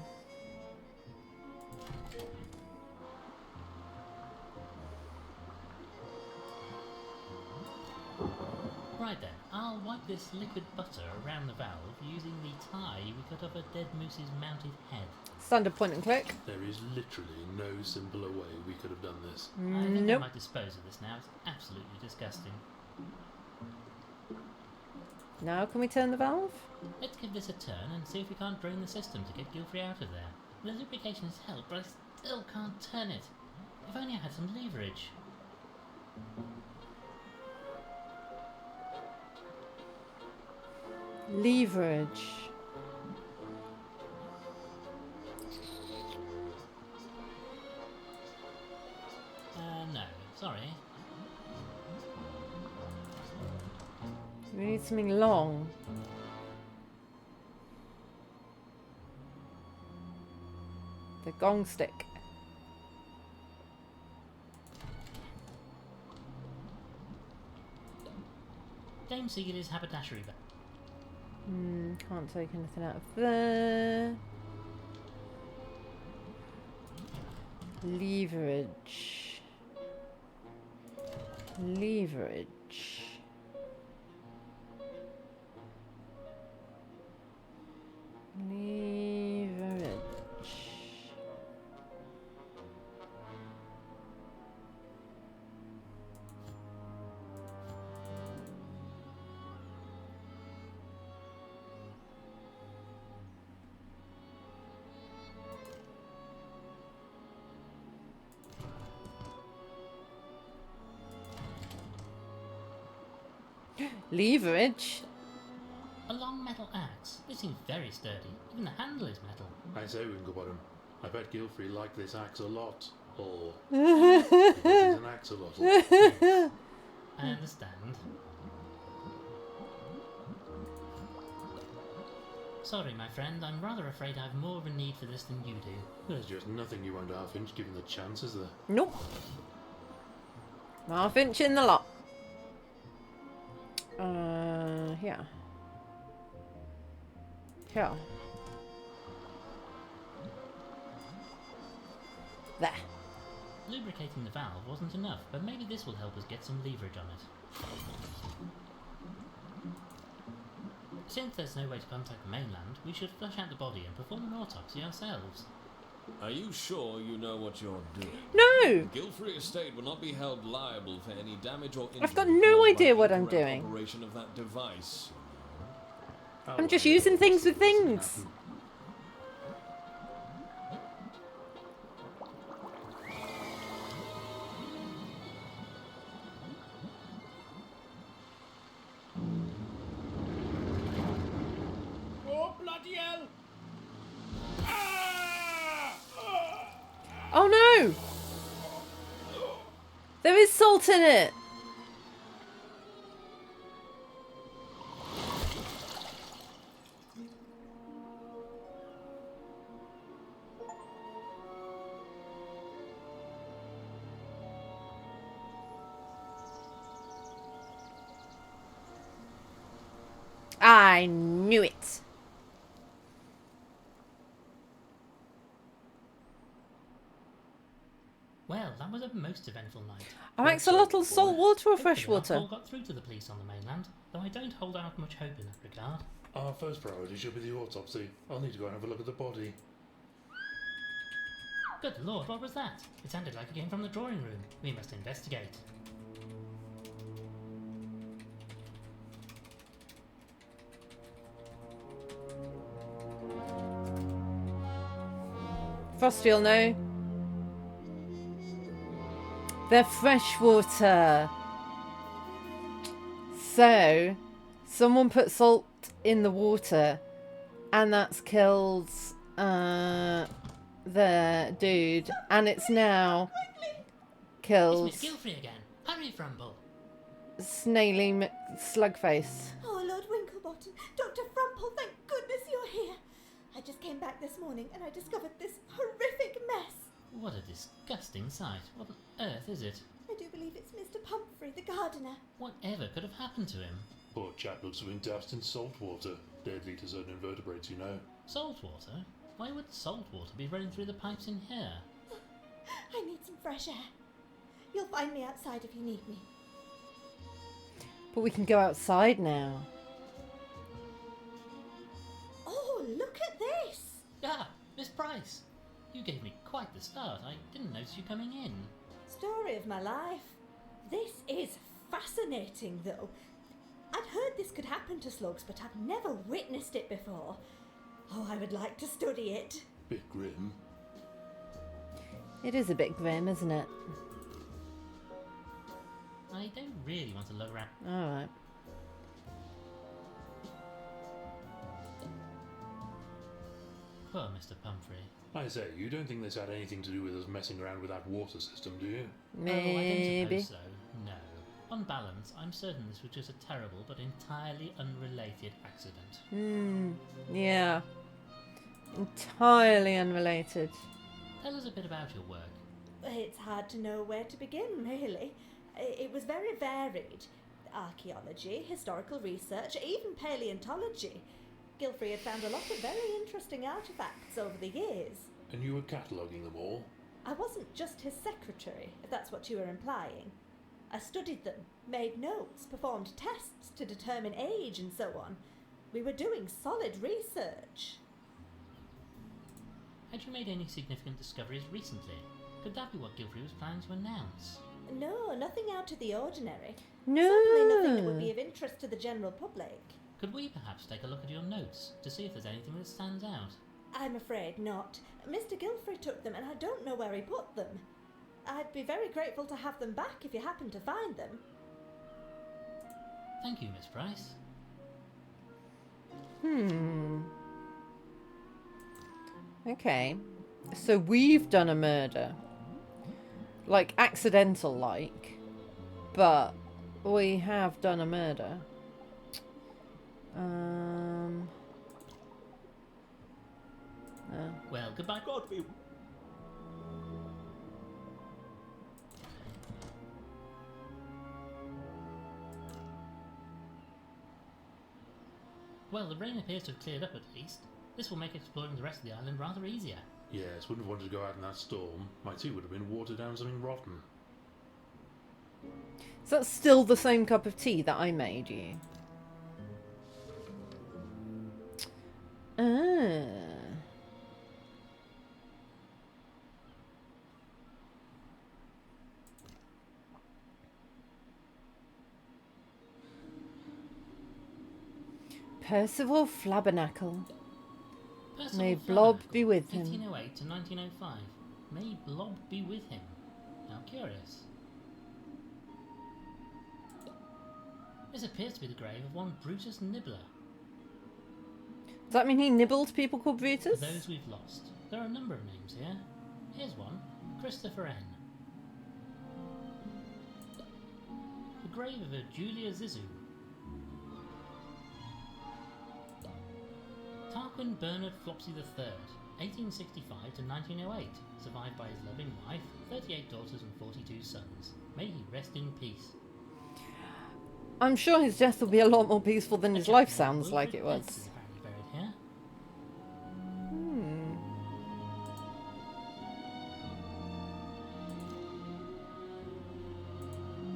Right then, I'll wipe this liquid butter around the valve using the tie we cut off a dead moose's mounted head. Standard point and click. There is literally no simpler way we could have done this. I think I Nope. might dispose of this now. It's absolutely disgusting. Now can we turn the valve? Let's give this a turn and see if we can't drain the system to get Gilfrey out of there. The lubrication has helped, but I still can't turn it. If only I had some leverage. Leverage. No, sorry. We need something long. The gong stick. Dame Sealy's haberdashery bag. Can't take anything out of there. Leverage. Leverage. Leverage. Leverage? A long metal axe. It seems very sturdy. Even the handle is metal. I say, Winklebottom, I bet Gilfrey liked this axe a lot. Or this is an axolotl. I understand. Sorry, my friend. I'm rather afraid I've more of a need for this than you do. There's just nothing you won't half-inch given the chance, is there? Nope. Half inch in the lot. Here. Here. There. Lubricating the valve wasn't enough, but maybe this will help us get some leverage on it. Since there's no way to contact the mainland, we should flush out the body and perform an autopsy ourselves. Are you sure you know what you're doing? No! The Gilfrey estate will not be held liable for any damage or injury. I've got no idea caused by what I'm incorrect doing. Operation of that device. I'm just using things with things. Oh, bloody hell! Oh no! There is salt in it! I knew it. Well, that was a most eventful night. Are axolotls salt water or fresh Hopefully our water? call got through to the police on the mainland, though I don't hold out much hope in that regard. Our first priority should be the autopsy. I'll need to go and have a look at the body. Good lord, what was that? It sounded like it came from the drawing room. We must investigate. Frosty will know. They're freshwater. So, someone put salt in the water, and that's killed the dude, and it's now killed It's Miss Gilfrey again. Hurry, Frumble. Snaily Slugface. Oh, Lord Winklebottom, Dr. Frumple, thank goodness you're here. I just came back this morning and I discovered this horrific mess. What a disgusting sight. What on earth is it? I do believe it's Mr. Pumphrey, the gardener. Whatever could have happened to him? Poor chap looks so doused in salt water. Deadly to certain invertebrates, you know. Salt water? Why would salt water be running through the pipes in here? I need some fresh air. You'll find me outside if you need me. But we can go outside now. Oh, look at this! Ah, Miss Price! You gave me quite the start. I didn't notice you coming in. Story of my life. This is fascinating, though. I'd heard this could happen to slugs, but I've never witnessed it before. Oh, I would like to study it. Bit grim. It is a bit grim, isn't it? I don't really want to look around. Alright. Poor Mr. Pumphrey. I say, you don't think this had anything to do with us messing around with that water system, do you? Maybe. Oh, I don't suppose so. No. On balance, I'm certain this was just a terrible but entirely unrelated accident. Yeah. Entirely unrelated. Tell us a bit about your work. It's hard to know where to begin, really. It was very varied. Archaeology, historical research, even paleontology. Gilfrey had found a lot of very interesting artefacts over the years. And you were cataloguing them all? I wasn't just his secretary, if that's what you were implying. I studied them, made notes, performed tests to determine age and so on. We were doing solid research. Had you made any significant discoveries recently? Could that be what Gilfrey was planning to announce? No, nothing out of the ordinary. No. Certainly nothing that would be of interest to the general public. Could we perhaps take a look at your notes to see if there's anything that stands out? I'm afraid not. Mr. Gilfrey took them and I don't know where he put them. I'd be very grateful to have them back if you happen to find them. Thank you, Miss Price. Okay. So we've done a murder. Like, accidental like. But we have done a murder. Well, goodbye, Godby. Well, the rain appears to have cleared up at least. This will make exploring the rest of the island rather easier. Yes, wouldn't have wanted to go out in that storm. My tea would have been watered down something rotten. So that's still the same cup of tea that I made you. Percival Flabbernacle. May Blob be with him. 1808 to 1905. May Blob be with him. How curious. This appears to be the grave of one Brutus Nibbler. Does that mean he nibbled people called Brutus? For those we've lost, there are a number of names here. Here's one, Christopher N. The grave of a Julia Zizou. Tarquin Bernard Flopsy III, 1865 to 1908, survived by his loving wife, 38 daughters and 42 sons. May he rest in peace. I'm sure his death will be a lot more peaceful than his life sounds like it was. Buried here.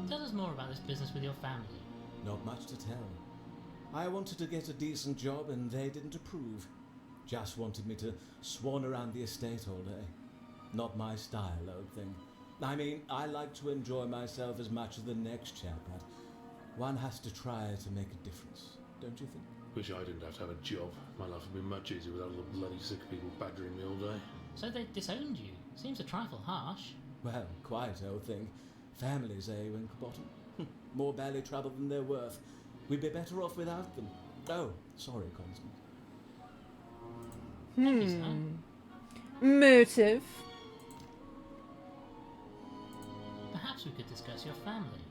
Tell us more about this business with your family. Not much to tell. I wanted to get a decent job and they didn't approve. Just wanted me to swan around the estate all day. Not my style, old thing. I mean, I like to enjoy myself as much as the next chap, but one has to try to make a difference, don't you think? Wish I didn't have to have a job. My life would be much easier without all the bloody sick people badgering me all day. So they disowned you. Seems a trifle harsh. Well, quite, old thing. Families, eh, Winklebottom? More belly trouble than they're worth. We'd be better off without them. Oh, sorry, Constance. Motive. Perhaps we could discuss your family.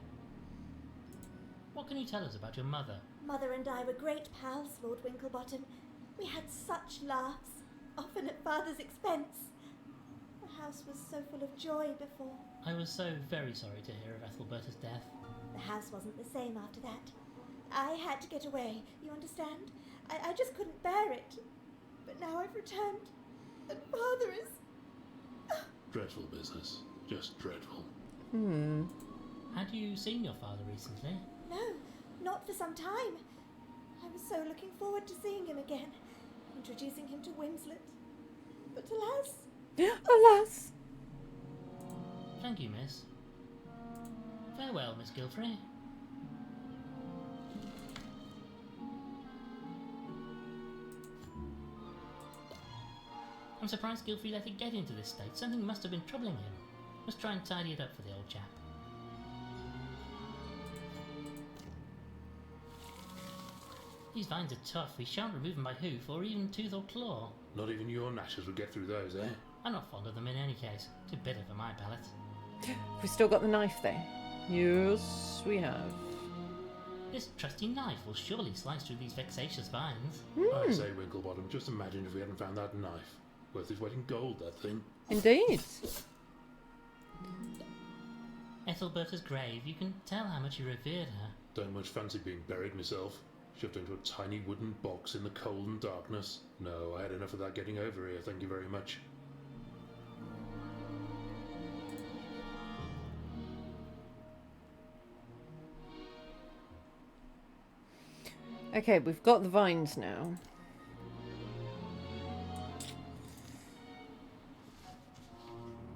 What can you tell us about your mother? Mother and I were great pals, Lord Winklebottom. We had such laughs, often at Father's expense. The house was so full of joy before. I was so very sorry to hear of Ethelberta's death. The house wasn't the same after that. I had to get away, you understand? I just couldn't bear it. But now I've returned, and Father is... Dreadful business. Just dreadful. Had you seen your father recently? No, not for some time. I was so looking forward to seeing him again, introducing him to Winslet. But alas... Alas! Thank you, miss. Farewell, Miss Gilfrey. I'm surprised Gilfrey let it get into this state. Something must have been troubling him. Must try and tidy it up for the old chap. These vines are tough. We shan't remove them by hoof or even tooth or claw. Not even your gnashers would get through those, eh? I'm not fond of them in any case. Too bitter for my palate. We've still got the knife though. Yes, we have. This trusty knife will surely slice through these vexatious vines. I say, Winklebottom, just imagine if we hadn't found that knife. Worth its weight in gold, that thing. Indeed. Ethelberta's grave. You can tell how much you revered her. Don't much fancy being buried myself. Shoved into a tiny wooden box in the cold and darkness. No, I had enough of that getting over here, thank you very much. Okay, we've got the vines now.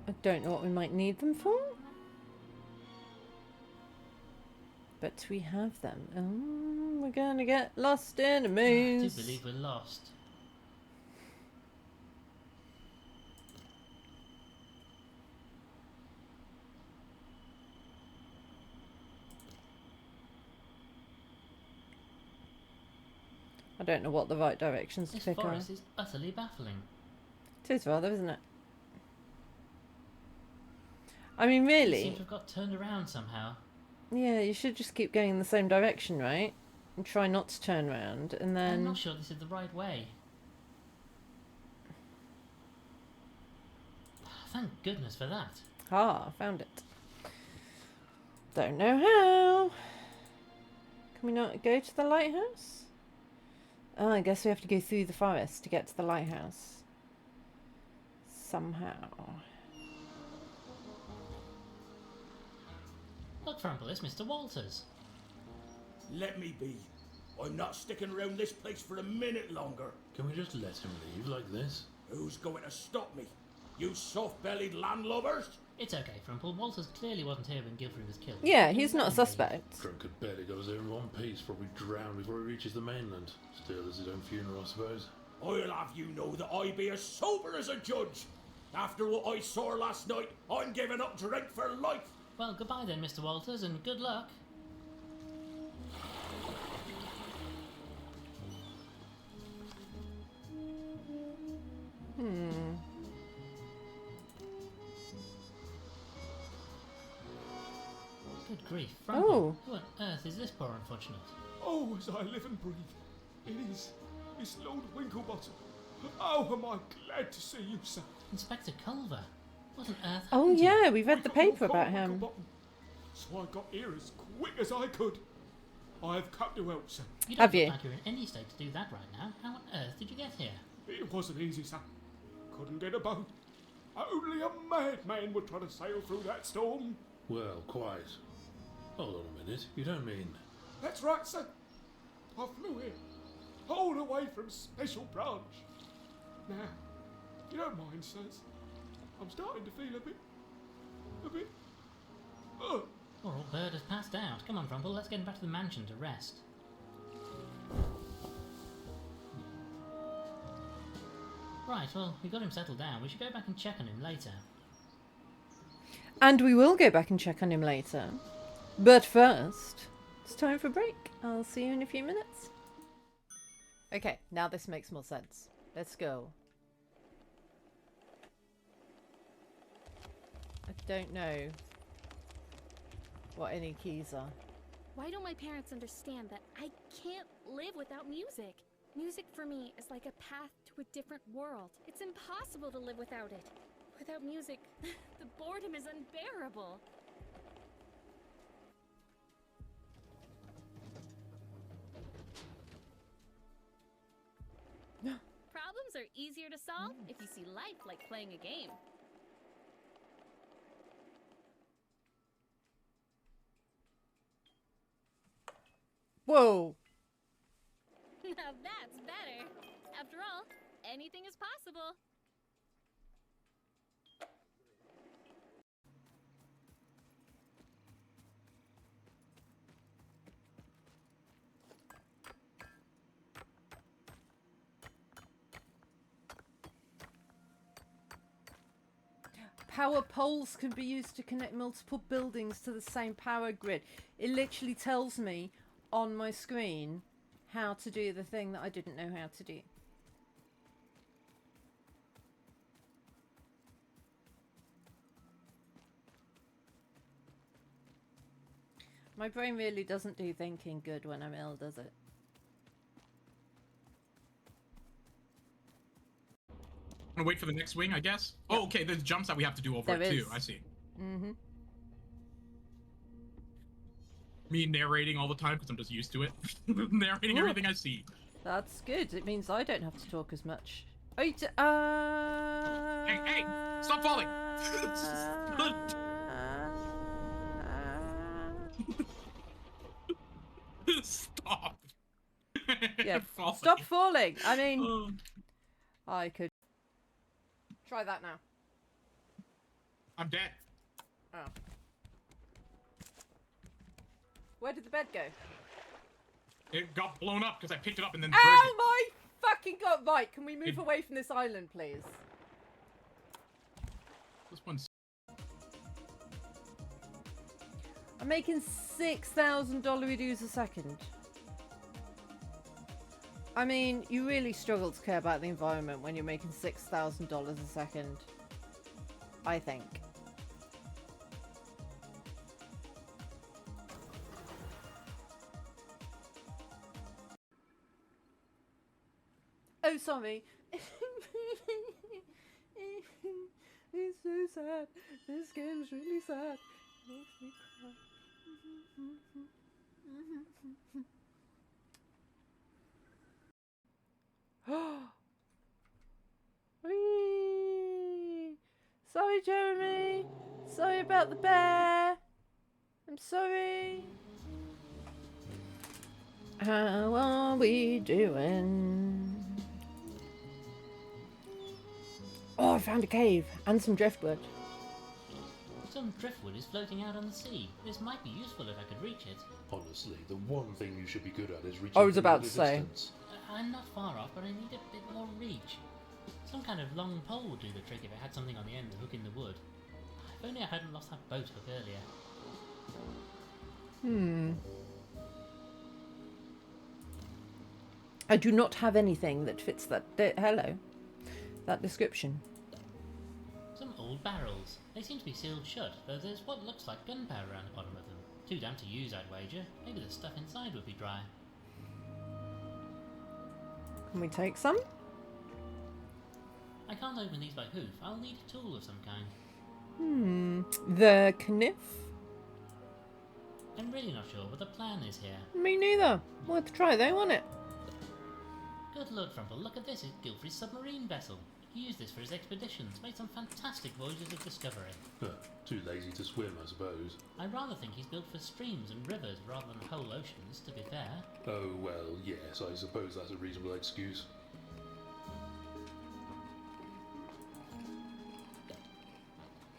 I don't know what we might need them for. But we have them. Oh, we're gonna get lost in a maze. I do believe we're lost. I don't know what the right directions to This pick are. forest is utterly baffling. It is rather, isn't it? I mean, We really, seem to have got turned around somehow. yeah, you should just keep going in the same direction, right? And try not to turn around, and I'm then... not sure this is the right way. Thank goodness for that. Ah, found it. Don't know how. Can we not go to the lighthouse? Oh, I guess we have to go through the forest to get to the lighthouse. Somehow. Look, Frumple, it's Mr. Walters. Let me be. I'm not sticking around this place for a minute longer. Can we just let him leave like this? Who's going to stop me? You soft-bellied landlubbers? It's okay, Frumple. Walters clearly wasn't here when Gilfrey was killed. Yeah, he's not a suspect. Drunk could barely got us here in one piece, probably drowned before he reaches the mainland. Still, it's his own funeral, I suppose. I'll have you know that I be as sober as a judge. After what I saw last night, I'm giving up drink for life. Well, goodbye then, Mr. Walters, and good luck. Good grief, Frumple. Oh. Who on earth is this poor unfortunate? Oh, as I live and breathe. It's Lord Winklebottom. Oh, am I glad to see you, sir. Inspector Culver. What on earth Oh happened to you? yeah, we've read the paper about him. So I got here as quick as I could. I have come to help, sir. You don't Have look you? like you're in any state to do that right now. How on earth did you get here? It wasn't easy, sir. Couldn't get a boat. Only a madman would try to sail through that storm. Well, quite. Hold on a minute. You don't mean... That's right, sir. I flew here, all the way from Special Branch. Now, you don't mind, sirs. I'm starting to feel a bit... Poor old bird has passed out. Come on, Frumple, let's get him back to the mansion to rest. Right, well, we got him settled down. We should go back and check on him later. And we will go back and check on him later. But first, it's time for a break. I'll see you in a few minutes. Okay, now this makes more sense. Let's go. I don't know what any keys are. Why don't my parents understand that I can't live without music? Music for me is like a path to a different world. It's impossible to live without it. Without music, the boredom is unbearable. easier to solve if you see life like playing a game. Whoa. Now that's better. After all, anything is possible. Power poles can be used to connect multiple buildings to the same power grid. It literally tells me on my screen how to do the thing that I didn't know how to do. My brain really doesn't do thinking good when I'm ill, does it? I'm gonna wait for the next swing, I guess. Yep. Oh, okay. There's jumps that we have to do over it too. I see. Mm-hmm. Me narrating all the time because I'm just used to it. Narrating everything I see. That's good. It means I don't have to talk as much. Oh, you Hey, stop falling! Stop. Yeah, stop falling. I mean, I could try that now. I'm dead. Oh. Where did the bed go? It got blown up because I picked it up and then Oh my fucking god! Right, can we move away from this island, please? This one's... I'm making $6,000 dues a second. I mean, you really struggle to care about the environment when you're making $6,000 a second. I think. Oh, sorry. It's so sad. This game's really sad. It makes me cry. Whee! Sorry, Jeremy. Sorry about the bear. I'm sorry. How are we doing? Oh, I found a cave and some driftwood. Some driftwood is floating out on the sea. This might be useful if I could reach it. Honestly, the one thing you should be good at is reaching. I was about to say. I'm not far off, but I need a bit more reach. Some kind of long pole would do the trick if it had something on the end to hook in the wood. If only I hadn't lost that boat hook earlier. I do not have anything that fits that that description. Some old barrels. They seem to be sealed shut, though there's what looks like gunpowder around the bottom of them. Too damp to use, I'd wager. Maybe the stuff inside would be dry. Can we take some? I can't open these by hoof. I'll need a tool of some kind. The kniff? I'm really not sure what the plan is here. Me neither. Worth a try though, wasn't it? Good Lord Frumple, look at this. It's Gilfrey's submarine vessel. He used this for his expeditions, made some fantastic voyages of discovery. Too lazy to swim, I suppose. I rather think he's built for streams and rivers rather than whole oceans, to be fair. Oh, well, yes, I suppose that's a reasonable excuse.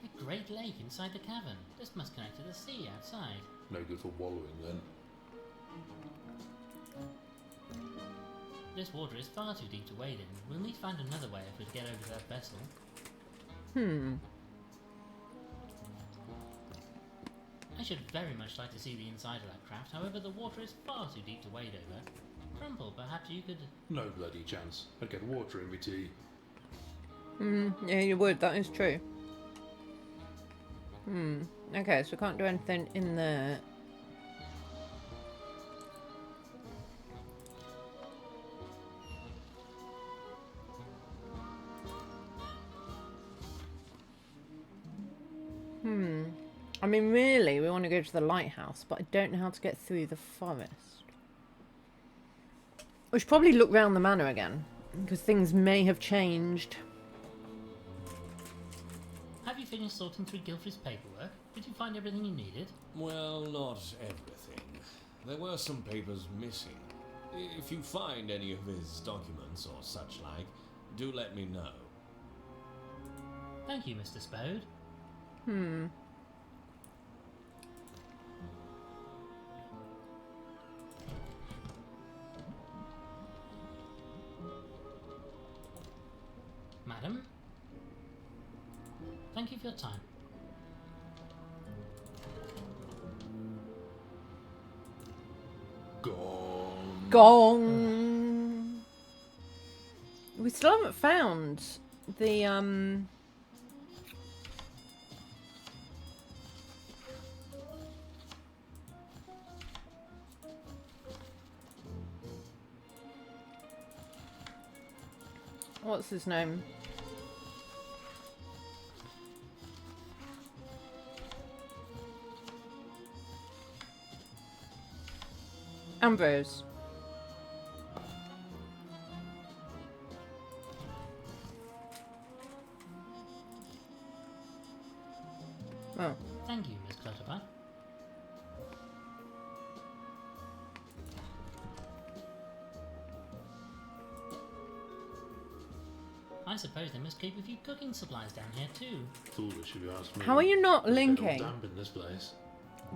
A great lake inside the cavern. This must connect to the sea outside. No good for wallowing, then. This water is far too deep to wade in. We'll need to find another way if we're to get over to that vessel. I should very much like to see the inside of that craft, however the water is far too deep to wade over. Crumple, perhaps you could... No bloody chance. I'd get water in my tea. Yeah, you would, that is true. Okay, so we can't do anything in there. I mean, really, we want to go to the lighthouse, but I don't know how to get through the forest. We should probably look round the manor again. Because things may have changed. Have you finished sorting through Guilford's paperwork? Did you find everything you needed? Well, not everything. There were some papers missing. If you find any of his documents or such like, do let me know. Thank you, Mr. Spode. Madam? Thank you for your time. Gong! We still haven't found the, what's his name? Ambrose. Oh. Thank you, Miss Clutterbuck. I suppose they must keep a few cooking supplies down here too. Foolish if you ask me. How are you not It's getting linking damp in this place.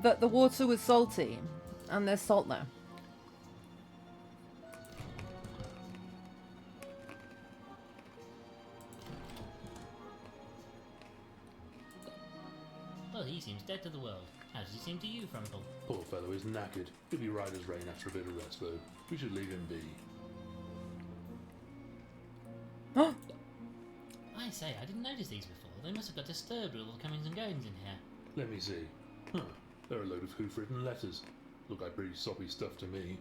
that the water was salty and there's salt there? Well, he seems dead to the world. How does he seem to you, Frumple? Poor fellow is knackered. He'll be right as rain after a bit of rest, though. We should leave him be. I say, I didn't notice these before. They must have got disturbed with all the comings and goings in here. Let me see. Huh. They're a load of hoof-written letters. Look like pretty soppy stuff to me.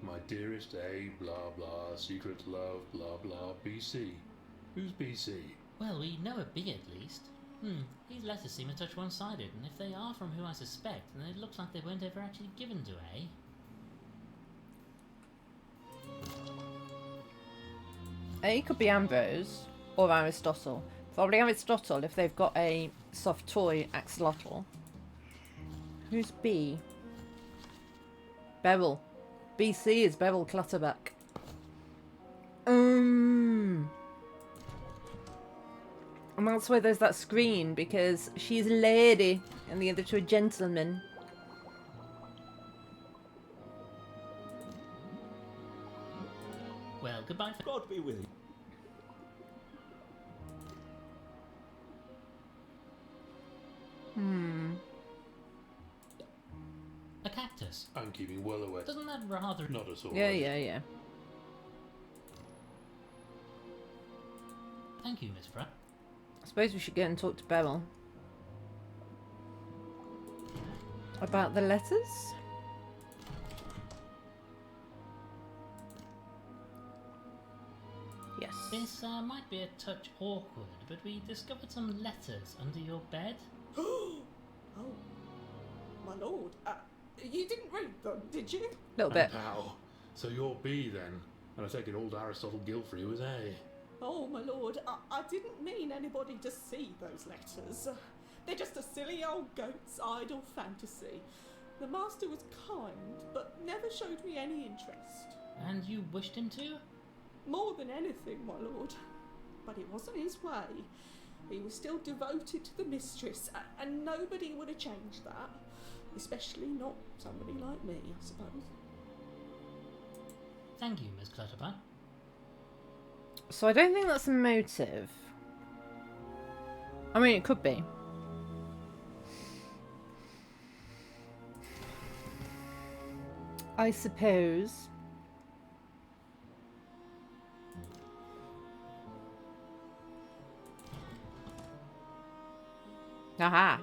My dearest A, blah blah, secret love, blah blah, BC. Who's BC? Well, we know a B at least. These letters seem a touch one-sided, and if they are from who I suspect, then it looks like they weren't ever actually given to A. A could be Ambrose or Aristotle. Probably Aristotle if they've got a soft toy axolotl. Who's B? Beryl. BC is Beryl Clutterbuck. And that's why there's that screen, because she's a lady and the other two are gentlemen. Well, goodbye for... God be with you. A cactus. I'm keeping well away. Doesn't that rather... Not at all. Yeah. Thank you, Miss Fra. I suppose we should go and talk to Beryl. About the letters? Yes. This might be a touch awkward, but we discovered some letters under your bed. Oh, my lord. You didn't read them, did you? Little bit. How? So you're B then? And I take it old Aristotle Gilfrey was A. Oh, my lord, I didn't mean anybody to see those letters. They're just a silly old goat's idle fantasy. The master was kind, but never showed me any interest. And you wished him to? More than anything, my lord. But it wasn't his way. He was still devoted to the mistress, and nobody would have changed that. Especially not somebody like me, I suppose. Thank you, Miss Clutterbuck. So I don't think that's a motive. I mean, it could be. I suppose. Aha.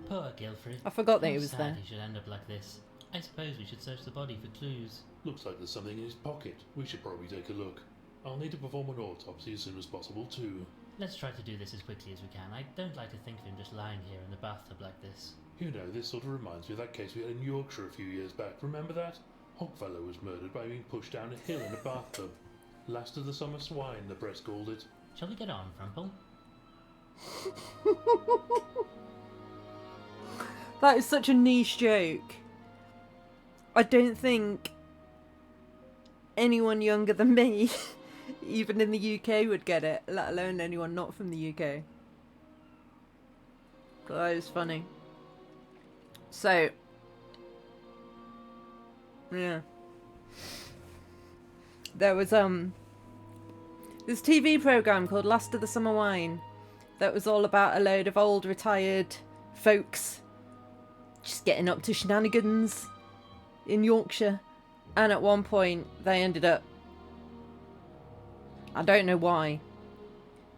Poor Gilfrey. I forgot that How he was sad there. He should end up like this. I suppose we should search the body for clues. Looks like there's something in his pocket. We should probably take a look. I'll need to perform an autopsy as soon as possible too. Let's try to do this as quickly as we can. I don't like to think of him just lying here in the bathtub like this. You know, this sort of reminds me of that case we had in Yorkshire a few years back. Remember that? Hogfellow was murdered by being pushed down a hill in a bathtub. Last of the summer swine, the press called it. Shall we get on, Frumple? That is such a niche joke. I don't think anyone younger than me, even in the UK, would get it, let alone anyone not from the UK. But that is funny. So, yeah. There was this TV program called Last of the Summer Wine that was all about a load of old retired folks just getting up to shenanigans in Yorkshire, and at one point they ended up, I don't know why,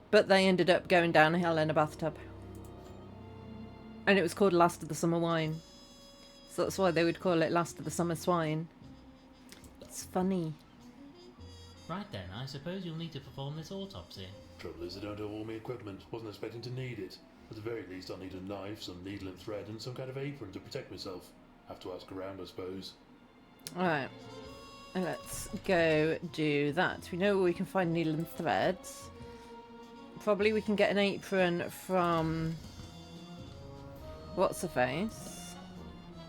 but they ended up going down a hill in a bathtub, and it was called Last of the Summer Wine, so that's why they would call it Last of the Summer Swine. It's funny. Right then, I suppose you'll need to perform this autopsy. Trouble is, I don't have all my equipment. Wasn't expecting to need it. At the very least, I'll need a knife, some needle and thread, and some kind of apron to protect myself. Have to ask around, I suppose. Alright, let's go do that. We know where we can find needle and threads. Probably we can get an apron from... what's-her-face?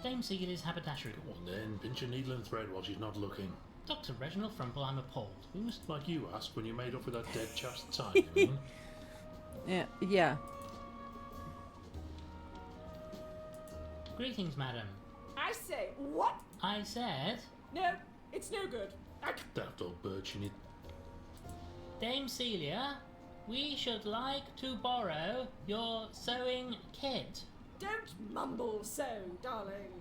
Dame Celia's haberdashery. Go on then, pinch a needle and thread while she's not looking. Dr. Reginald Frumple, I'm appalled. We must... Like you asked when you made off with that dead chap's time. Yeah. Greetings, madam. I say, what? I said... No, it's no good. Daft old bird, she need... Dame Celia, we should like to borrow your sewing kit. Don't mumble so, darling.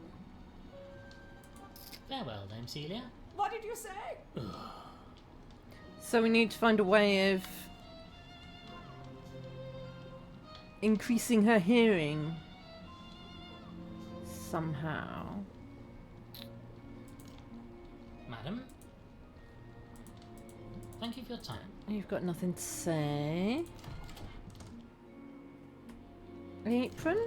Farewell, Dame Celia. What did you say? So we need to find a way of increasing her hearing somehow. Madam, thank you for your time. You've got nothing to say. Apron?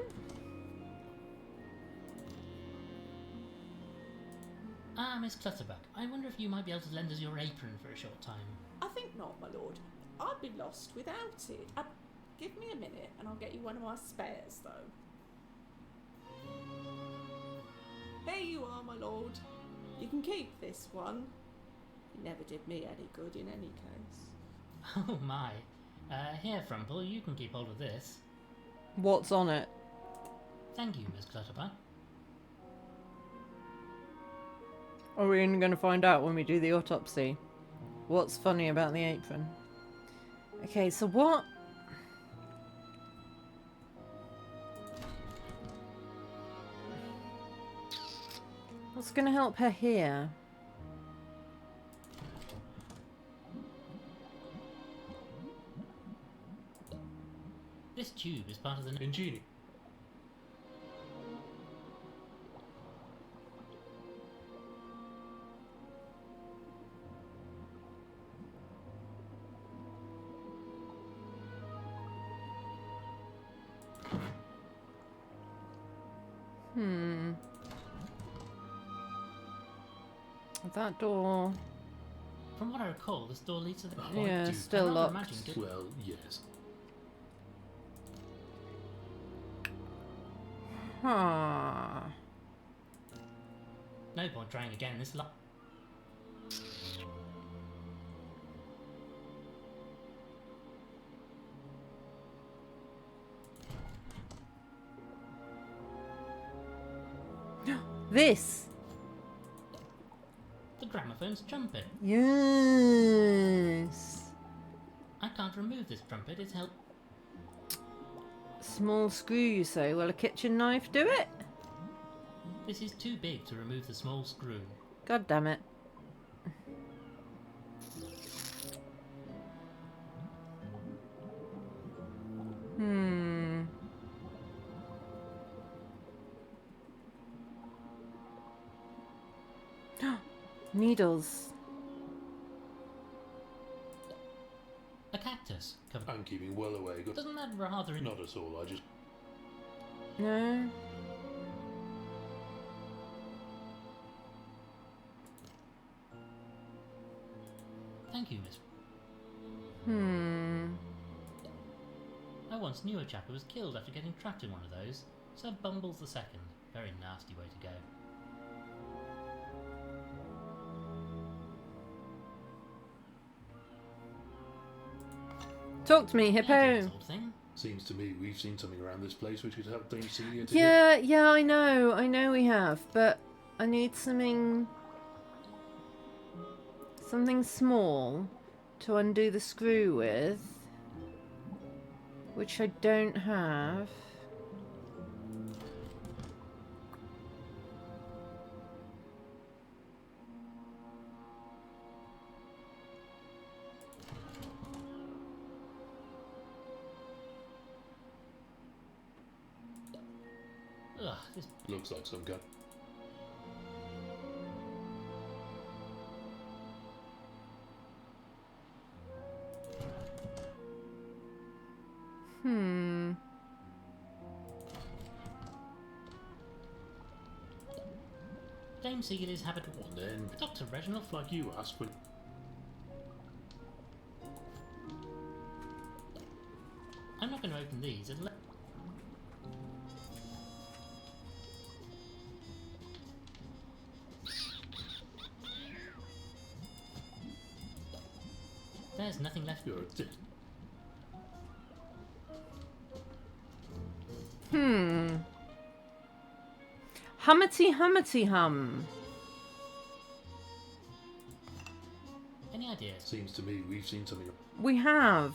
Ah, Miss Clutterbuck, I wonder if you might be able to lend us your apron for a short time. I think not, my lord. I'd be lost without it. Give me a minute and I'll get you one of my spares, though. Here you are, my lord. You can keep this one. It never did me any good in any case. Oh my. Here, Frumple, you can keep hold of this. What's on it? Thank you, Miss Clutterbuck. Are we only going to find out when we do the autopsy? What's funny about the apron? Okay, so what? What's going to help her here? This tube is part of the... Ingenious. That door... From what I recall, this door leads to the... Yeah, still locked. Well, yes. Huh. No point trying again, this lock... This! The gramophone's trumpet. Yes! I can't remove this trumpet, it's held... Small screw, you say? Will a kitchen knife do it? This is too big to remove the small screw. God damn it. Needles. A cactus covered... I'm keeping well away. Doesn't that rather... Not at all, I just... No. Thank you, Miss. I once knew a chap who was killed after getting trapped in one of those. Sir Bumbles II. Very nasty way to go. Talk to me, Hippo. Sort of thing. Seems to me we've seen something around this place which could help Dame Celia to Yeah, I know we have, but I need something small to undo the screw with, which I don't have. Ugh, this Looks like some gun. Dame Celia's habitable. And then, Dr. Reginald like you asked when... I'm not going to open these unless... There's nothing left. You're dead. Hummety hum. Any ideas? Seems to me we've seen something... We have.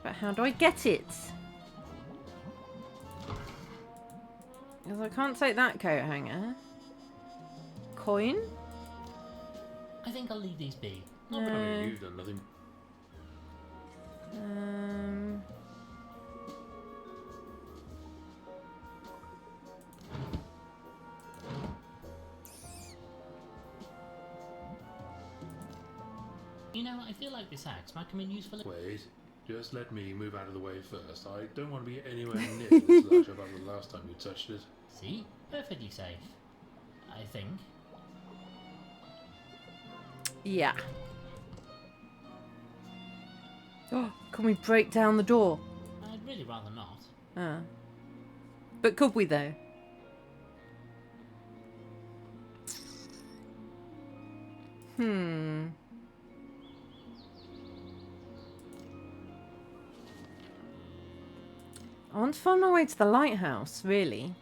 But how do I get it? Because I can't take that coat hanger. Coin? I think I'll leave these be. I mean, you've done nothing. You know, I feel like this axe might come in useful. Wait, just let me move out of the way first. I don't want to be anywhere near this lash about the last time you touched it. See? Perfectly safe. I think. Yeah. Oh, can we break down the door? I'd really rather not. But could we though? I want to find my way to the lighthouse, really.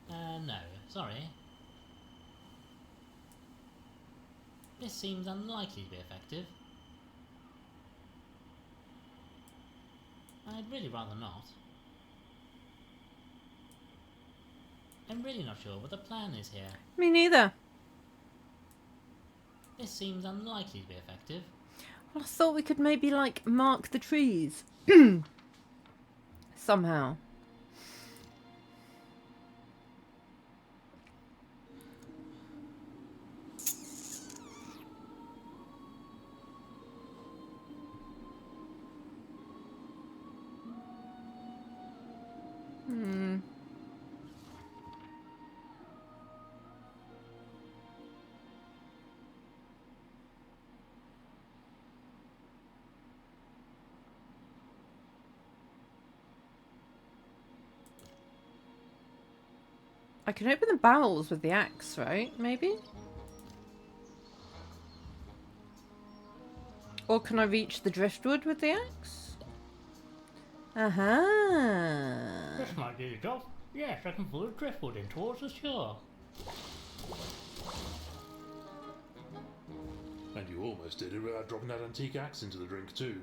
No, sorry. This seems unlikely to be effective. I'd really rather not. I'm really not sure what the plan is here. Me neither. This seems unlikely to be effective. Well, I thought we could maybe, like, mark the trees. Somehow. I can open the barrels with the axe, right? Maybe? Or can I reach the driftwood with the axe? Aha! This might do the job. Yes, I can pull the driftwood in towards the shore. And you almost did it without dropping that antique axe into the drink too.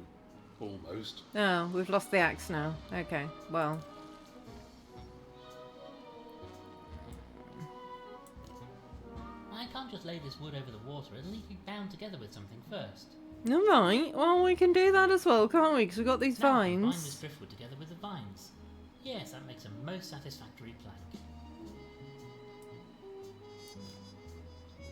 Almost. Oh, we've lost the axe now. Okay, well. I can't just lay this wood over the water. It'll need to be bound together with something first. Alright, well, we can do that as well, can't we? Because we've got these Now I can vines. bind this driftwood together with the vines. Yes, that makes a most satisfactory plank.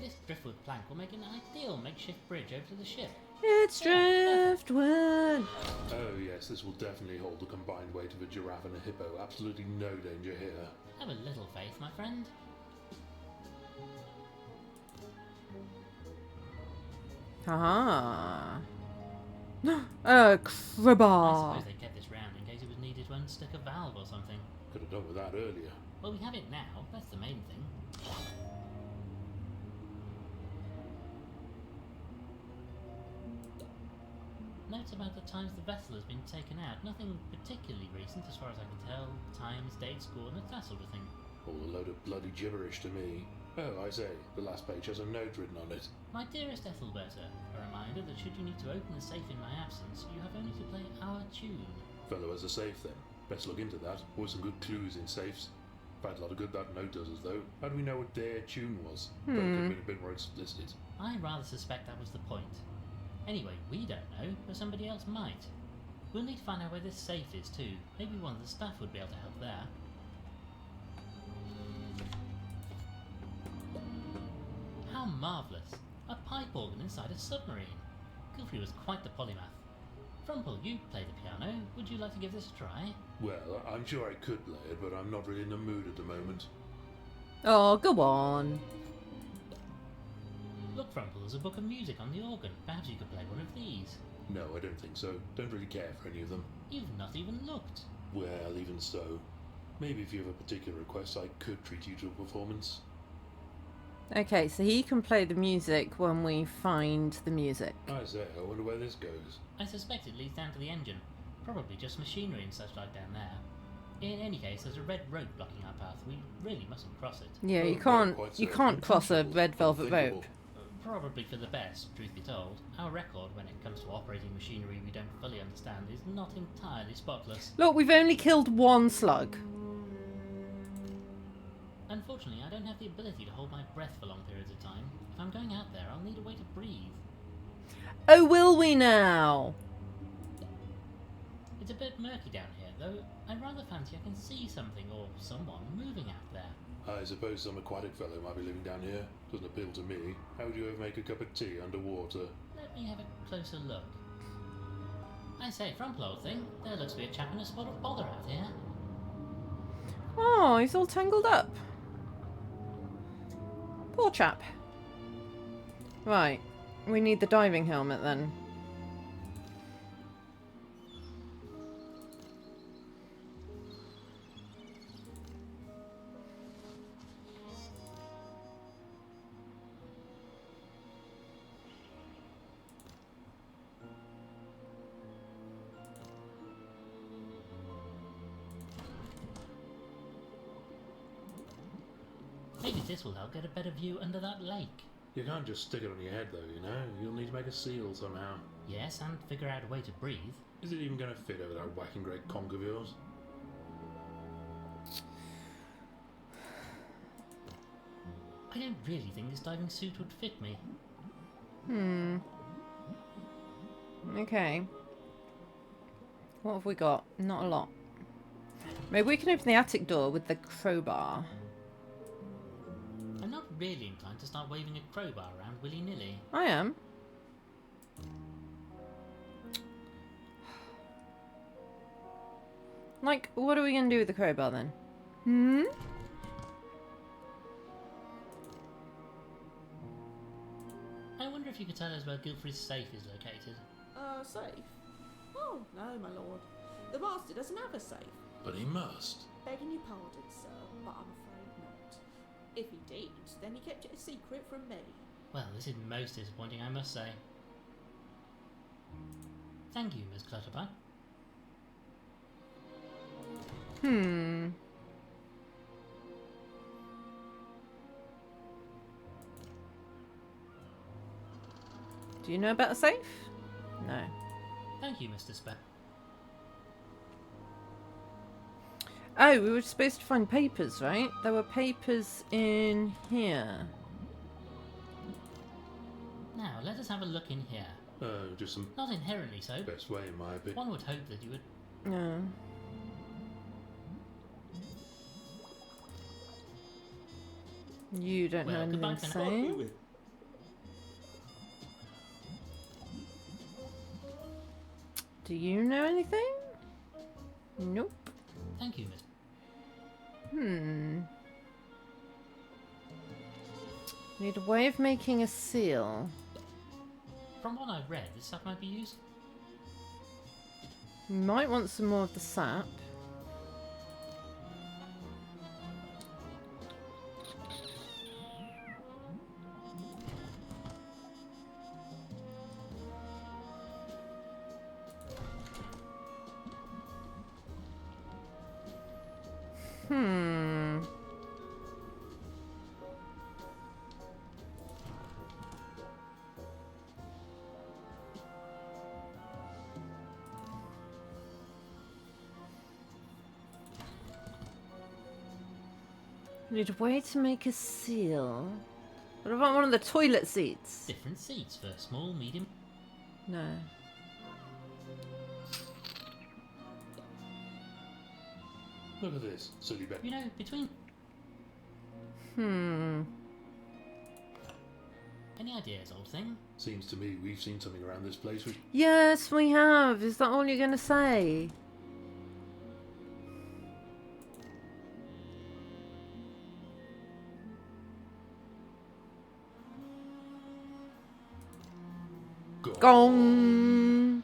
This driftwood plank will make an ideal makeshift bridge over to the ship. It's driftwood. Oh yes, this will definitely hold the combined weight of a giraffe and a hippo. Absolutely no danger here. Have a little faith, my friend. Haha. A I crowbar. suppose they kept this round in case it was needed to unstick a valve or something. Could have done with that earlier. Well, we have it now. That's the main thing. Notes about the times the vessel has been taken out. Nothing particularly recent as far as I can tell. Times, dates, coordinates, that sort of thing. All a load of bloody gibberish to me. Oh, I say, the last page has a note written on it. My dearest Ethelberta, a reminder that should you need to open the safe in my absence, you have only to play our tune. Fellow has a safe then. Best look into that. Always some good clues in safes. Quite a lot of good that note does us though. How do we know what their tune was? But it could have been a bit more explicit. I rather suspect that was the point. Anyway, we don't know, but somebody else might. We'll need to find out where this safe is too. Maybe one of the staff would be able to help there. How marvellous! A pipe organ inside a submarine. Gilfrey was quite the polymath. Frumple, you play the piano. Would you like to give this a try? Well, I'm sure I could play it, but I'm not really in the mood at the moment. Oh, go on. Look, Frumple, there's a book of music on the organ. Perhaps you could play one of these. No, I don't think so. Don't really care for any of them. You've not even looked. Well, even so. Maybe if you have a particular request, I could treat you to a performance. Okay, so he can play the music when we find the music. I say, I wonder where this goes. I suspect it leads down to the engine. Probably just machinery and such like down there. In any case, there's a red rope blocking our path. We really mustn't cross it. Yeah, Oh, you can't cross a red velvet rope. Probably for the best, truth be told. Our record when it comes to operating machinery we don't fully understand is not entirely spotless. Look, we've only killed one slug. Unfortunately, I don't have the ability to hold my breath for long periods of time. If I'm going out there, I'll need a way to breathe. Oh, will we now? It's a bit murky down here, though I rather fancy I can see something or someone moving out there. I suppose some aquatic fellow might be living down here. Doesn't appeal to me. How would you ever make a cup of tea underwater? Let me have a closer look. I say, Frumple, old thing, there looks to be a chap in a spot of bother out here. Oh, he's all tangled up. Poor chap. Right, we need the diving helmet then. Maybe this will help get a better view under that lake. You can't just stick it on your head though, you know? You'll need to make a seal somehow. Yes, and figure out a way to breathe. Is it even going to fit over that whacking great conch of yours? I don't really think this diving suit would fit me. Okay. What have we got? Not a lot. Maybe we can open the attic door with the crowbar. I'm not really inclined to start waving a crowbar around willy-nilly. I am. Like, what are we going to do with the crowbar then? I wonder if you could tell us where Gilfrey's safe is located. Safe? Oh, no, my lord. The master doesn't have a safe. But he must. Begging your pardon, sir, but I'm afraid not. If he did, then he kept it a secret from me. Well, this is most disappointing, I must say. Thank you, Miss Clutterbuck. Do you know about a safe? No. Thank you, Mr. Speck. Oh, we were supposed to find papers, right? There were papers in here. Now, let us have a look in here. Just some... Not inherently so. Best way, in my opinion. One would hope that you would... No. You don't know anything to say? Do you know anything? Nope. Thank you, Miss. Need a way of making a seal. From what I've read, this stuff might be used. You might want some more of the sap. Need a way to make a seal. What about one of the toilet seats? Different seats for small, medium. No. Look at this, silly bit. You know, between. Any ideas, old thing? Seems to me we've seen something around this place which... Yes, we have. Is that all you're going to say? Gong!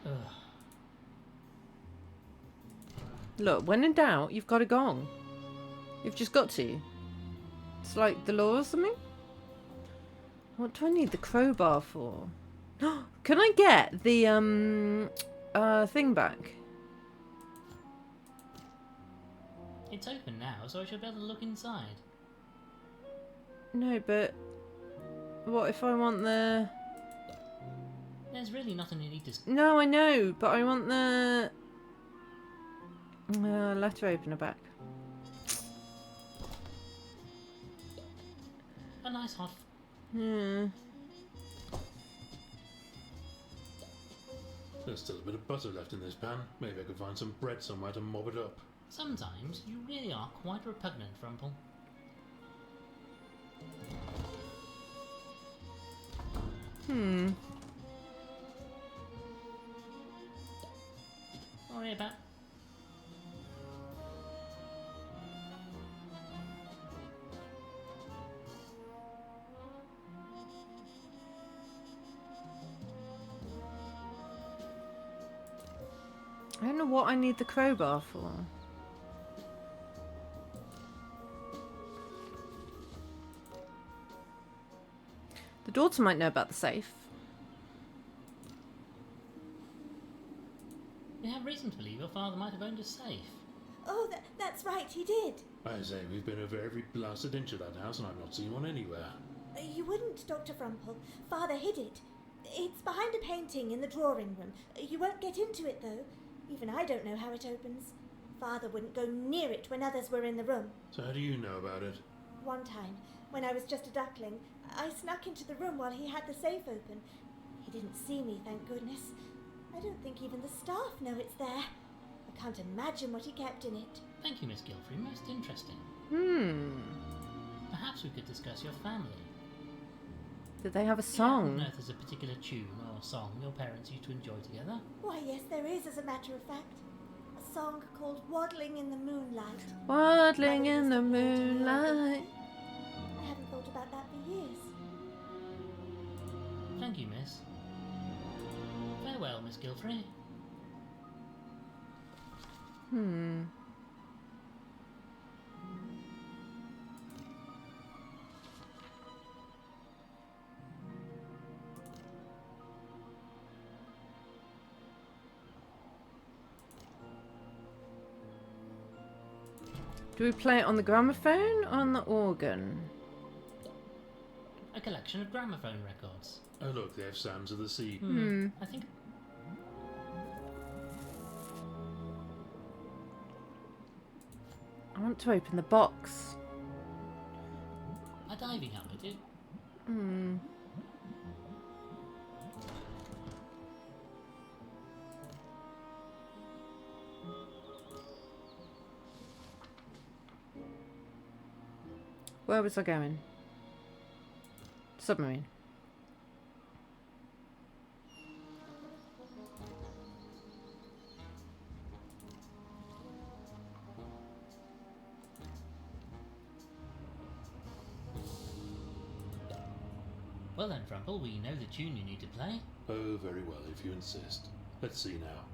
Look, when in doubt, you've got a gong. You've just got to. It's like the law or something? What do I need the crowbar for? Can I get the thing back? It's open now, so I should be able to look inside. No, but what if I want the... There's really nothing you need to... No, I know, but I want the letter opener back. A nice hot... Yeah. There's still a bit of butter left in this pan. Maybe I could find some bread somewhere to mob it up. Sometimes you really are quite repugnant, Frumple. Worry about... I don't know what I need the crowbar for. The daughter might know about the safe. We have reason to believe your father might have owned a safe. Oh, that's right, he did. I say, we've been over every blasted inch of that house and I've not seen one anywhere. You wouldn't, Dr. Frumple. Father hid it. It's behind a painting in the drawing room. You won't get into it, though. Even I don't know how it opens. Father wouldn't go near it when others were in the room. So how do you know about it? One time, when I was just a duckling, I snuck into the room while he had the safe open. He didn't see me, thank goodness. I don't think even the staff know it's there. I can't imagine what he kept in it. Thank you, Miss Gilfrey. Most interesting. Perhaps we could discuss your family. Did they have a I don't song? know if there's a particular tune or song your parents used to enjoy together. Why, yes, there is, as a matter of fact. A song called Waddling in the Moonlight. Waddling in the moonlight. I haven't thought about that for years. Thank you, miss. Farewell, Miss Gilfrey. Do we play it on the gramophone or on the organ? A collection of gramophone records. Oh look, they have Sounds of the Sea. I think... I want to open the box. A diving helmet, too. Where was I going? Submarine. Well then, Frumple, we know the tune you need to play. Oh, very well, if you insist. Let's see now.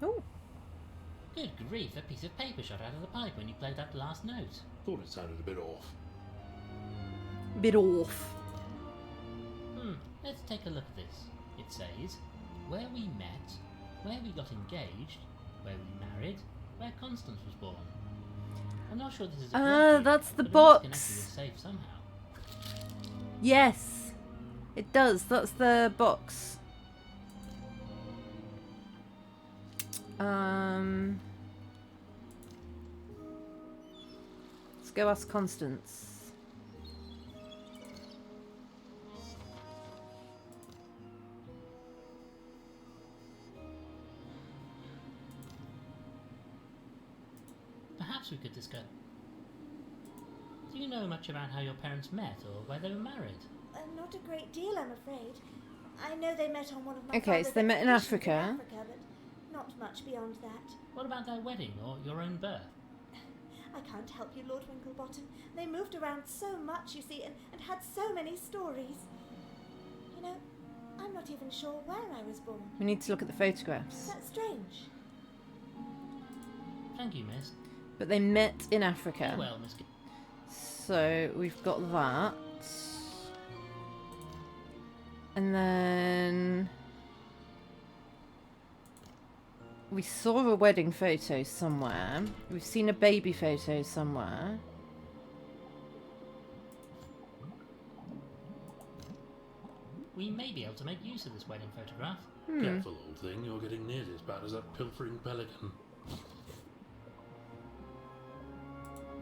Oh. Good grief, a piece of paper shot out of the pipe when you played that last note. Thought it sounded a bit off. Bit off. Let's take a look at this. It says, where we met, where we got engaged, where we married, where Constance was born. I'm not sure this is a that's the but box. it must connect with safe somehow. Yes, it does. That's the box. Let's go ask Constance. Perhaps we could discuss. Do you know much about how your parents met or where they were married? Not a great deal, I'm afraid. I know they met on one of my Okay, so father's they met in expeditions Africa. but not much beyond that. What about their wedding or your own birth? I can't help you, Lord Winklebottom. They moved around so much, you see, and had so many stories. You know, I'm not even sure where I was born. We need to look at the photographs. That's strange. Thank you, miss. But they met in Africa. Very well, miss. So we've got that. And then we saw a wedding photo somewhere. We've seen a baby photo somewhere. We may be able to make use of this wedding photograph. Careful, old thing. You're getting nearly as bad as that pilfering pelican.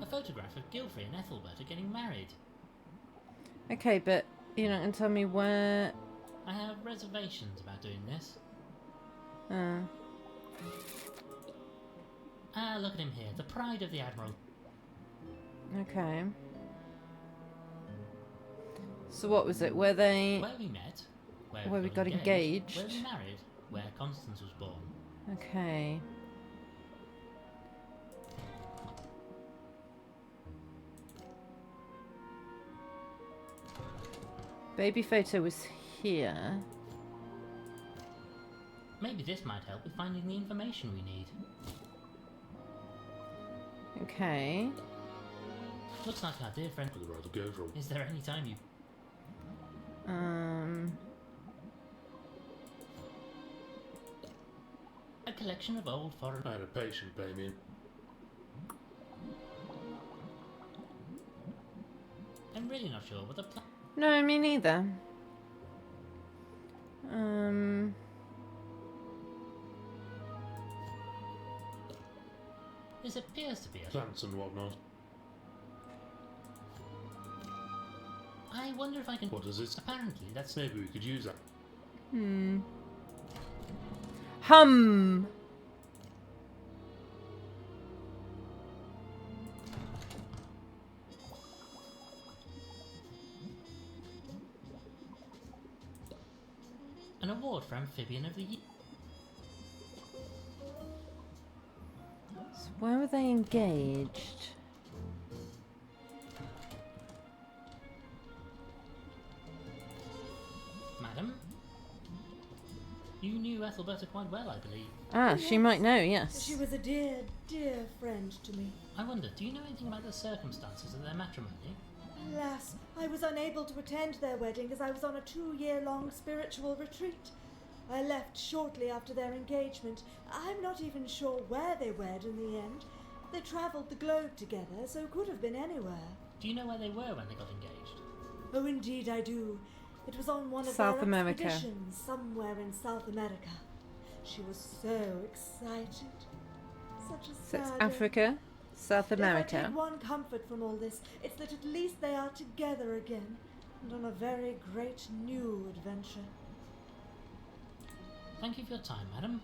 A photograph of Gilfrey and Ethelbert are getting married. Okay, but you're not going to tell me where... I have reservations about doing this. Look at him here, the pride of the Admiral. Okay. So what was it? Where they... Where we met, where we got engaged. Where we married, where Constance was born. Okay. Baby photo was here. Maybe this might help with finding the information we need. Okay. Looks like our dear friend... Is there any time you... A collection of old foreign... I had a patient pay me. I'm really not sure what the plan... No, me neither. This appears to be a... Plants and whatnot. I wonder if I can... What is this? Apparently, that's... Maybe we could use that. Hum. An award for Amphibian of the Year. So where were they engaged? Madam? You knew Ethelberta quite well, I believe. Ah, she might know, yes. She was a dear, dear friend to me. I wonder, do you know anything about the circumstances of their matrimony? Alas, I was unable to attend their wedding as I was on a 2-year-long spiritual retreat. I left shortly after their engagement. I'm not even sure where they wed in the end. They travelled the globe together, so could have been anywhere. Do you know where they were when they got engaged? Oh, indeed I do. It was on one of South their America. expeditions somewhere in South America. She was so excited. Such a So it's sad Africa, South If I America. take one comfort from all this, it's that at least they are together again, and on a very great new adventure. Thank you for your time, madam.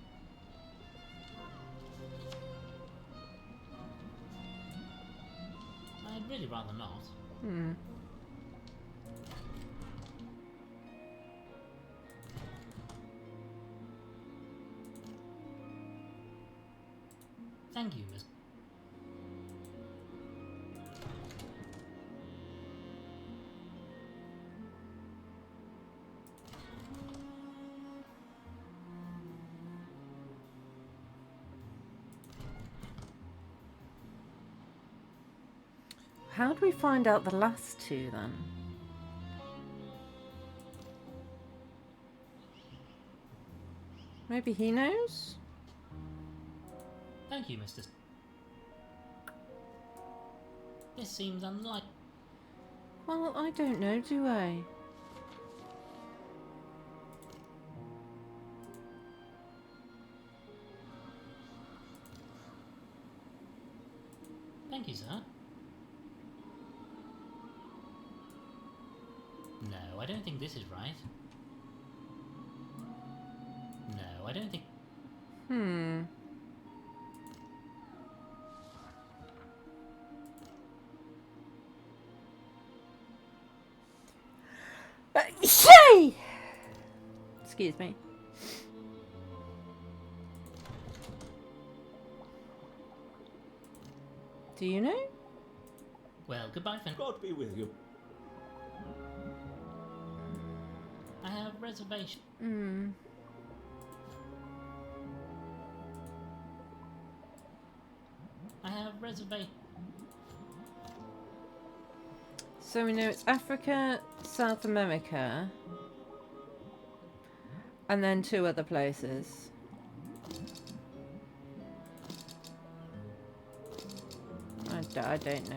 I'd really rather not. Thank you, Miss. How do we find out the last two then? Maybe he knows? Thank you, Mr. This seems unlike. Well, I don't know, do I? Thank you, sir. No, I don't think this is right. No, I don't think. Shay! Excuse me. Do you know? Well, goodbye, Finn. God be with you. I have reservation. I have reservation. So we know it's Africa, South America, and then 2 other places. I don't know.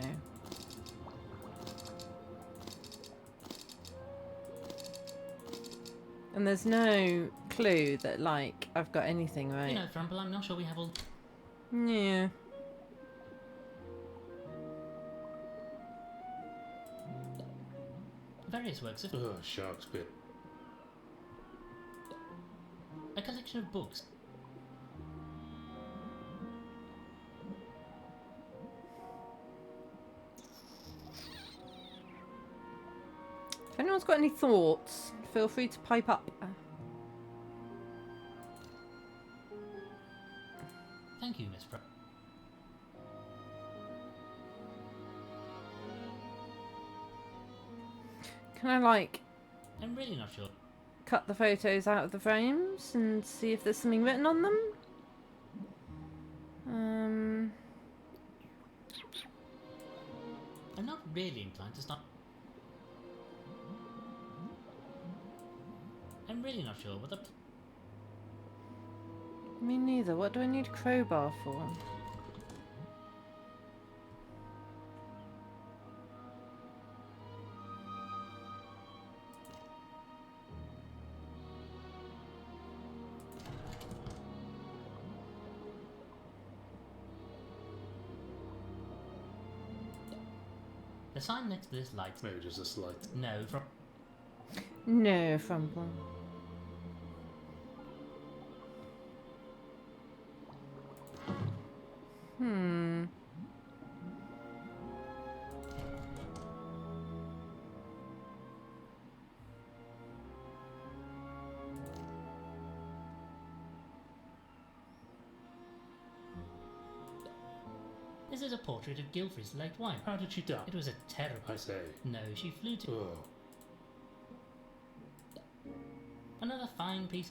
And there's no clue that, like, I've got anything right. You know, Frumple, I'm not sure we have all. Yeah. Various works of. Oh, shark's bit. A collection of books. If anyone's got any thoughts, feel free to pipe up. Thank you, Miss Pro. Can I, like, I'm really not sure. cut the photos out of the frames and see if there's something written on them? I'm not really inclined to start. I'm really not sure what the. Me neither. What do I need a crowbar for? The sign next to this light. Maybe just a slight. No, from. No, Frumple. This is a portrait of Gilfrey's late wife. How did she die? It was a terrible. I say. No, she flew to. Oh. Another fine piece.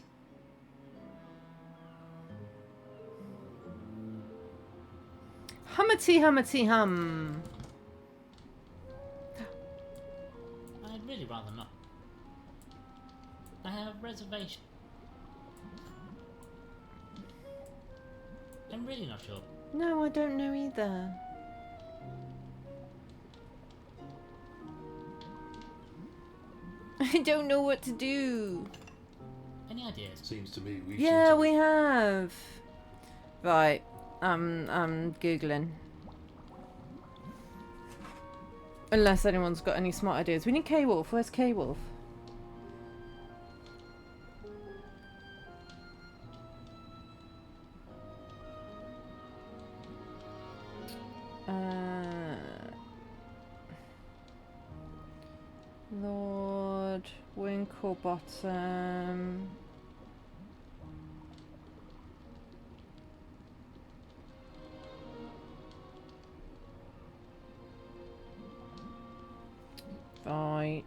Hummety hum. I'd really rather not. I have reservation. I'm really not sure. No, I don't know either. I don't know what to do. Any ideas? Seems to me we have. Right. I'm Googling. Unless anyone's got any smart ideas. We need K-Wolf. Where's K-Wolf? Lord Winklebottom. Right.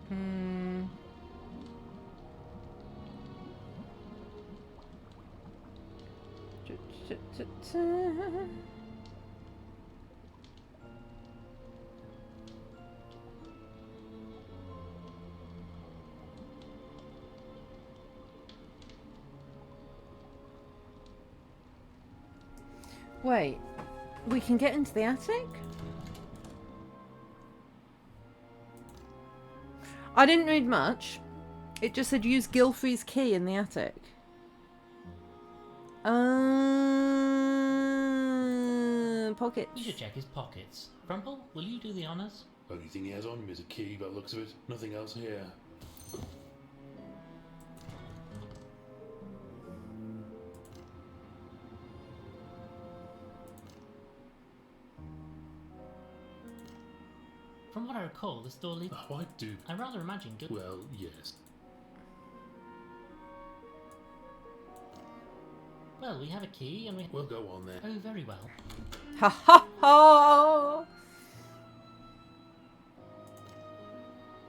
Hmm. Wait, we can get into the attic? I didn't read much. It just said use Gilfrey's key in the attic. Pockets. We should check his pockets. Frumple, will you do the honours? Only thing he has on him is a key by the looks of it. Nothing else here. From what I recall, this door leads... Oh, I do. I rather imagine... Well, yes. Well, we have a key and we... We'll go on there. Oh, very well. Ha ha ha!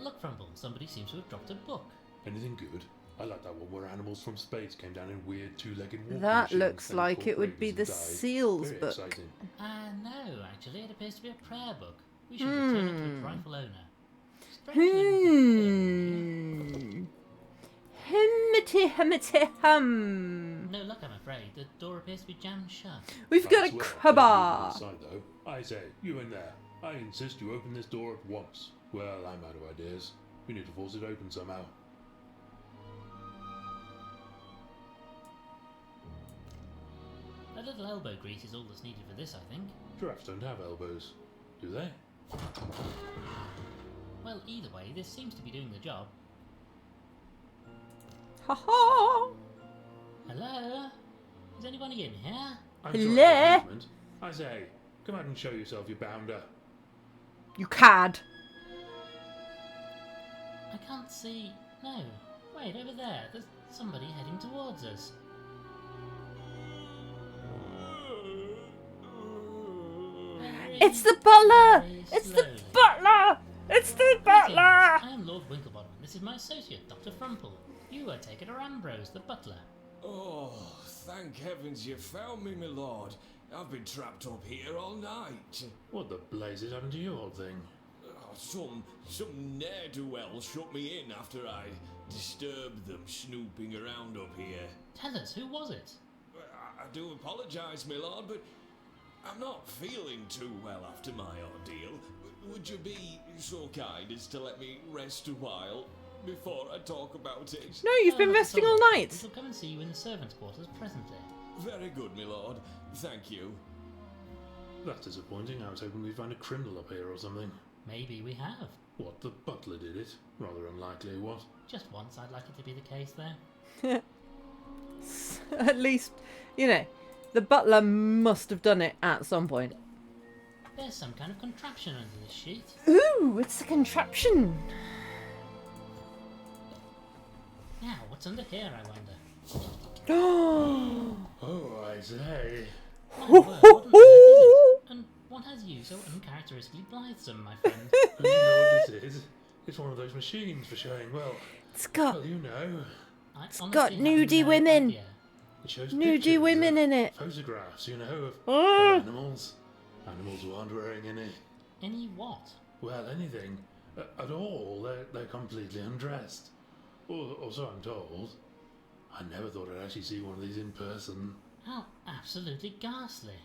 Look, Frumple, somebody seems to have dropped a book. Anything good? I like that one where animals from space came down in weird two-legged walking That machines looks and like caught it would be rabies the and died. seals Very book. exciting. No, actually, it appears to be a prayer book. We should return it to its rightful owner. Hum. No luck, I'm afraid. The door appears to be jammed shut. We've got a crowbar. I say, you in there. I insist you open this door at once. Well, I'm out of ideas. We need to force it open somehow. A little elbow grease is all that's needed for this, I think. Giraffes don't have elbows, do they? Well, either way, this seems to be doing the job. Ha ha! Hello? Is anybody in here? Hello? I say, come out and show yourself, you bounder. You cad. I can't see... No. Wait, over there. There's somebody heading towards us. It's the butler! It's the butler! It's the butler! I am Lord Winklebottom. This is my associate, Dr. Frumple. You, I take it, are Ambrose, the butler. Oh, thank heavens you found me, my lord. I've been trapped up here all night. What the blazes happened to you, old thing? Oh, some ne'er-do-well shut me in after I disturbed them snooping around up here. Tell us, who was it? I do apologise, my lord, but I'm not feeling too well after my ordeal. Would you be so kind as to let me rest a while before I talk about it? No, you've been resting all night. We shall come and see you in the servants' quarters presently. Very good, my lord. Thank you. That's disappointing. I was hoping we'd find a criminal up here or something. Maybe we have. What, the butler did it? Rather unlikely, what? Just once, I'd like it to be the case, though. At least, you know, the butler must have done it at some point. There's some kind of contraption under this sheet. Ooh, it's a contraption. Now, what's under here, I wonder? Oh, I say. My word, what on earth is it? And what has you so uncharacteristically blithesome, my friend? Do you know what this is? It's one of those machines for showing, well... It's got... Well, you know. It's got nudie women. It shows Nudie pictures women of in it. Photographs, you know, of animals. Animals who aren't wearing any... Any what? Well, anything. At all. They're completely undressed. Or so I'm told. I never thought I'd actually see one of these in person. How absolutely ghastly.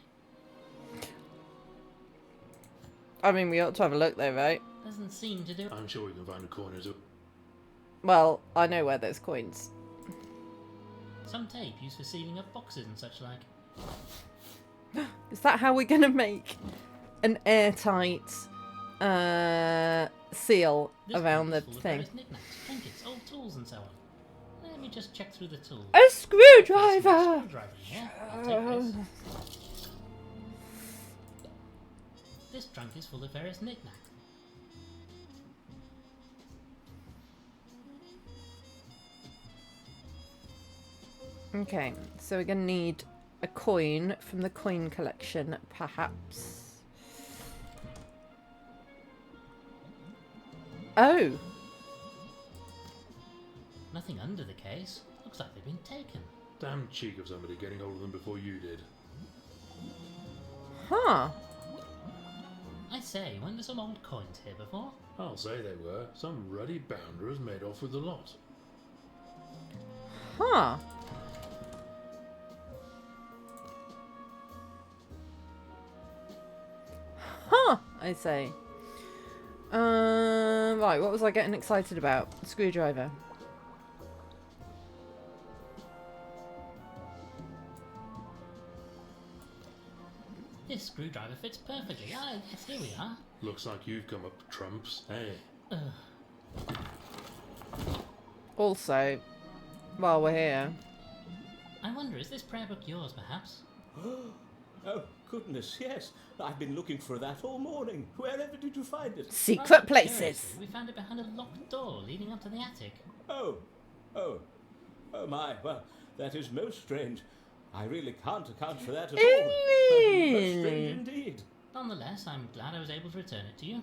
I mean, we ought to have a look though, right? Doesn't seem to do... I'm sure we can find a corner to... Well, I know where there's coins. Some tape used for sealing up boxes and such like. Is that how we're going to make an airtight seal This around the box is full of thing? various knickknacks, trinkets, old tools and so on. Let me just check through the tools. A screwdriver! Screwdriver here. I'll take this. This trunk is full of various knickknacks. Okay, so we're going to need a coin from the coin collection, perhaps. Oh! Nothing under the case. Looks like they've been taken. Damn cheek of somebody getting hold of them before you did. Huh. I say, weren't there some old coins here before? I'll say they were. Some ruddy bounder has made off with the lot. Huh. Huh, I say. Right, what was I getting excited about? Screwdriver. This screwdriver fits perfectly. Ah, yes, here we are. Looks like you've come up trumps, hey? Also, while we're here... I wonder, is this prayer book yours, perhaps? Oh, goodness, yes. I've been looking for that all morning. Wherever did you find it? Secret places. Seriously, we found it behind a locked door leading up to the attic. Oh my, well, that is most strange. I really can't account for that at all. Most strange indeed. Nonetheless, I'm glad I was able to return it to you.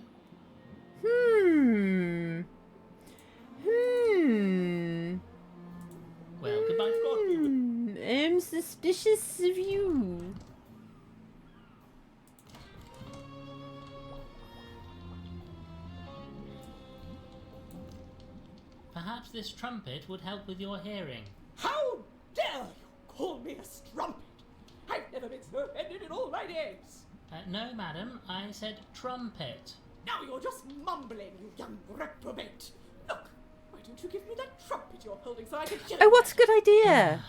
Well, goodbye, Scott. I'm suspicious of you. Perhaps this trumpet would help with your hearing. How dare you call me a strumpet? I've never been so offended in all my days. No, madam, I said trumpet. Now you're just mumbling, you young reprobate. Look, why don't you give me that trumpet you're holding so I can hear it? Oh, what's a good idea?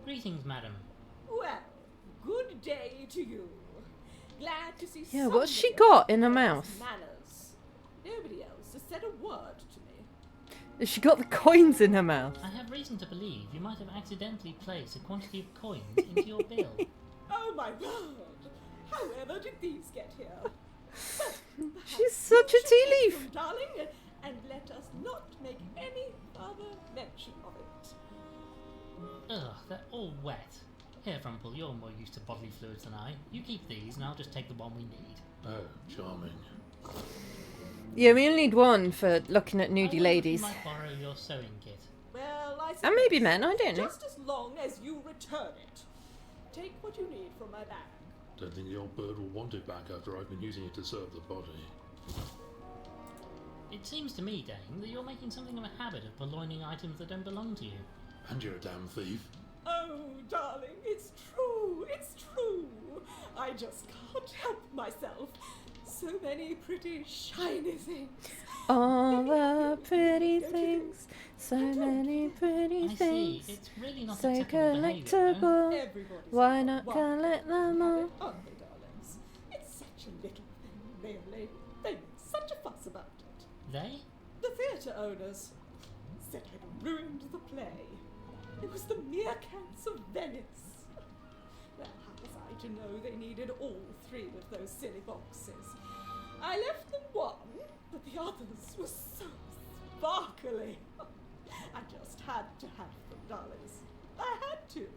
Greetings, madam. Well, good day to you. Glad to see Yeah, what's she somebody got in her else mouth? Manners. Nobody else has said a word to me. Has she got the coins in her mouth? I have reason to believe you might have accidentally placed a quantity of coins into your bill. Oh my word! However did these get here? Well, She's such a tea take leaf. them, darling, and let us not make any further mention of it. Ugh, they're all wet. Here, Frumple, you're more used to bodily fluids than I. You keep these, and I'll just take the one we need. Oh, charming. Yeah, we only need one for looking at I nudie wonder if ladies. you might borrow your sewing kit. Well, I And maybe men, I don't know. just as long as you return it. Take what you need from my bag. Don't think the old bird will want it back after I've been using it to serve the body. It seems to me, Dane, that you're making something of a habit of purloining items that don't belong to you. And you're a damn thief. Oh, darling, it's true, it's true. I just can't help myself. So many pretty shiny things. All the pretty things, so many pretty I see. things, It's really not so acceptable behaviour, though. collectible. Everybody's Why got not one collect them all? Aren't they, darlings? It's such a little thing, really. They make such a fuss about it. They? The theatre owners said I'd ruined the play. It was the meerkats of Venice. Well, how was I to know they needed all three of those silly boxes? I left them one, but the others were so sparkly. I just had to have them, darlings. I had to.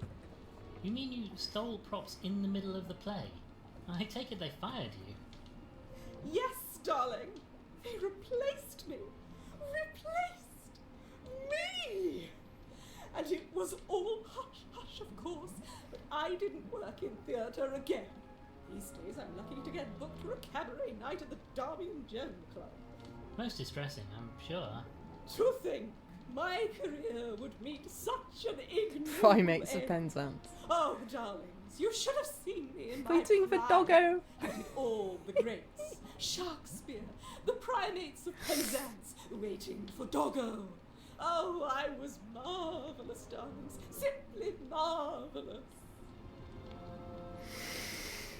You mean you stole props in the middle of the play? I take it they fired you. Yes, darling. They replaced me. Replaced me! And it was all hush-hush, of course, but I didn't work in theatre again. These days I'm lucky to get booked for a cabaret night at the Darby and Joan Club. Most distressing, I'm sure. To think my career would meet such an ignoble Primates of end. Penzance. Oh, darlings, you should have seen me in my Waiting for prime. Doggo. I did all the greats. Shakespeare, the primates of Penzance, waiting for Doggo. Oh, I was marvellous, darlings. Simply marvellous.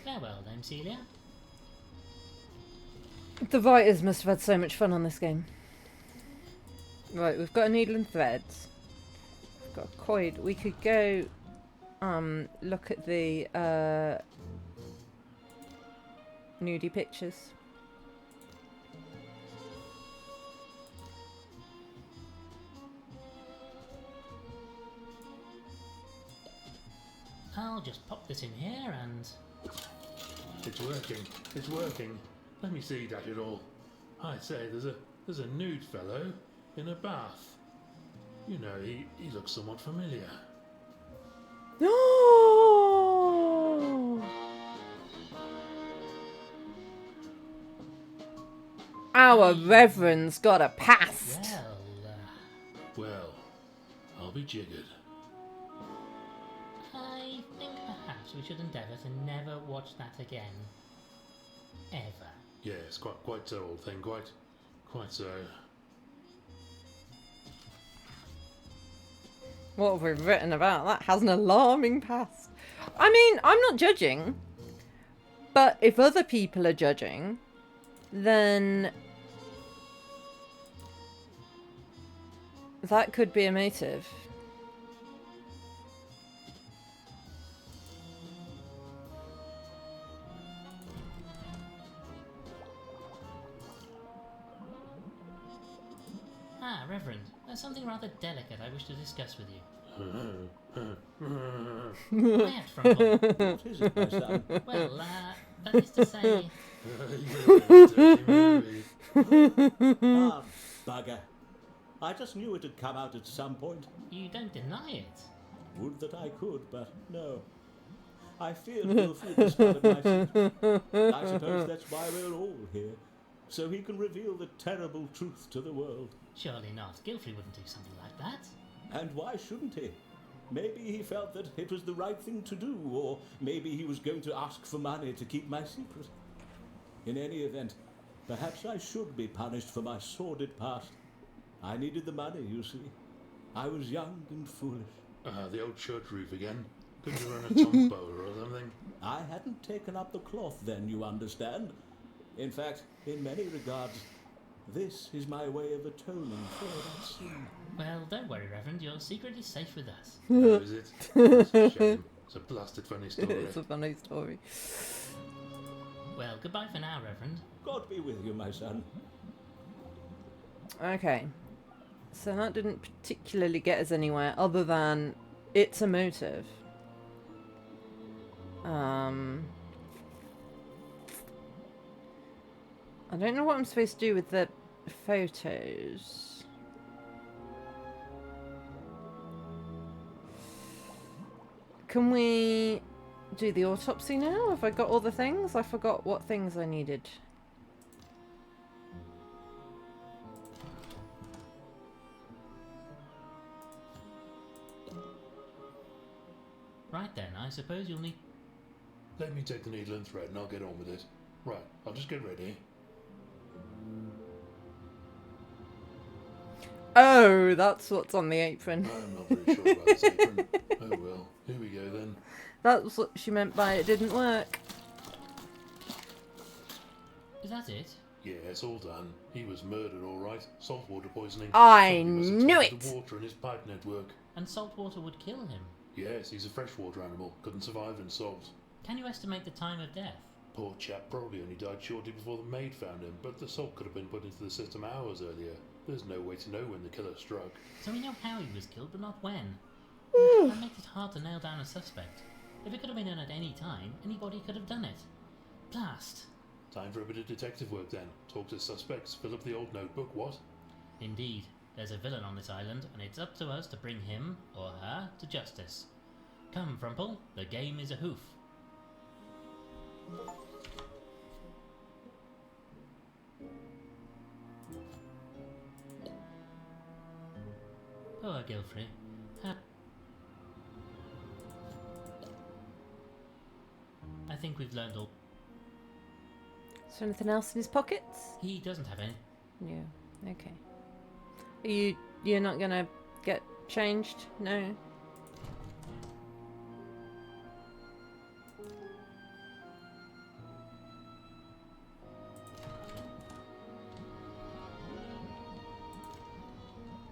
Farewell, Dame Celia. The writers must have had so much fun on this game. Right, we've got a needle and threads. We've got a coin. We could go look at the nudie pictures. I'll just pop this in here and... It's working. It's working. Let me see, dash it all. I say, there's a nude fellow in a bath. You know, he looks somewhat familiar. No! Our Reverend's got a past. Well, I'll be jiggered. I think perhaps we should endeavour to never watch that again. Ever. Yeah, it's quite so old thing, quite so. What have we written about? That has an alarming past. I mean, I'm not judging. But if other people are judging, then that could be a motive. Ah, Reverend, there's something rather delicate I wish to discuss with you. Quiet, Frumple. What is it, my son? Well, that is to say... Ah, bugger. I just knew it had come out at some point. You don't deny it. Would that I could, but no. I feared Wilfred discovered my secret. I suppose that's why we're all here. So he can reveal the terrible truth to the world. Surely not. Gilfrey wouldn't do something like that. And why shouldn't he? Maybe he felt that it was the right thing to do, or maybe he was going to ask for money to keep my secret. In any event, perhaps I should be punished for my sordid past. I needed the money, you see. I was young and foolish. The old church roof again. Couldn't you run a tombola or something? I hadn't taken up the cloth then, you understand. In fact, in many regards, this is my way of atoning for that sin. Well, don't worry, Reverend. Your secret is safe with us. Oh, is it? It's a shame. It's a blasted funny story. It's a funny story. Well, goodbye for now, Reverend. God be with you, my son. Okay. So that didn't particularly get us anywhere other than it's a motive. I don't know what I'm supposed to do with the photos. Can we do the autopsy now? Have I got all the things? I forgot what things I needed. Right then, I suppose you'll need... Let me take the needle and thread and I'll get on with it. Right, I'll just get ready. Oh, that's what's on the apron. I'm not very sure about this apron. Oh well, here we go then. That's what she meant by it didn't work. Is that it? Yeah, it's all done. He was murdered, all right. Saltwater poisoning. I Somebody must have knew taken it! The water in his pipe network. And salt water would kill him. Yes, he's a freshwater animal. Couldn't survive in salt. Can you estimate the time of death? Poor chap probably only died shortly before the maid found him, but the salt could have been put into the system hours earlier. There's no way to know when the killer struck. So we know how he was killed, but not when. That makes it hard to nail down a suspect. If it could have been done at any time, anybody could have done it. Blast! Time for a bit of detective work then. Talk to suspects, fill up the old notebook, what? Indeed. There's a villain on this island, and it's up to us to bring him, or her, to justice. Come, Frumple, the game is a hoof. Poor Gilfrey. I think we've learned all. Is there anything else in his pockets? He doesn't have any. Yeah. Okay. You're not gonna get changed? No.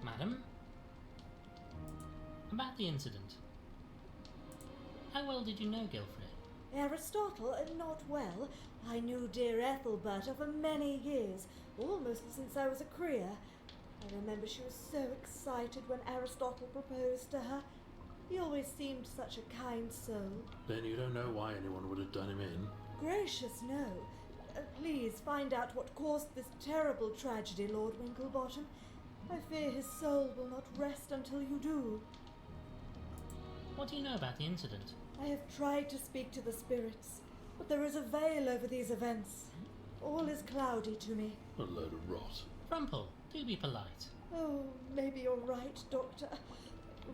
Madam? About the incident. How well did you know Gilfrey? Aristotle, not well. I knew dear Ethelberta for many years, almost since I was a crier. I remember she was so excited when Aristotle proposed to her. He always seemed such a kind soul. Then you don't know why anyone would have done him in. Gracious, no. Please find out what caused this terrible tragedy, Lord Winklebottom. I fear his soul will not rest until you do. What do you know about the incident? I have tried to speak to the spirits, but there is a veil over these events. All is cloudy to me. A load of rot. Rumple, do be polite. Oh, maybe you're right, Doctor.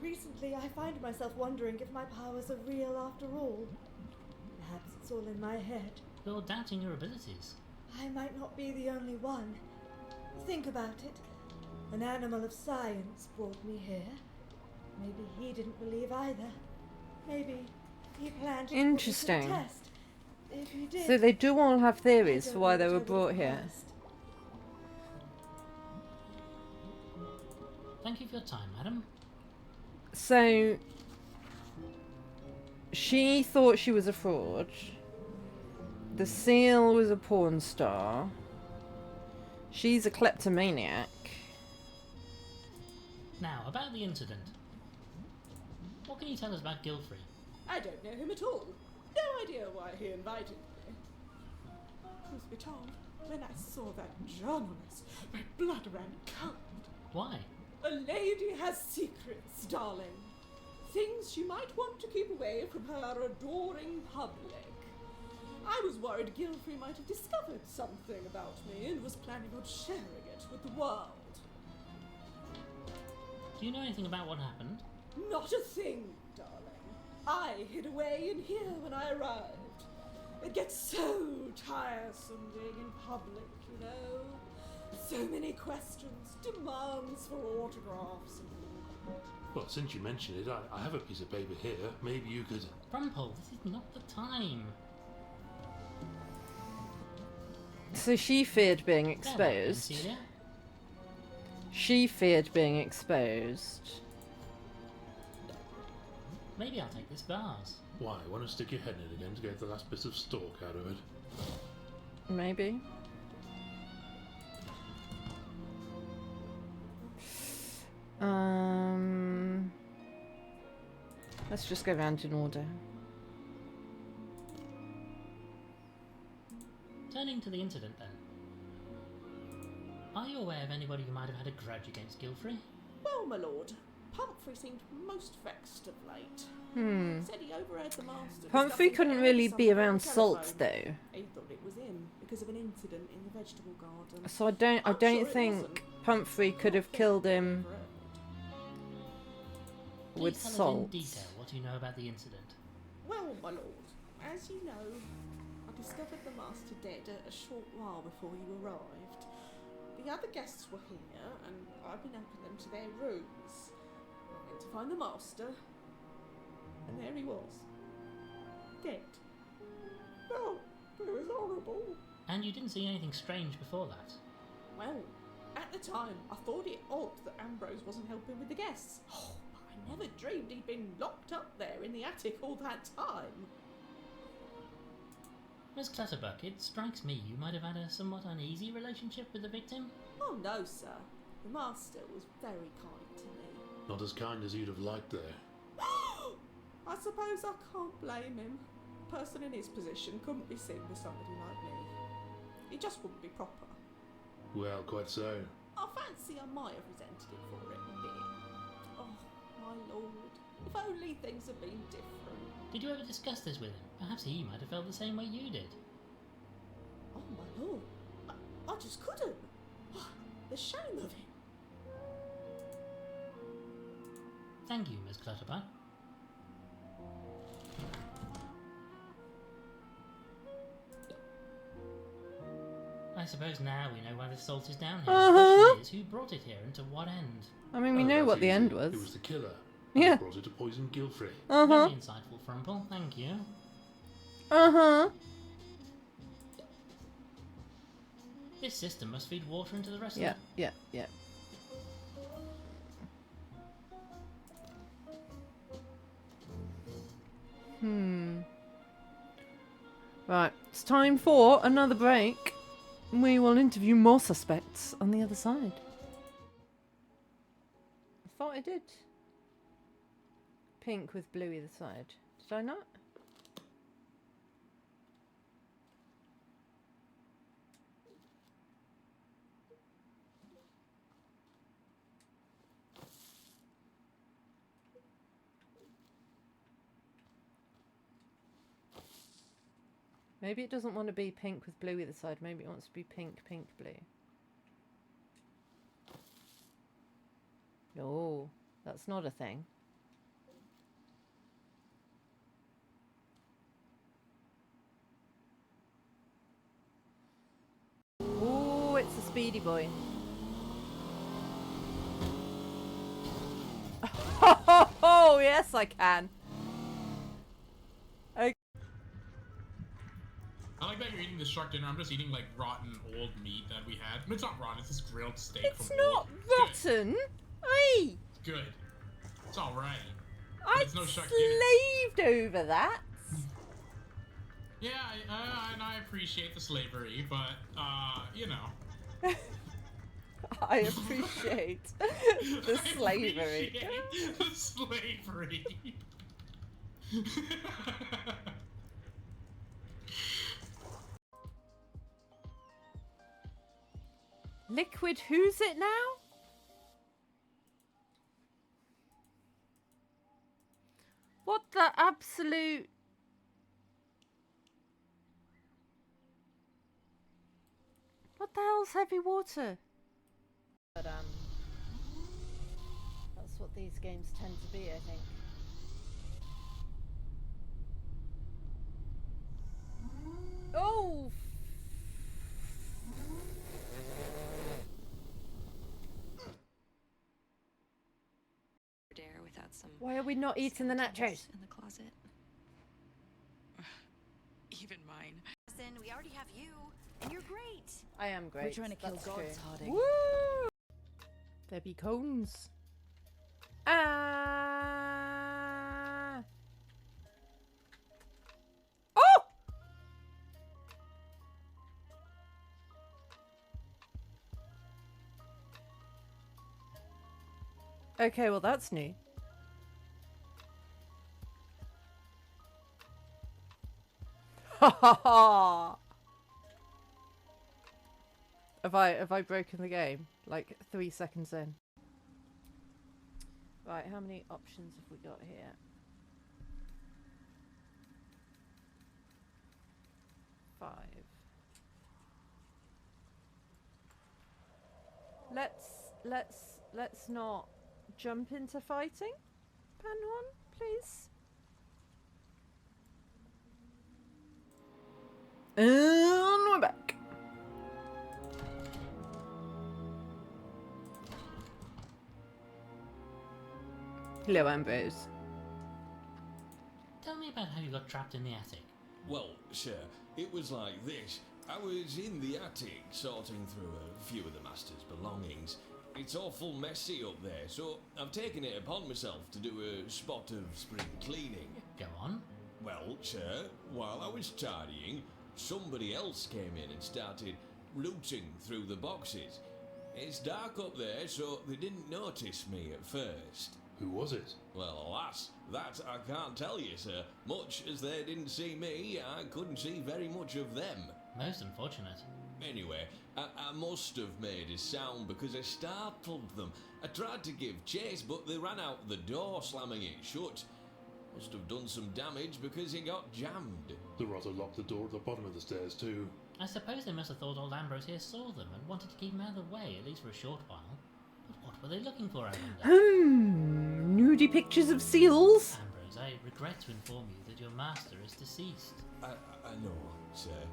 Recently, I find myself wondering if my powers are real after all. Perhaps it's all in my head. You're doubting your abilities. I might not be the only one. Think about it. An animal of science brought me here. Maybe he didn't believe either. Maybe he planned to put me to the Interesting. test. If he did, So they do all have theories I for don't why know they what were I would brought have here. asked. Thank you for your time, madam. So she thought she was a fraud. The seal was a porn star. She's a kleptomaniac. Now, about the incident. What can you tell us about Gilfrey? I don't know him at all. No idea why he invited me. Truth be told, when I saw that journalist, my blood ran cold. Why? A lady has secrets, darling. Things she might want to keep away from her adoring public. I was worried Gilfrey might have discovered something about me and was planning on sharing it with the world. Do you know anything about what happened? Not a thing, darling. I hid away in here when I arrived. It gets so tiresome being in public, you know. So many questions, demands for autographs and Well, since you mention it, I have a piece of paper here. Maybe you could... Rumple, this is not the time. So she feared being There, exposed. Celia. She feared being exposed. Maybe I'll take this vase. Why? Want to stick your head in it again to get the last bit of stalk out of it? Maybe. Let's just go round in order. Turning to the incident then. Are you aware of anybody who might have had a grudge against Gilfrey? well, my lord, Pumphrey seemed most vexed of late. Said he overheard the master. Pumphrey discussing couldn't the really something be on the around salt telephone. though. He thought it was him because of an incident in the vegetable garden. So I don't I'm sure it think wasn't. Pumphrey could have killed him Please with tell us salt. in detail what you know about the incident. Well, my lord, as you know, I discovered the master dead a short while before you arrived. The other guests were here, and I've been helping them to their rooms. I went to find the master, and there he was. Dead. Oh, it was horrible. And you didn't see anything strange before that? Well, at the time, I thought it odd that Ambrose wasn't helping with the guests. Oh, but I never dreamed he'd been locked up there in the attic all that time. Miss Clutterbuck, it strikes me you might have had a somewhat uneasy relationship with the victim. Oh no, sir. The master was very kind to me. Not as kind as you'd have liked there. I suppose I can't blame him. A person in his position couldn't be seen with somebody like me. He just wouldn't be proper. Well, quite so. I fancy I might have resented him for it a bit. Oh, my lord. If only things had been different. Did you ever discuss this with him? Perhaps he might have felt the same way you did. Oh, my lord. I just couldn't. The shame of him. Thank you, Miss Clutterbuck. I suppose now we know why the salt is down here. The question is, who brought it here and to what end? I mean, we Oh, know that's what the easy. end was. It was the killer. Yeah. He brought it to poison Gilfrey. Uh-huh. Very insightful, Frumple. Thank you. Uh-huh. This system must feed water into the rest Yeah, of it. yeah. Right, it's time for another break. We will interview more suspects on the other side. I thought I did. pink with blue either side. Did I not? Maybe it doesn't want to be pink with blue either side. Maybe it wants to be pink, pink, blue. No, that's not a thing. Oh, it's a speedy boy. Oh, yes, I can. I like that you're eating the shark dinner. I'm just eating like rotten old meat that we had. It's not rotten. It's just grilled steak. It's from not rotten. Hey. It's good. It's all right. I It's no shark dinner. slaved over that. Yeah, and I appreciate the slavery, but you know. I appreciate the slavery. Appreciate the slavery. Liquid, who's it now? What the absolute... What the hell's heavy water? But that's what these games tend to be, I think. Oh! Without some Why are we not eating the nachos? in the closet? Even mine. Listen, we already have you, and you're great. I am great. We're trying to kill that's gods, true. Harding. Woo! There be cones. Ah! Oh! Okay, well that's new. Ha ha ha! Have I broken the game? Like 3 seconds in. Right, how many options have we got here? 5. Let's not jump into fighting. Panhorn, please. And we're back. Hello, Ambrose. Tell me about how you got trapped in the attic. Well, sure, it was like this. I was in the attic sorting through a few of the master's belongings. It's awful messy up there, so I've taken it upon myself to do a spot of spring cleaning. Go on. Well, sure, while I was tidying, somebody else came in and started rooting through the boxes. It's dark up there, so they didn't notice me at first. Who was it? Well, alas, that I can't tell you, sir. Much as they didn't see me, I couldn't see very much of them. Most unfortunate. Anyway, I must have made a sound because I startled them. I tried to give chase, but they ran out the door, slamming it shut. Must have done some damage because it got jammed. The rotter locked the door at the bottom of the stairs too. I suppose they must have thought old Ambrose here saw them and wanted to keep them out of the way, at least for a short while. But what were they looking for, I wonder? Nudie pictures of seals. Ambrose, I regret to inform you that your master is deceased. I know, sir.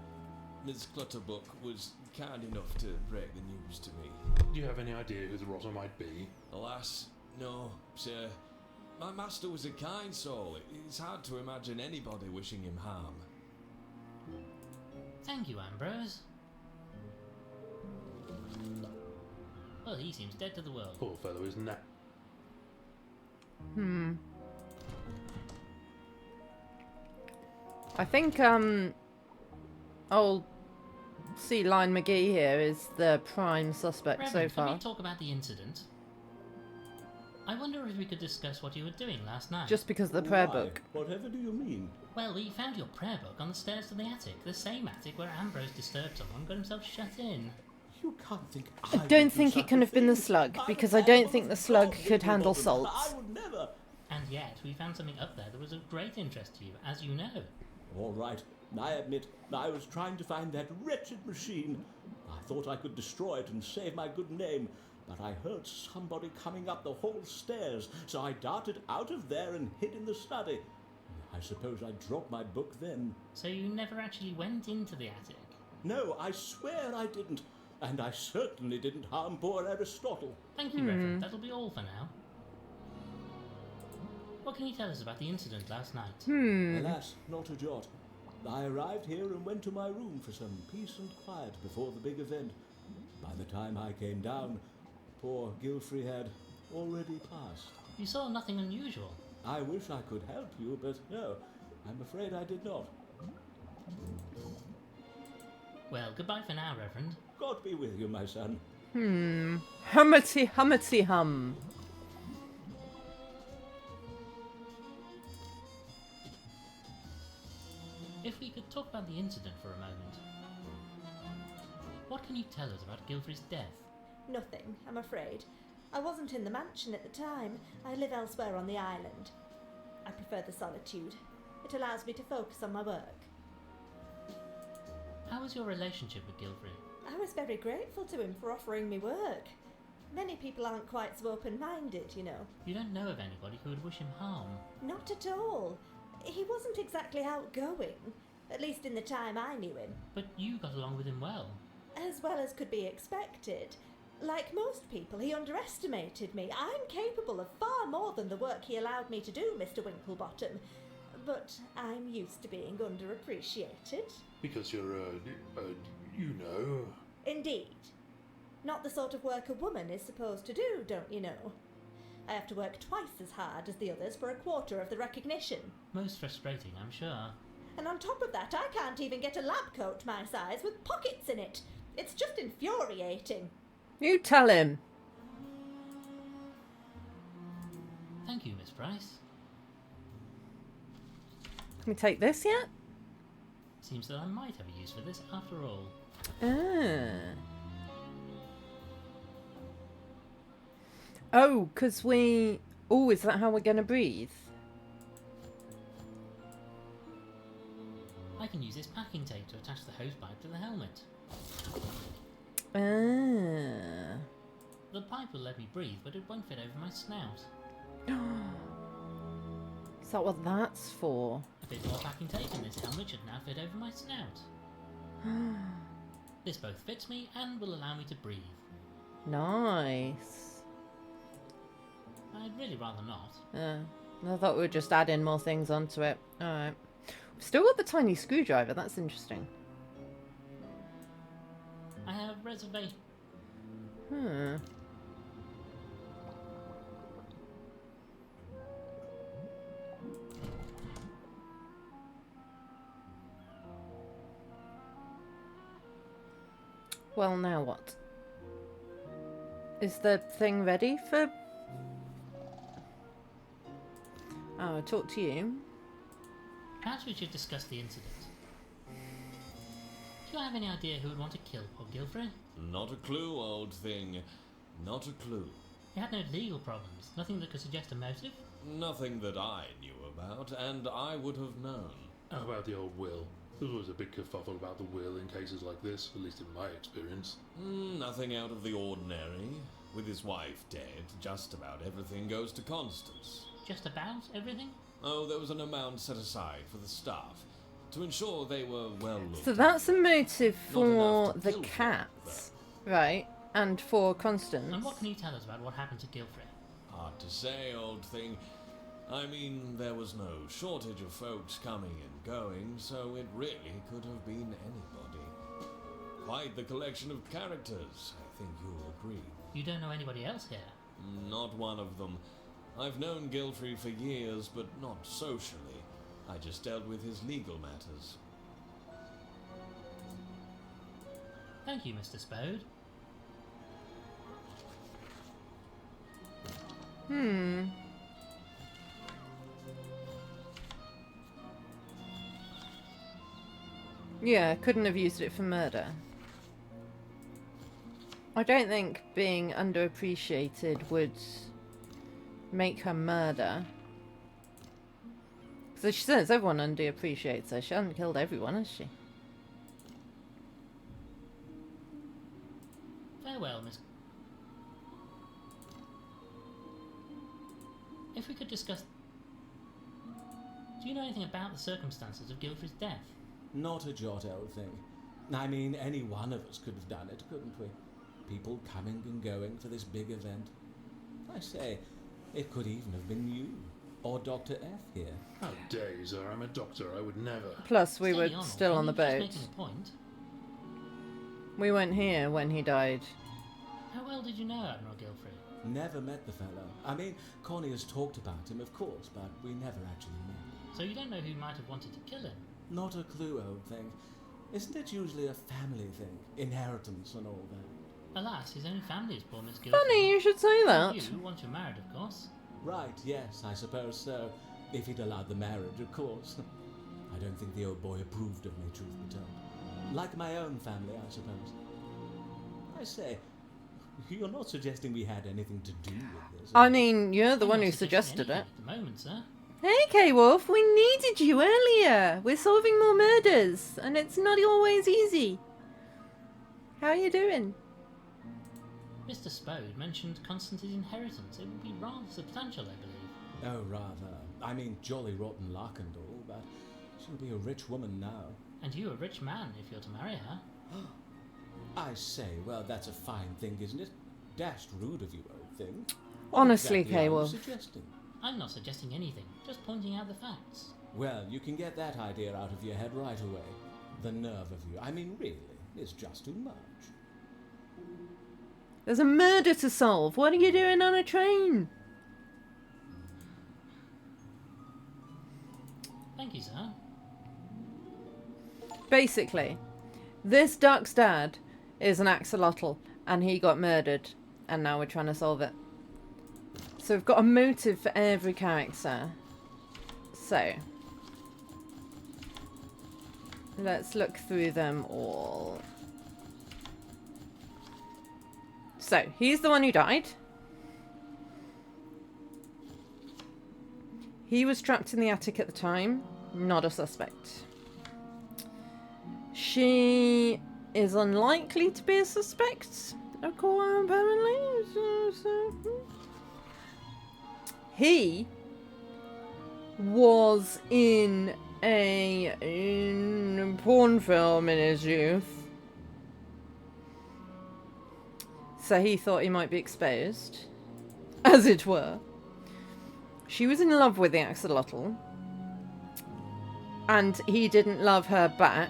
Miss Clutterbuck was kind enough to break the news to me. Do you have any idea who the rotter might be? Alas, no, sir. My master was a kind soul. It's hard to imagine anybody wishing him harm. Thank you, Ambrose. Well, he seems dead to the world. Poor fellow, isn't that? I think old Sea Lion McGee here is the prime suspect Reverend, so far. Can we talk about the incident? I wonder if we could discuss what you were doing last night. Just because of the prayer Why? book. Whatever do you mean? Well, we found your prayer book on the stairs to the attic. The same attic where Ambrose disturbed someone and got himself shut in. You can't think I don't think it can have been the slug, because I don't think the slug could handle salts. I would never. And yet, we found something up there that was of great interest to you, as you know. All right, I admit, I was trying to find that wretched machine. I thought I could destroy it and save my good name, but I heard somebody coming up the hall stairs, so I darted out of there and hid in the study. I suppose I dropped my book then. So you never actually went into the attic? No, I swear I didn't. And I certainly didn't harm poor Aristotle. Thank you, Reverend. That'll be all for now. What can you tell us about the incident last night? Alas, not a jot. I arrived here and went to my room for some peace and quiet before the big event. By the time I came down, poor Gilfrey had already passed. You saw nothing unusual? I wish I could help you, but no, I'm afraid I did not. Well, goodbye for now, Reverend. God be with you, my son. Hummety hummety hum. If we could talk about the incident for a moment. What can you tell us about Gilfrey's death? Nothing, I'm afraid. I wasn't in the mansion at the time. I live elsewhere on the island. I prefer the solitude. It allows me to focus on my work. How was your relationship with Gilfrey? I was very grateful to him for offering me work. Many people aren't quite so open-minded, you know. You don't know of anybody who would wish him harm? Not at all. He wasn't exactly outgoing, at least in the time I knew him. But you got along with him well. As well as could be expected. Like most people, he underestimated me. I'm capable of far more than the work he allowed me to do, Mr. Winklebottom. But I'm used to being underappreciated. Because you're, you know. Indeed. Not the sort of work a woman is supposed to do, don't you know? I have to work twice as hard as the others for a quarter of the recognition. Most frustrating, I'm sure. And on top of that, I can't even get a lab coat my size with pockets in it. It's just infuriating. You tell him. Thank you, Miss Price. Can we take this yet? Seems that I might have a use for this after all. Oh, because we... Oh, is that how we're going to breathe? I can use this packing tape to attach the hosepipe to the helmet. The pipe will let me breathe, but it won't fit over my snout. Is that what that's for? A bit more packing tape and this helmet should now fit over my snout. This both fits me and will allow me to breathe. Nice. I'd really rather not. I thought we were just adding more things onto it. Alright. We've still got the tiny screwdriver, that's interesting. I have reservation. Well, now what? Is the thing ready for... Oh, I'll talk to you. Perhaps we should discuss the incident. Do you have any idea who would want to kill poor Gilfrey? Not a clue, old thing. Not a clue. He had no legal problems. Nothing that could suggest a motive? Nothing that I knew about, and I would have known. How about the old will? There's always a big kerfuffle about the will in cases like this, at least in my experience. Nothing out of the ordinary. With his wife dead, just about everything goes to Constance. Just about everything? Oh, there was an amount set aside for the staff, to ensure they were well looked. So that's a motive for the cats, right? And for Constance. And what can you tell us about what happened to Gilfrey? Hard to say, old thing. I mean, there was no shortage of folks coming and going, so it really could have been anybody. Quite the collection of characters, I think you'll agree. You don't know anybody else here? Not one of them. I've known Gilfrey for years, but not socially. I just dealt with his legal matters. Thank you, Mr. Spode. Yeah, couldn't have used it for murder. I don't think being underappreciated would make her murder. Because she says everyone underappreciates her. She hasn't killed everyone, has she? Farewell, Miss. If we could discuss... Do you know anything about the circumstances of Guilford's death? Not a jot, old thing. I mean, any one of us could have done it, couldn't we? People coming and going for this big event. I say, it could even have been you. Or Dr. F here. How dare you, sir? I'm a doctor. I would never. Plus, we were Steady on, still on the just boat. making a point. We weren't here when he died. How well did you know Admiral Guilford? Never met the fellow. I mean, Connie has talked about him, of course, but we never actually met. So you don't know who might have wanted to kill him? Not a clue, old thing. Isn't it usually a family thing? Inheritance and all that? Alas, his own family is poor Miss Guilford. Funny you should say that. You, once you're married, of course. Right, yes, I suppose so. If he'd allowed the marriage, of course. I don't think the old boy approved of me, truth be told. Like my own family, I suppose. I say, you're not suggesting we had anything to do with this? I mean, you're the one who suggested it. At the moment, sir. Hey, K-Wolf, we needed you earlier. We're solving more murders, and it's not always easy. How are you doing? Mr. Spode mentioned Constantine's inheritance. It would be rather substantial, I believe. Oh, rather. I mean, jolly rotten luck and all, but she'll be a rich woman now. And you a rich man, if you're to marry her. I say, well, that's a fine thing, isn't it? Dashed rude of you, old thing. What Honestly, exactly are you K-Wolf. suggesting? I'm not suggesting anything, just pointing out the facts. Well, you can get that idea out of your head right away. The nerve of you. I mean, really, it's just too much. There's a murder to solve. What are you doing on a train? Thank you, sir. Basically, this duck's dad is an axolotl, and he got murdered, and now we're trying to solve it. So we've got a motive for every character. So let's look through them all. So he's the one who died. He was trapped in the attic at the time. Not a suspect. She is unlikely to be a suspect, apparently. He was in a porn film in his youth. So he thought he might be exposed, as it were. She was in love with the axolotl, and he didn't love her back.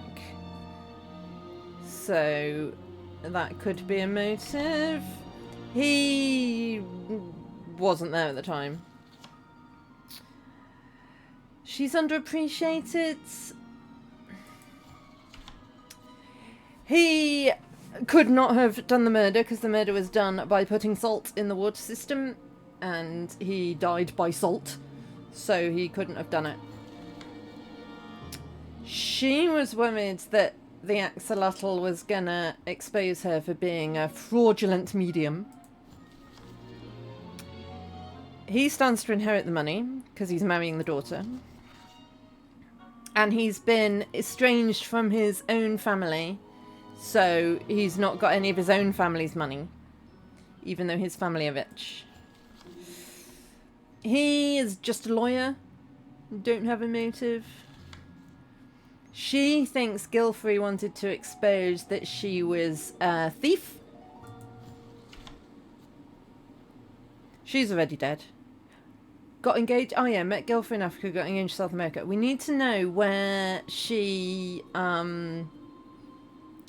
So that could be a motive. He wasn't there at the time. She's underappreciated. He could not have done the murder because the murder was done by putting salt in the water system, and he died by salt, so he couldn't have done it. She was worried that the axolotl was gonna expose her for being a fraudulent medium. He stands to inherit the money because he's marrying the daughter. And he's been estranged from his own family, so he's not got any of his own family's money, even though his family are rich. He is just a lawyer. Don't have a motive. She thinks Guilford wanted to expose that she was a thief. She's already dead. Got engaged. Oh yeah, met Guilford in Africa, got engaged in South America. We need to know where she,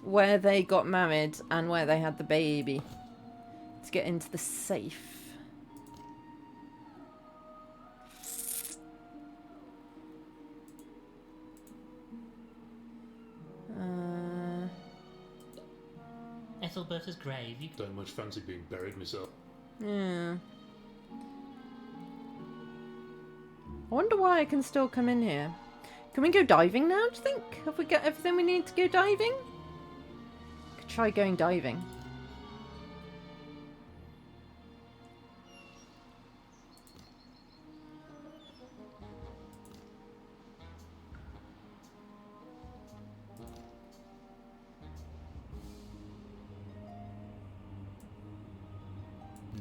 where they got married and where they had the baby to get into the safe. Ethelberta's grave. You don't much fancy being buried myself. Yeah. I wonder why I can still come in here. Can we go diving now, do you think? Have we got everything we need to go diving? Could try going diving.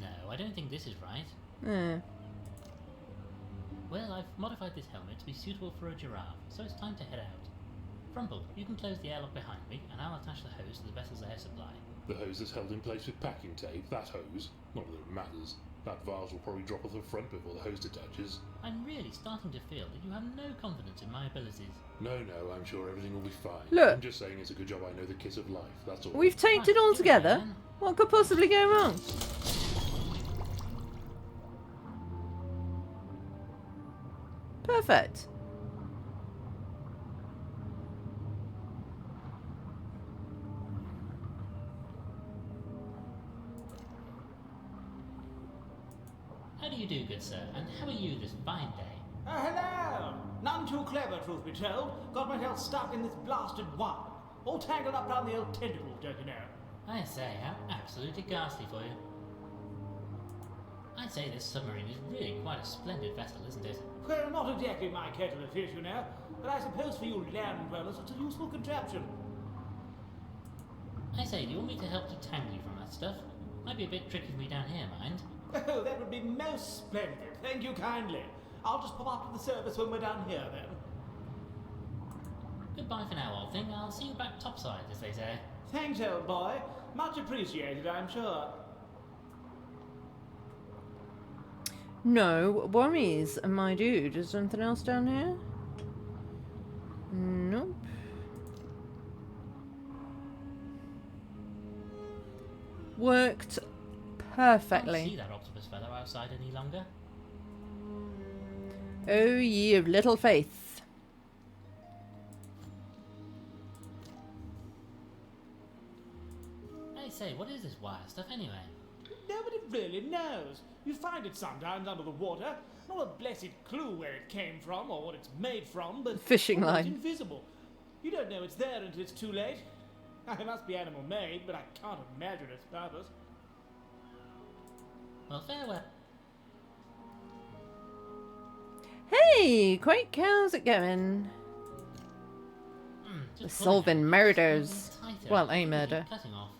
No, I don't think this is right. Well, I've modified this helmet to be suitable for a giraffe, so it's time to head out. Frumple, you can close the airlock behind me, and I'll attach the hose to the vessel's air supply. The hose is held in place with packing tape. That hose, not that it matters. That vase will probably drop off the front before the hose detaches. I'm really starting to feel that you have no confidence in my abilities. No, I'm sure everything will be fine. Look. I'm just saying it's a good job I know the kiss of life, that's all. We've taped it all together. What could possibly go wrong? Perfect. How do you do, good sir? And how are you this fine day? Hello! None too clever, truth be told. Got myself stuck in this blasted one. All tangled up down the old tentacles, don't you know? I say, how absolutely ghastly for you. I'd say this submarine is really quite a splendid vessel, isn't it? Well, not exactly my kettle of fish, you know. But I suppose for you land dwellers it's a useful contraption. I say, do you want me to help detangle you from that stuff? Might be a bit tricky for me down here, mind. Oh, that would be most splendid. Thank you kindly. I'll just pop up to the service when we're down here, then. Goodbye for now, old thing. I'll see you back topside, as they say. Thanks, old boy. Much appreciated, I'm sure. No worries, my dude. Is there anything else down here? Nope. Worked perfectly. Can't see that octopus fellow outside any longer. Oh, ye of little faith. I say, what is this wire stuff anyway? Nobody really knows. You find it sometimes under the water. Not a blessed clue where it came from or what it's made from, but fishing almost line. invisible. You don't know it's there until it's too late. It must be animal made, but I can't imagine its purpose. Well, farewell. Hey, Quake, how's it going? We're Just solving murders. tighter. Well, a Really murder. Cutting off.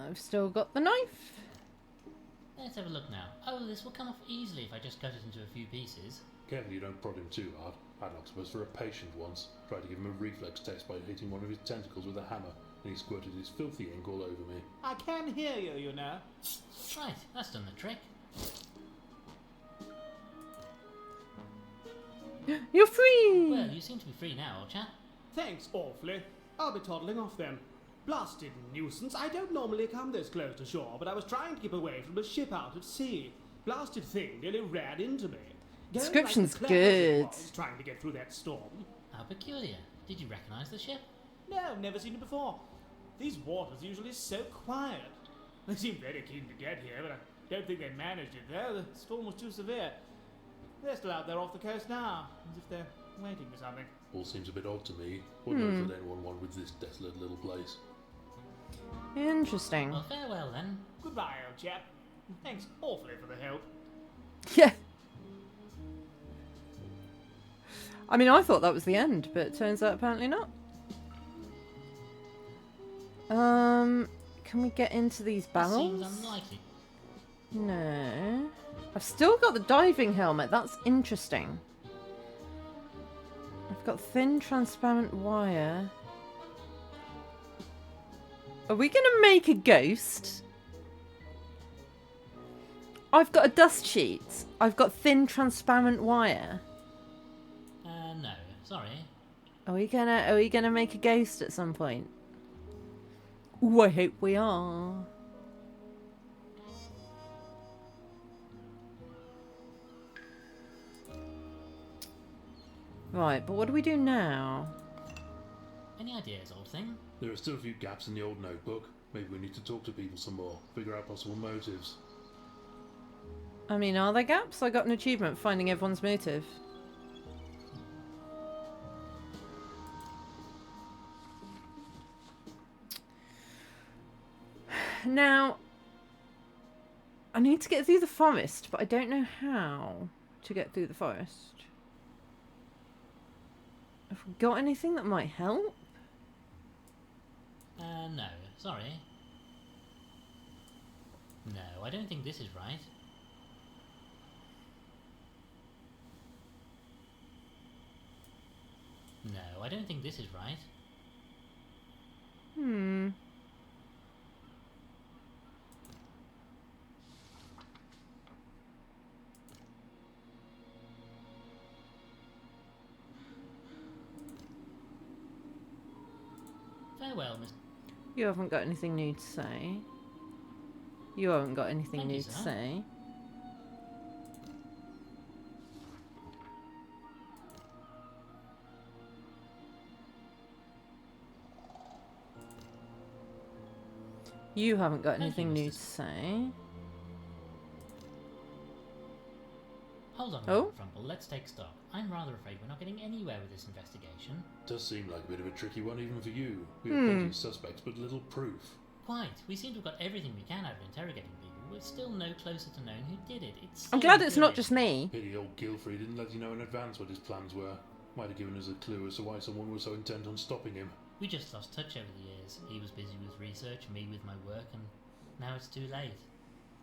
I've still got the knife. Let's have a look now. Oh, this will come off easily if I just cut it into a few pieces. Careful you don't prod him too hard. I had an octopus for a patient once. Tried to give him a reflex test by hitting one of his tentacles with a hammer, and he squirted his filthy ink all over me. I can hear you, you know. Right, that's done the trick. You're free! Well, you seem to be free now, old chap. Thanks awfully. I'll be toddling off then. Blasted nuisance. I don't normally come this close to shore, but I was trying to keep away from a ship out at sea. Blasted thing nearly ran into me. Going Description's like the clever it good. was, trying to get through that storm. How peculiar. Did you recognise the ship? No, never seen it before. These waters are usually so quiet. They seem very keen to get here, but I don't think they managed it there. The storm was too severe. They're still out there off the coast now, as if they're waiting for something. All seems a bit odd to me. What on earth would anyone want with this desolate little place? Interesting. Well, farewell then. Goodbye, old chap. Thanks awfully for the help. Yeah. I mean, I thought that was the end, but it turns out apparently not. Can we get into these barrels? Seems unlikely. No. I've still got the diving helmet. That's interesting. I've got thin, transparent wire. Are we going to make a ghost? I've got a dust sheet. I've got thin, transparent wire. No, sorry. Are we gonna make a ghost at some point? Ooh, I hope we are. Right, but what do we do now? Any ideas, old thing? There are still a few gaps in the old notebook. Maybe we need to talk to people some more, figure out possible motives. I mean, are there gaps? I got an achievement finding everyone's motive. Now, I need to get through the forest, but I don't know how to get through the forest. Have we got anything that might help? No, sorry. No, I don't think this is right. No, I don't think this is right. Farewell, Mr. You haven't got anything new to say. You haven't got anything Thank you, new to sir. say. You haven't got Thank you, anything new Mr. to say. Hold on, Oh? Rumble, let's take stock. I'm rather afraid we're not getting anywhere with this investigation. Does seem like a bit of a tricky one even for you. We have plenty of suspects, but little proof. Quite. We seem to have got everything we can out of interrogating people. We're still no closer to knowing who did it. It's I'm so glad it's not infuriating. just me. Pity old Gilfrey didn't let you know in advance what his plans were. Might have given us a clue as to why someone was so intent on stopping him. We just lost touch over the years. He was busy with research, me with my work, and now it's too late.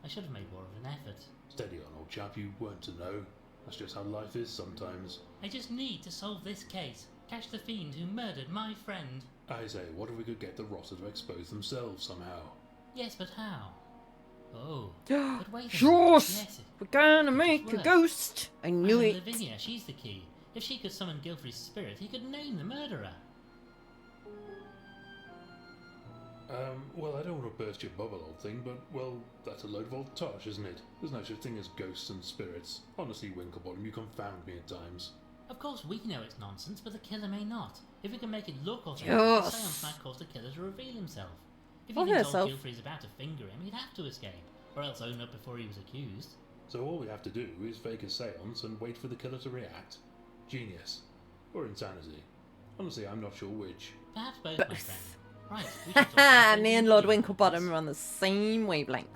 I should have made more of an effort. Steady on, old chap, you weren't to know. That's just how life is sometimes. I just need to solve this case. Catch the fiend who murdered my friend. I say, what if we could get the rotter to expose themselves somehow? Yes, but how? Oh, but wait a minute. Yes! Yes, We're gonna it make could a work. ghost! I knew And it. Lavinia, she's the key. If she could summon Gilfrey's spirit, he could name the murderer. Well, I don't want to burst your bubble, old thing, but, well, that's a load of old tosh, isn't it? There's no such thing as ghosts and spirits. Honestly, Winklebottom, you confound me at times. Of course, we know it's nonsense, but the killer may not. If we can make it look authentic, Yes. the seance might cause the killer to reveal himself. If he Or thinks herself. old Gilfrey's about to finger him, he'd have to escape, or else own up before he was accused. So all we have to do is fake a seance and wait for the killer to react. Genius. Or insanity. Honestly, I'm not sure which. Perhaps both, my friend. Right, we should talk about Me and the Lord key. Winklebottom are on the same wavelength.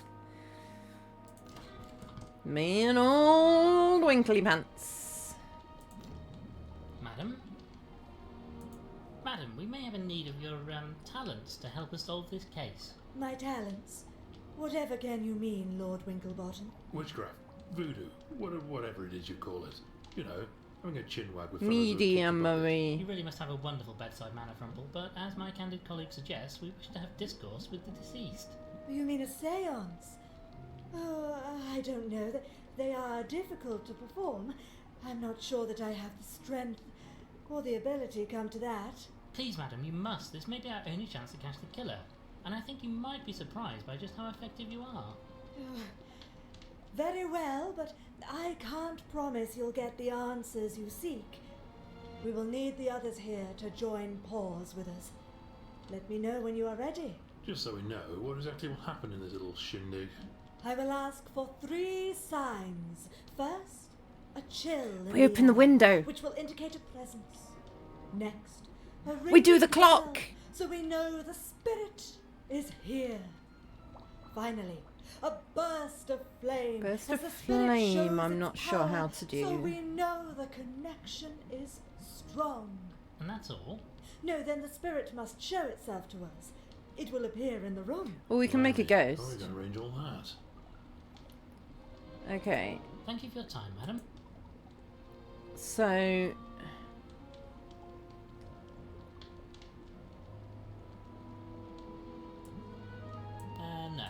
Me and old Winkly Pants. Madam? Madam, we may have a need of your talents to help us solve this case. My talents. Whatever can you mean, Lord Winklebottom? Witchcraft. Voodoo. Whatever it is you call it. You know, having a chinwag with fellows who have Medium kicked the bucket. Marie. You really must have a wonderful bedside manner, Frumple, but as my candid colleague suggests, we wish to have discourse with the deceased. You mean a seance? Oh, I don't know. They are difficult to perform. I'm not sure that I have the strength or the ability come to that. Please, madam, you must. This may be our only chance to catch the killer. And I think you might be surprised by just how effective you are. Very well, but I can't promise you'll get the answers you seek. We will need the others here to join paws with us. Let me know when you are ready. Just so we know, what exactly will happen in this little shindig? I will ask for 3 signs. First, a chill in We open the air, window. which will indicate a presence. Next, a We do ringing the clock. bell, so we know the spirit is here. Finally, a burst of flame. Burst as of the spirit flame, shows I'm its not sure power, how to do. So we know the connection is strong. And that's all? No, then the spirit must show itself to us. It will appear in the room. Well, we can make a How are we ghost. going to arrange all that? Okay, Thank you for your time, madam. so... No.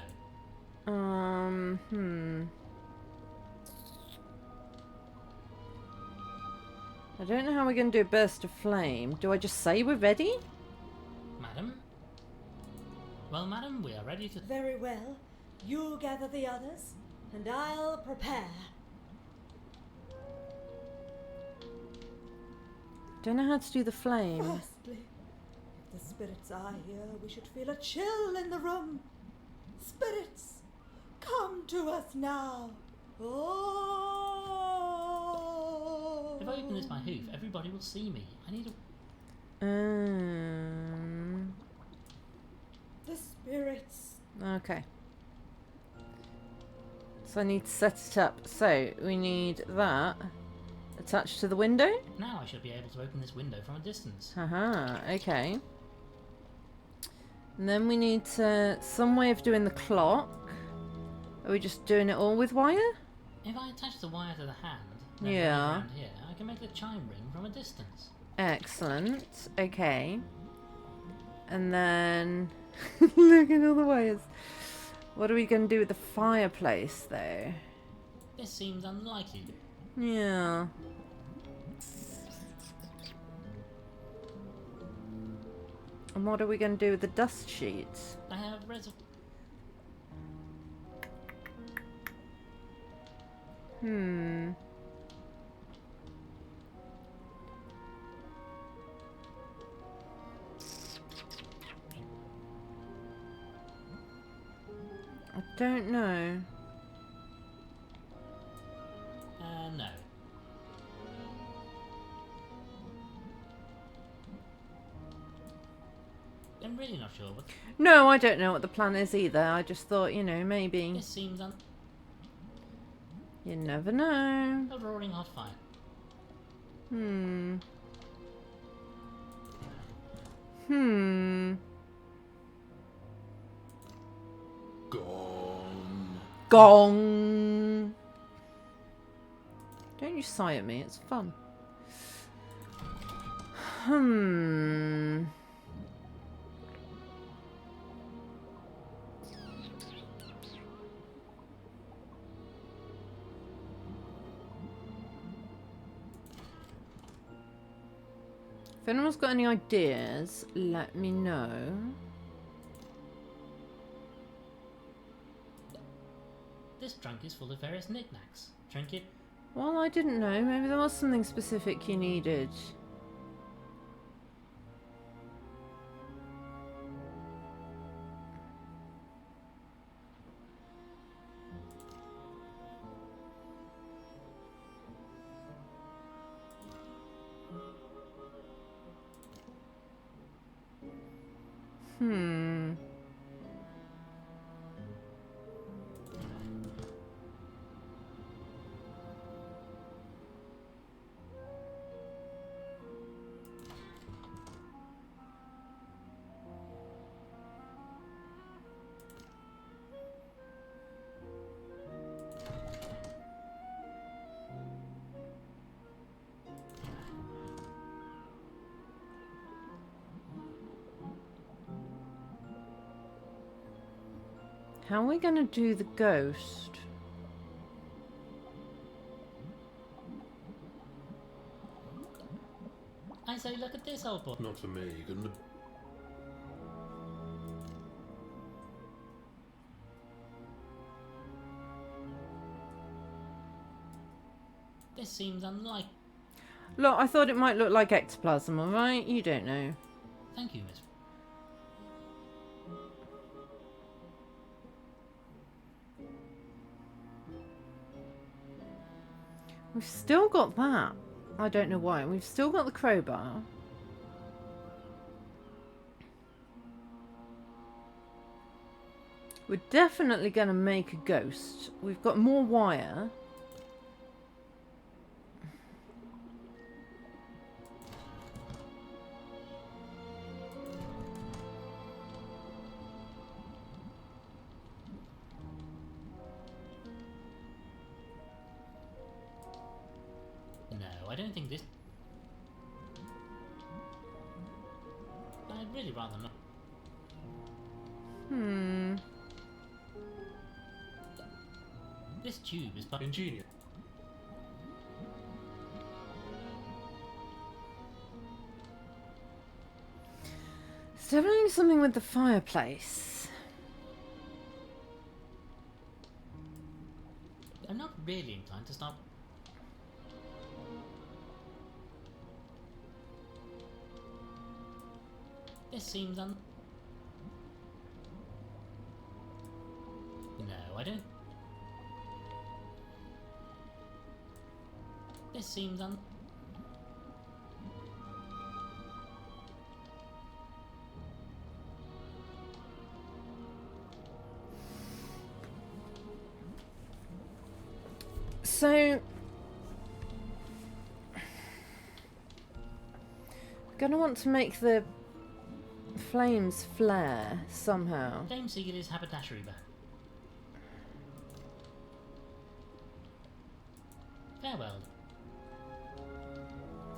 I don't know how we're going to do a burst of flame. Do I just say we're ready? Madam? Well, madam, we are ready to... Very well. You gather the others, and I'll prepare. Don't know how to do the flame. Firstly, if the spirits are here, we should feel a chill in the room. Spirits, come to us now. Oh. If I open this by hoof, everybody will see me. I need a... The spirits. Okay. So I need to set it up. So we need that attached to the window. Now I should be able to open this window from a distance. Haha, okay. And then we need some way of doing the clock. Are we just doing it all with wire? If I attach the wire to the hand, then Yeah. around here, I can make the chime ring from a distance. Excellent. Okay. And then look at all the wires. What are we going to do with the fireplace, though? This seems unlikely. Yeah. And what are we going to do with the dust sheets? I have reserv... I don't know. No. I'm really not sure what... No, I don't know what the plan is either. I just thought, you know, maybe... This seems You never know. a roaring hot fire. Gong. Don't you sigh at me, it's fun. If anyone's got any ideas, let me know. This trunk is full of various knickknacks. Trinket. Well, I didn't know. Maybe there was something specific you needed. How are we going to do the ghost? I say, look at this old boy. Not for me, couldn't it? This seems unlike... Look, I thought it might look like ectoplasm, alright? You don't know. Thank you, Miss... We've still got that. I don't know why. We've still got the crowbar. We're definitely going to make a ghost. We've got more wire. No, I don't think this... I'd really rather not... This tube is... Ingenious. It's definitely something with the fireplace. I'm not really inclined to stop... This seems No, I don't... This seems So, gonna want to make the flames flare somehow. Dame Seagully's haberdashery back. Farewell.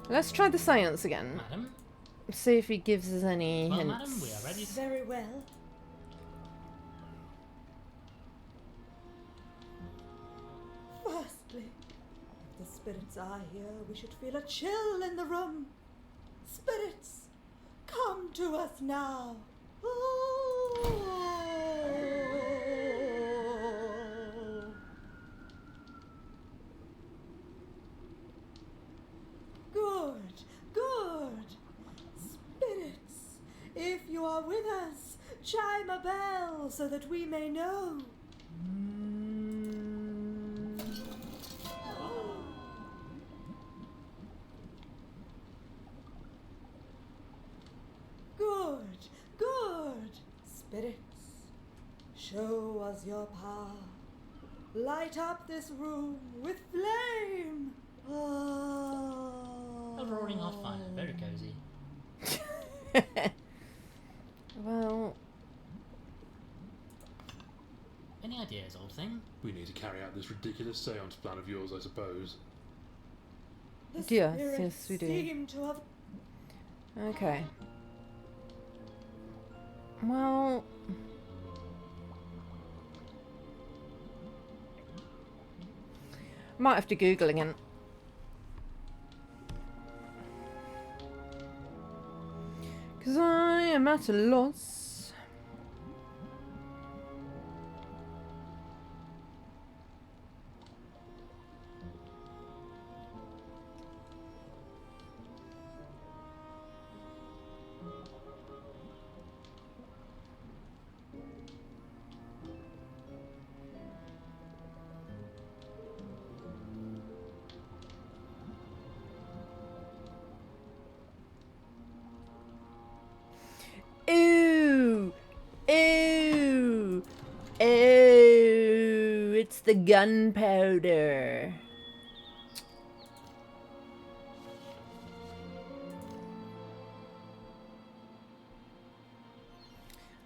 Let's try the seance again. Madam? See if he gives us any Well, hints. madam, we are ready. Very well. Firstly, if the spirits are here, we should feel a chill in the room. Spirits, come to us now. Good, good. Spirits, if you are with us, chime a bell so that we may know. Good, good. Spirits, show us your power. Light up this room with flame. A roaring hot fire, very cozy. Well, any ideas, old thing? We need to carry out this ridiculous seance plan of yours, I suppose. The yes, spirits yes, we do. seem to have. Okay. Well, might have to Google again. Because I am at a loss. Ooh! Ooh! Ooh! It's the gunpowder.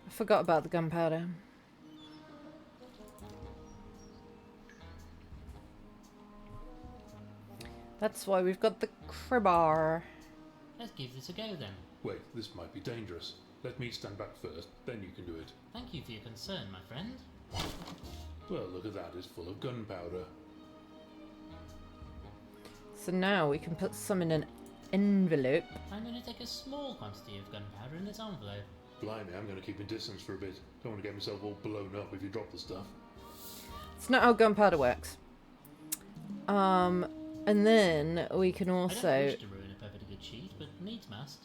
I forgot about the gunpowder. That's why we've got the crowbar. Let's give this a go then. Wait, this might be dangerous. Let me stand back first, then you can do it. Thank you for your concern, my friend. Well, look at that, it's full of gunpowder. So now we can put some in an envelope. I'm going to take a small quantity of gunpowder in this envelope. Blimey, I'm going to keep a distance for a bit. Don't want to get myself all blown up if you drop the stuff. It's not how gunpowder works. And then we can I also don't wish to ruin a perfectly good sheet, but needs must.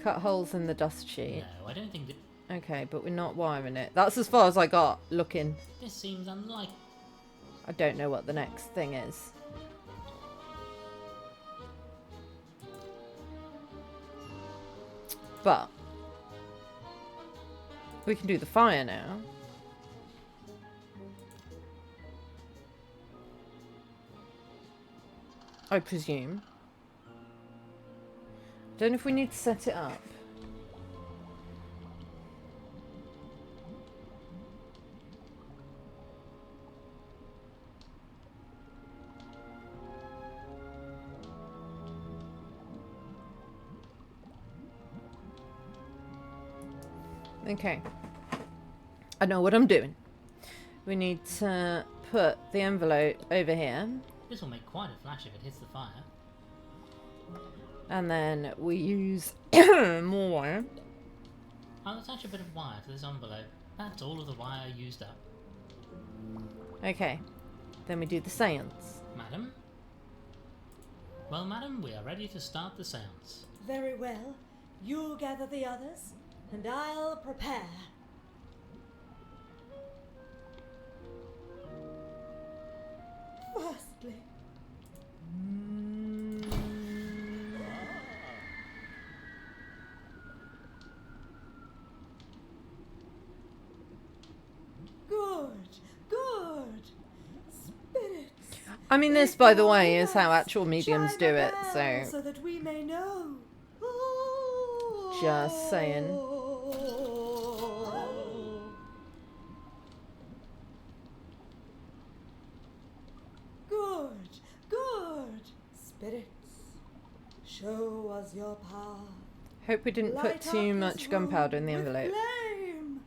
cut holes in the dust sheet. No, I don't think that... Okay, but we're not wiring it. That's as far as I got looking. This seems unlikely. I don't know what the next thing is. But we can do the fire now. I presume. Don't know if we need to set it up. Okay. I know what I'm doing. We need to put the envelope over here. This will make quite a flash if it hits the fire. And then we use more wire. I'll attach a bit of wire to this envelope. That's all of the wire used up. Okay. Then we do the seance. Madam? Well, madam, we are ready to start the seance. Very well. You gather the others, and I'll prepare. Firstly, I mean, this, by the way, is how actual mediums do it, so... so that we may know. Just saying. Good, good. Spirits, show us your power. Hope we didn't put too much gunpowder in the envelope. Flame.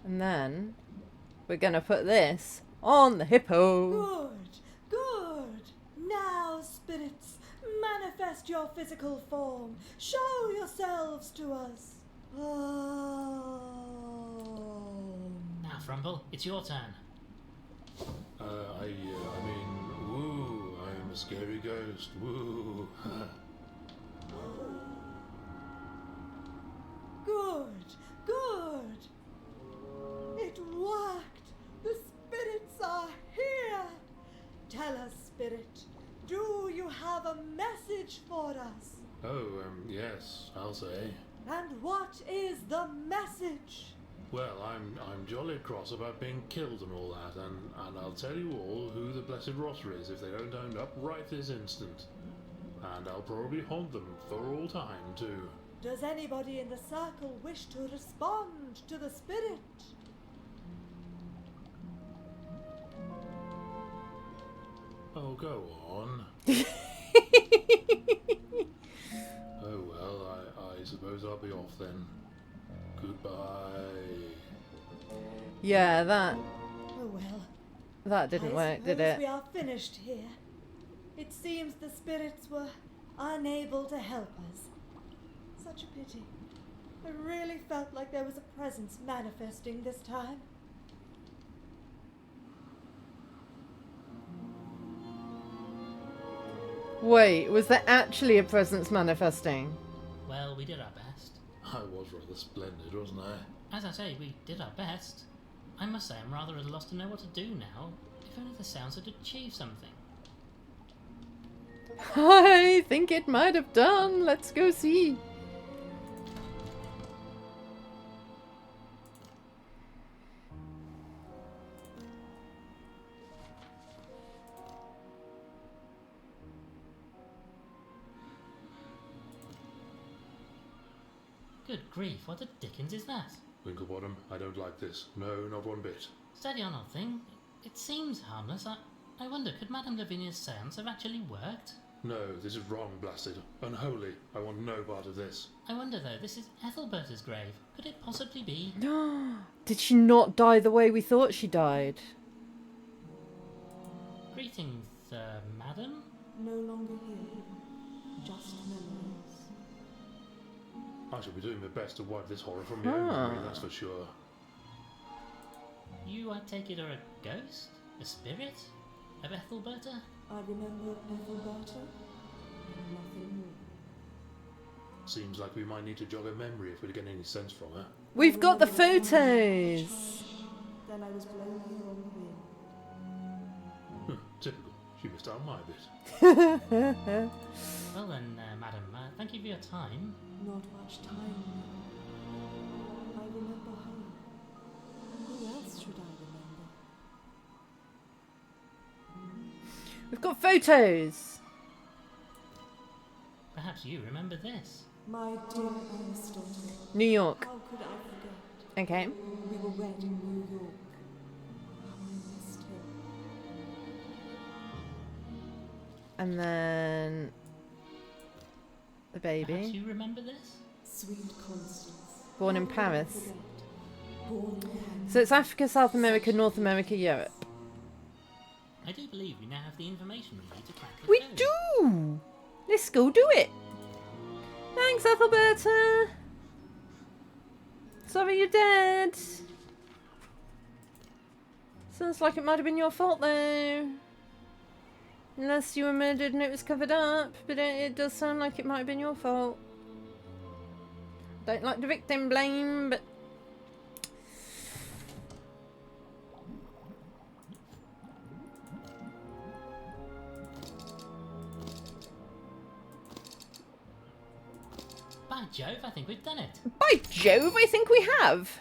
And then we're gonna put this on the hippo. Good, good. Now, spirits, manifest your physical form. Show yourselves to us. Now, Frumble, it's your turn. I mean, woo, I am a scary ghost, woo. Good, good. It worked. The spirits are here. Tell us, spirit, do you have a message for us? Oh, yes, I'll say. And what is the message? Well, I'm jolly cross about being killed and all that, and I'll tell you all who the blessed rotter is if they don't own up right this instant. And I'll probably haunt them for all time, too. Does anybody in the circle wish to respond to the spirit? Oh, go on. Oh, well, I suppose I'll be off then. Goodbye. Yeah, that Oh well. didn't work, did suppose it? we are finished here. It seems the spirits were unable to help us. Such a pity. I really felt like there was a presence manifesting this time. Wait, was there actually a presence manifesting? Well, we did our best. I was rather splendid, wasn't I? As I say, we did our best. I must say I'm rather at a loss to know what to do now. If only the sounds had achieved something. I think it might have done. Let's go see. Good grief, what the dickens is that? Winklebottom, I don't like this. No, not one bit. Steady on, old thing. It seems harmless. I wonder, could Madame Lavinia's seance have actually worked? No, this is wrong, blasted. Unholy. I want no part of this. I wonder, though, this is Ethelberta's grave. Could it possibly be? Did she not die the way we thought she died? Greetings, madam? No longer here. Just memories. I shall be doing my best to wipe this horror from my own memory, that's for sure. You, I take it, are a ghost? A spirit? Of Ethelberta? I remember Winklebottom, and nothing more. Seems like we might need to jog her memory if we're to get any sense from her. We've got the photos! Then I was blown here on the wind. Typical. She missed out my bit. Well then, madam, thank you for your time. Not much time now. I remember home. Who else should I remember? We've got photos! Perhaps you remember this. My dear Aristotle. New York. How could I forget? Okay. We were wed in New York. How I missed him. And then... the baby. Perhaps you remember this? Sweet Constance. Born in How could I Paris. forget? Born in Paris. So it's Africa, South America, North America, Europe. I do believe we now have the information we need to crack the We code. do! Let's go do it! Thanks, Ethelberta! Sorry you're dead. Sounds like it might have been your fault though. Unless you were murdered and it was covered up, but it does sound like it might have been your fault. Don't like the victim blame, but... By Jove, I think we've done it. By Jove, I think we have!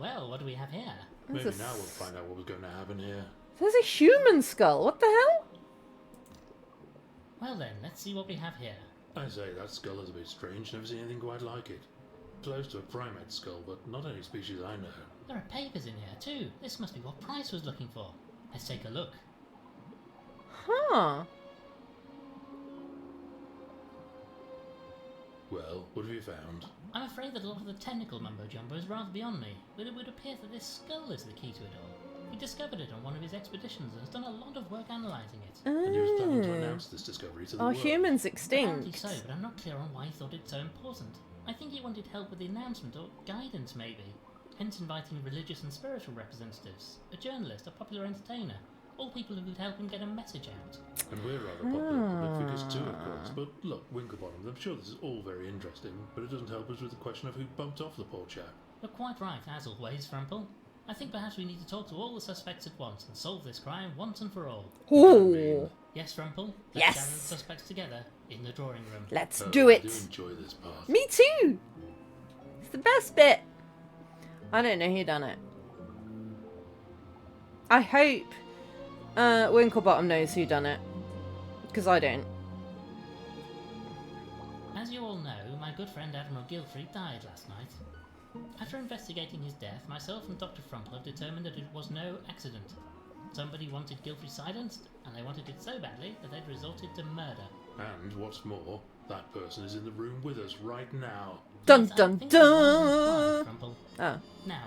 well, what do we have here? Maybe now we'll find out what was going to happen here. There's a human skull. What the hell? Well then, let's see what we have here. I say, that skull is a bit strange. Never seen anything quite like it. Close to a primate skull, but not any species I know. There are papers in here too. This must be what Price was looking for. Let's take a look. Huh. Well, what have you found? I'm afraid that a lot of the technical mumbo-jumbo is rather beyond me, but it would appear that this skull is the key to it all. He discovered it on one of his expeditions and has done a lot of work analysing it. And he was planning to announce this discovery to the Are world. humans Apparently extinct? so, but I'm not clear on why he thought it so important. I think he wanted help with the announcement or guidance maybe, hence inviting religious and spiritual representatives, a journalist, a popular entertainer, all people who could help him get a message out. And we're rather popular public figures too, of course. But look, Winklebottom, I'm sure this is all very interesting, but it doesn't help us with the question of who bumped off the poor chap. You're quite right, as always, Frumple. I think perhaps we need to talk to all the suspects at once and solve this crime once and for all. Ooh. Yes, Frumple? Let's Yes. gather the suspects together in the drawing room. Let's do it. I do enjoy this part. Me too. It's the best bit. I don't know who done it. I hope Winklebottom knows who done it, because I don't. As you all know, my good friend Admiral Gilfrey died last night. After investigating his death, myself and Dr. Frumple have determined that it was no accident. Somebody wanted Gilfrey silenced, and they wanted it so badly that they'd resorted to murder. And what's more, that person is in the room with us right now. Dun Yes, I dun think that's one of the dun. crimes, Frumple. Oh. Now,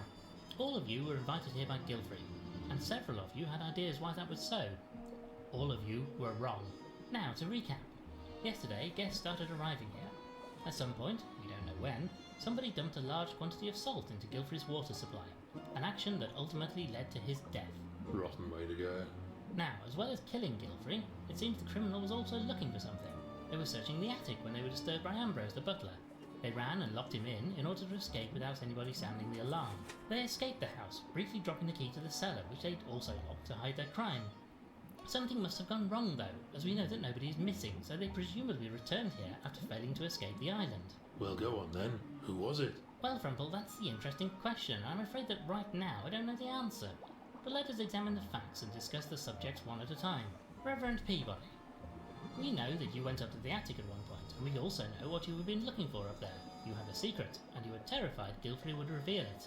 all of you were invited here by Gilfrey, and several of you had ideas why that was so. All of you were wrong. Now, to recap. Yesterday, guests started arriving here. At some point, we don't know when, somebody dumped a large quantity of salt into Gilfrey's water supply, an action that ultimately led to his death. Rotten way to go. Now, as well as killing Gilfrey, it seems the criminal was also looking for something. They were searching the attic when they were disturbed by Ambrose, the butler. They ran and locked him in order to escape without anybody sounding the alarm. They escaped the house, briefly dropping the key to the cellar, which they'd also locked to hide their crime. Something must have gone wrong though, as we know that nobody is missing, so they presumably returned here after failing to escape the island. Well, go on then. Who was it? Well, Frumple, that's the interesting question. I'm afraid that right now I don't know the answer. But let us examine the facts and discuss the subjects one at a time. Reverend Peabody, we know that you went up to the attic at one point, and we also know what you have been looking for up there. You have a secret, and you were terrified Gilfrey would reveal it.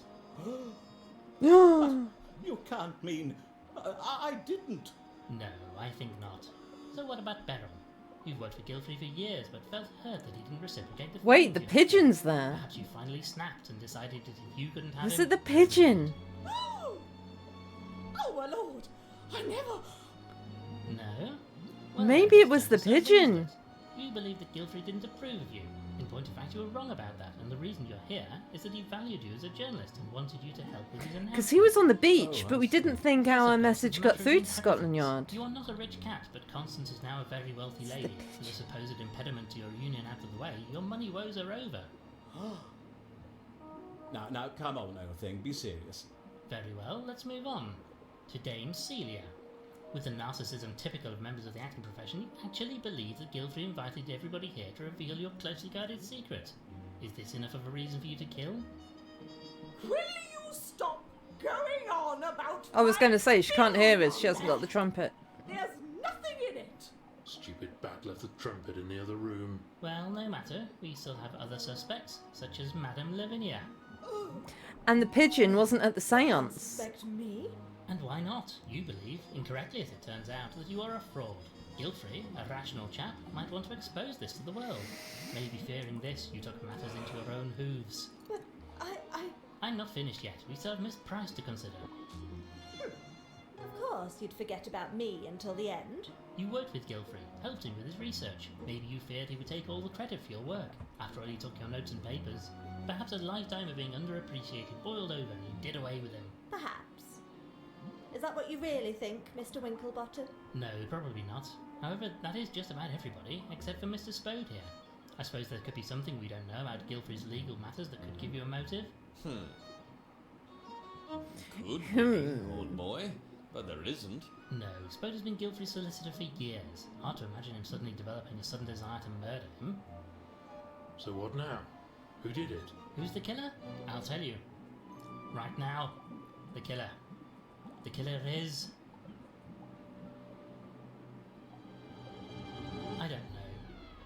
You can't mean... I didn't. No, I think not. So what about Beryl? You've worked for Gilfrey for years, but felt hurt that he didn't reciprocate the Wait, the favors. pigeon's there. Perhaps you finally snapped and decided that if you couldn't have Is him... it the pigeon? Oh, my lord! I never... No? Well, Maybe it then, was the so isn't pigeon. it? You believe that Gilfrey didn't approve of you. In point of fact, you were wrong about that, and the reason you're here is that he valued you as a journalist and wanted you to help with his announcement. Because he was on the beach, Oh, but we didn't think our message got through to Scotland Yard. You are not a rich cat, but Constance is now a very wealthy lady. So the supposed impediment to your union out of the way, your money woes are over. Now, come on, old thing, be serious. Very well, let's move on. To Dame Celia. With the narcissism typical of members of the acting profession, you actually believe that Gilfrey invited everybody here to reveal your closely guarded secret. Is this enough of a reason for you to kill? Will you stop going on about... I was going to say, she can't hear us. She hasn't got the trumpet. There's nothing in it. Stupid bat left the trumpet in the other room. Well, no matter. We still have other suspects, such as Madame Lavinia. And the pigeon wasn't at the seance. Suspect me? And why not? You believe, incorrectly as it turns out, that you are a fraud. Gilfrey, a rational chap, might want to expose this to the world. Maybe fearing this, you took matters into your own hooves. But I'm not finished yet. We still have Miss Price to consider. Of course, you'd forget about me until the end. You worked with Gilfrey, helped him with his research. Maybe you feared he would take all the credit for your work. After all, he took your notes and papers. Perhaps a lifetime of being underappreciated boiled over and you did away with him. Perhaps. Is that what you really think, Mr. Winklebottom? No, probably not. However, that is just about everybody, except for Mr. Spode here. I suppose there could be something we don't know about Gilfrey's legal matters that could give you a motive. Could be, old boy, but there isn't. No, Spode has been Gilfrey's solicitor for years. Hard to imagine him suddenly developing a sudden desire to murder him. So what now? Who did it? Who's the killer? I'll tell you. Right now. The killer. The killer is... I don't know.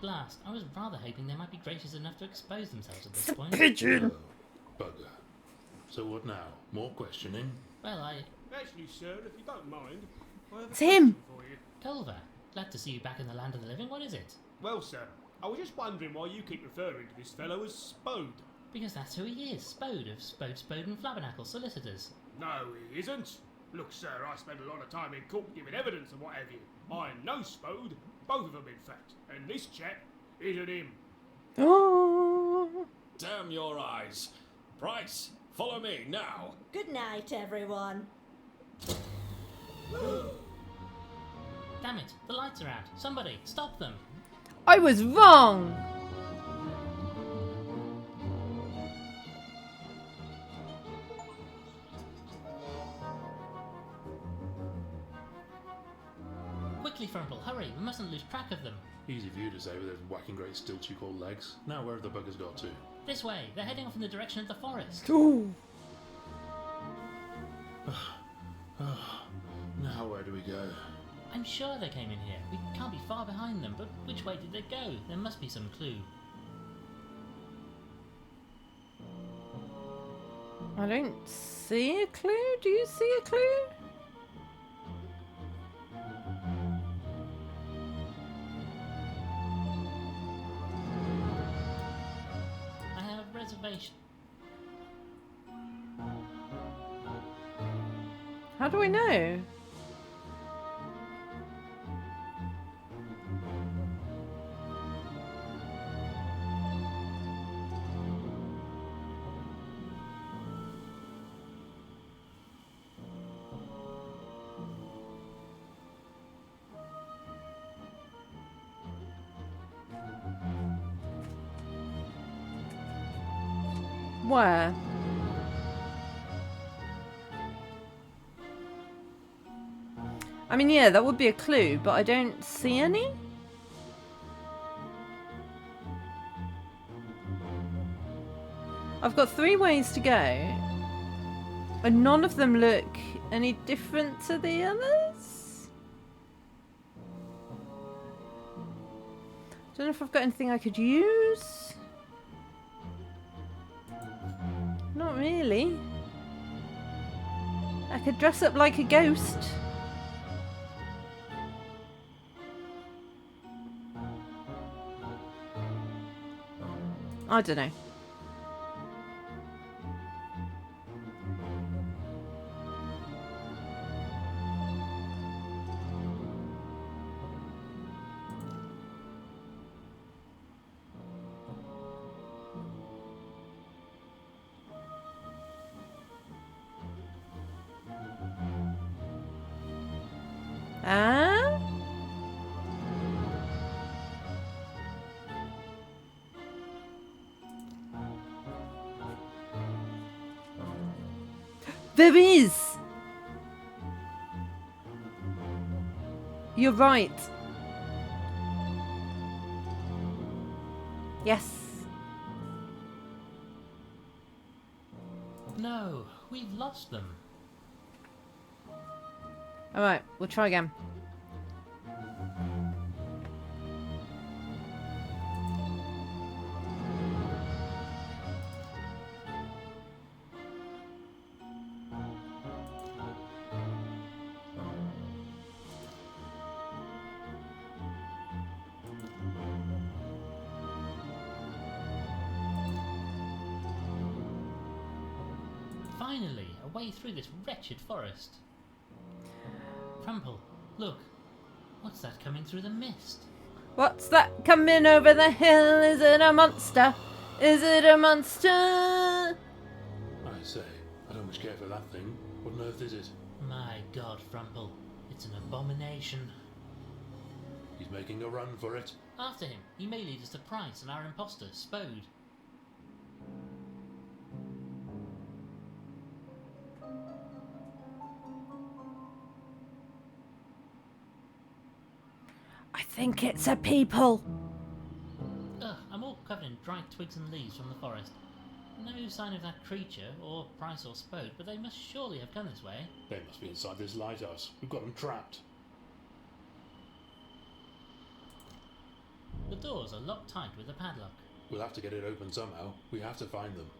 Blast, I was rather hoping they might be gracious enough to expose themselves at this point. Pigeon! Oh, bugger. So what now? More questioning? Well, Actually, sir, if you don't mind, I have a It's him. question for you. Culver, glad to see you back in the land of the living. What is it? Well, sir, I was just wondering why you keep referring to this fellow as Spode. Because that's who he is. Spode of Spode and Flabbernacle Solicitors. No, he isn't. Look, sir, I spent a lot of time in court giving evidence and what have you. I know Spode, both of them in fact, and this chap isn't him. Oh. Damn your eyes. Price, follow me now. Good night, everyone. Damn it, the lights are out. Somebody, stop them. I was wrong. Quickly, Frumple, hurry. We mustn't lose track of them. Easy for you to say with those whacking great stilts you call legs. Now where have the buggers got to? This way. They're heading off in the direction of the forest. Ooh. Now where do we go? I'm sure they came in here. We can't be far behind them, but which way did they go? There must be some clue. I don't see a clue. Do you see a clue? I have a reservation. How do I know? Where? I mean, yeah, that would be a clue, but I don't see any. I've got 3 ways to go, and none of them look any different to the others. Don't know if I've got anything I could use. Not really. I could dress up like a ghost. I don't know. Ah? There is! You're right. Yes. No, we've lost them. Alright, we'll try again. Finally, a way through this wretched forest. Crumple, look. What's that coming through the mist? What's that coming over the hill? Is it a monster? Is it a monster? I say, I don't much care for that thing. What on earth is it? My God, Frumple, it's an abomination. He's making a run for it. After him, he may lead us to Price and our imposter, Spode. I think it's a people. Ugh, I'm all covered in dry twigs and leaves from the forest. No sign of that creature, or Price or Spode, but they must surely have come this way. They must be inside this lighthouse. We've got them trapped. The doors are locked tight with a padlock. We'll have to get it open somehow. We have to find them.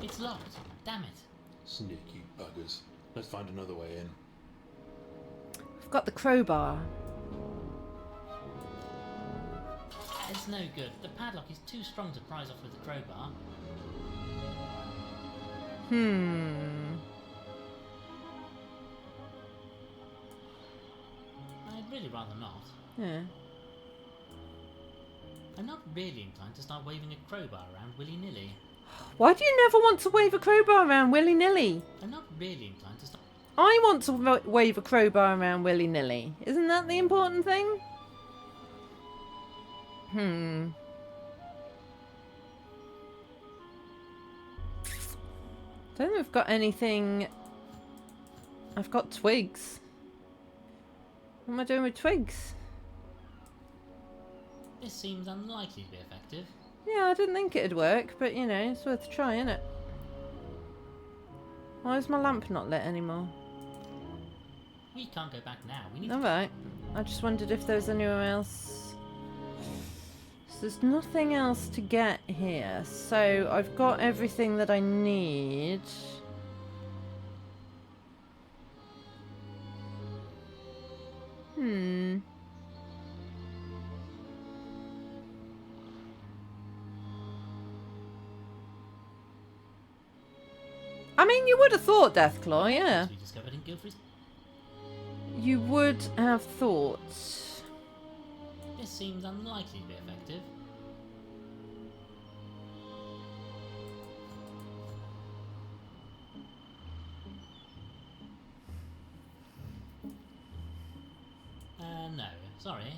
It's locked. Damn it. Sneaky buggers. Let's find another way in. I've got the crowbar. It's no good. The padlock is too strong to prise off with the crowbar. I'd really rather not. Yeah. I'm not really inclined to start waving a crowbar around willy-nilly. Why do you never want to wave a crowbar around willy-nilly? I'm not really inclined to start... I want to wave a crowbar around willy-nilly. Isn't that the important thing? Don't think we've got anything. I've got twigs. What am I doing with twigs? This seems unlikely to be effective. Yeah, I didn't think it'd work, but you know, it's worth a try, isn't it? Why is my lamp not lit anymore? We can't go back now. We need Alright. I just wondered if there was anywhere else. So there's nothing else to get here. So I've got everything that I need. I mean, you would have thought, Deathclaw, yeah. we discovered in Guilfrey's... You would have thought. This seems unlikely to be effective. No, sorry.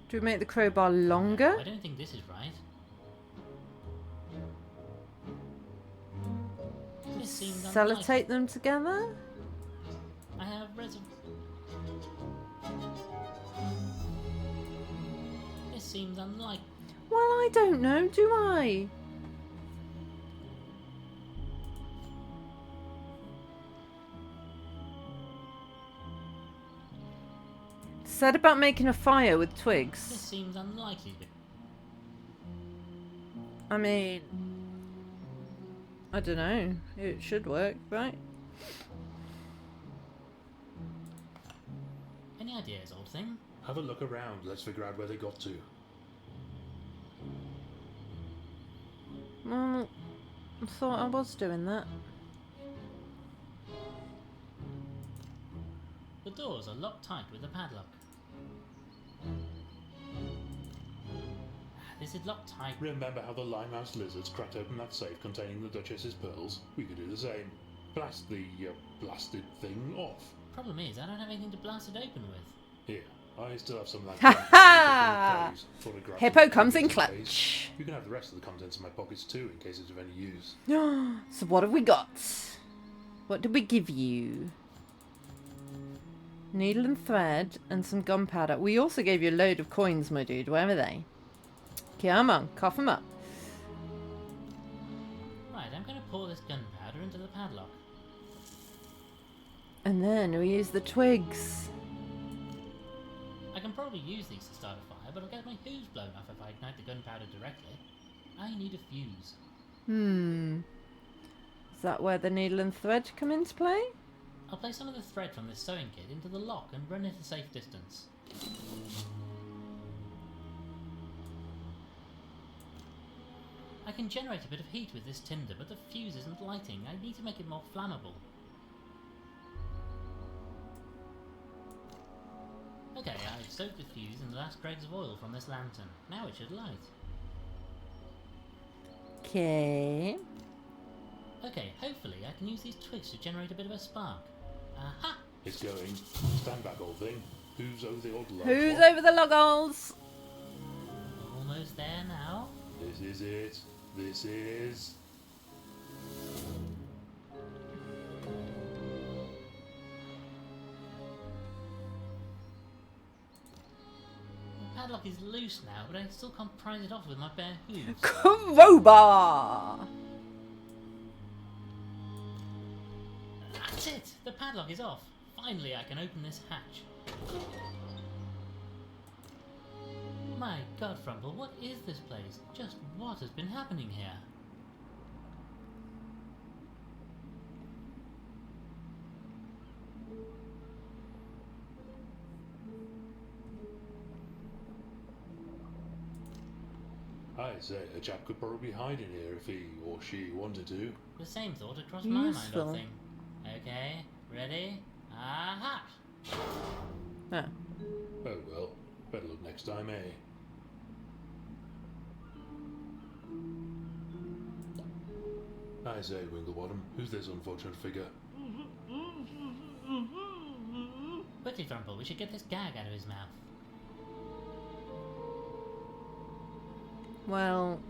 Do we make the crowbar longer? I don't think this is right. This seems unlikely. Sellotape them together? I have This seems unlikely. Well, I don't know, do I? Said about making a fire with This twigs. seems unlikely. I mean, I don't know. It should work, right? Any ideas, old thing? Have a look around. Let's figure out where they got to. Well, I thought I was doing that. The doors are locked tight with a padlock. This is locked tight. Remember how the limehouse lizards cracked open that safe containing the Duchess's pearls? We could do the same. Blast the blasted thing off. Problem is, I don't have anything to blast it open with. Here, I still have some of Ha that. ha! Photographs Hippo of the comes in space. clutch. You can have the rest of the contents in my pockets too, in case it's of any use. So what have we got? What did we give you? Needle and thread and some gunpowder. We also gave you a load of coins, my dude. Where are they? Come on, cough them up. Right, I'm going to pour this gunpowder into the padlock. And then we use the twigs. I can probably use these to start a fire, but I'll get my hooves blown off if I ignite the gunpowder directly. I need a fuse. Is that where the needle and thread come into play? I'll place some of the thread from this sewing kit into the lock and run it a safe distance. I can generate a bit of heat with this tinder, but the fuse isn't lighting. I need to make it more flammable. Okay, I've soaked the fuse in the last dregs of oil from this lantern. Now it should light. Okay. Okay, hopefully I can use these twigs to generate a bit of a spark. Aha! It's going. Stand back, old thing. Who's over the old log? Who's over the loggles? Almost there now. This is it. This is... padlock is loose now, but I still can't prise it off with my bare hooves. Crowbar! That's it! The padlock is off. Finally, I can open this hatch. My God, Frumple, what is this place? Just what has been happening here? I say, a chap could probably hide in here if he or she wanted to. The same thought crossed my mind, Useful. old thing. Okay, ready? Aha! Ah. Oh well, better look next time, eh? I say, Winklebottom, who's this unfortunate figure? Quickly, Frumple, we should get this gag out of his mouth. Well,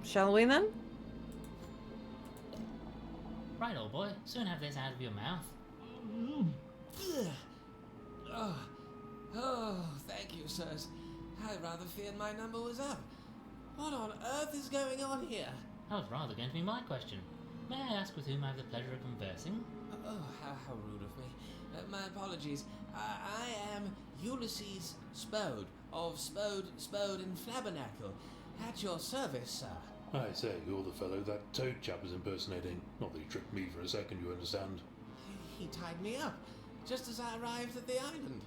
shall we then? Right, old boy, soon have this out of your mouth. Oh, thank you, sirs. I rather feared my number was up. What on earth is going on here? That was rather going to be my question. May I ask with whom I have the pleasure of conversing? Oh, how rude of me. My apologies. I am Ulysses Spode, of Spode and Flabbernacle. At your service, sir. I say, you're the fellow that Toad chap is impersonating. Not that he tricked me for a second, you understand. He tied me up, just as I arrived at the island.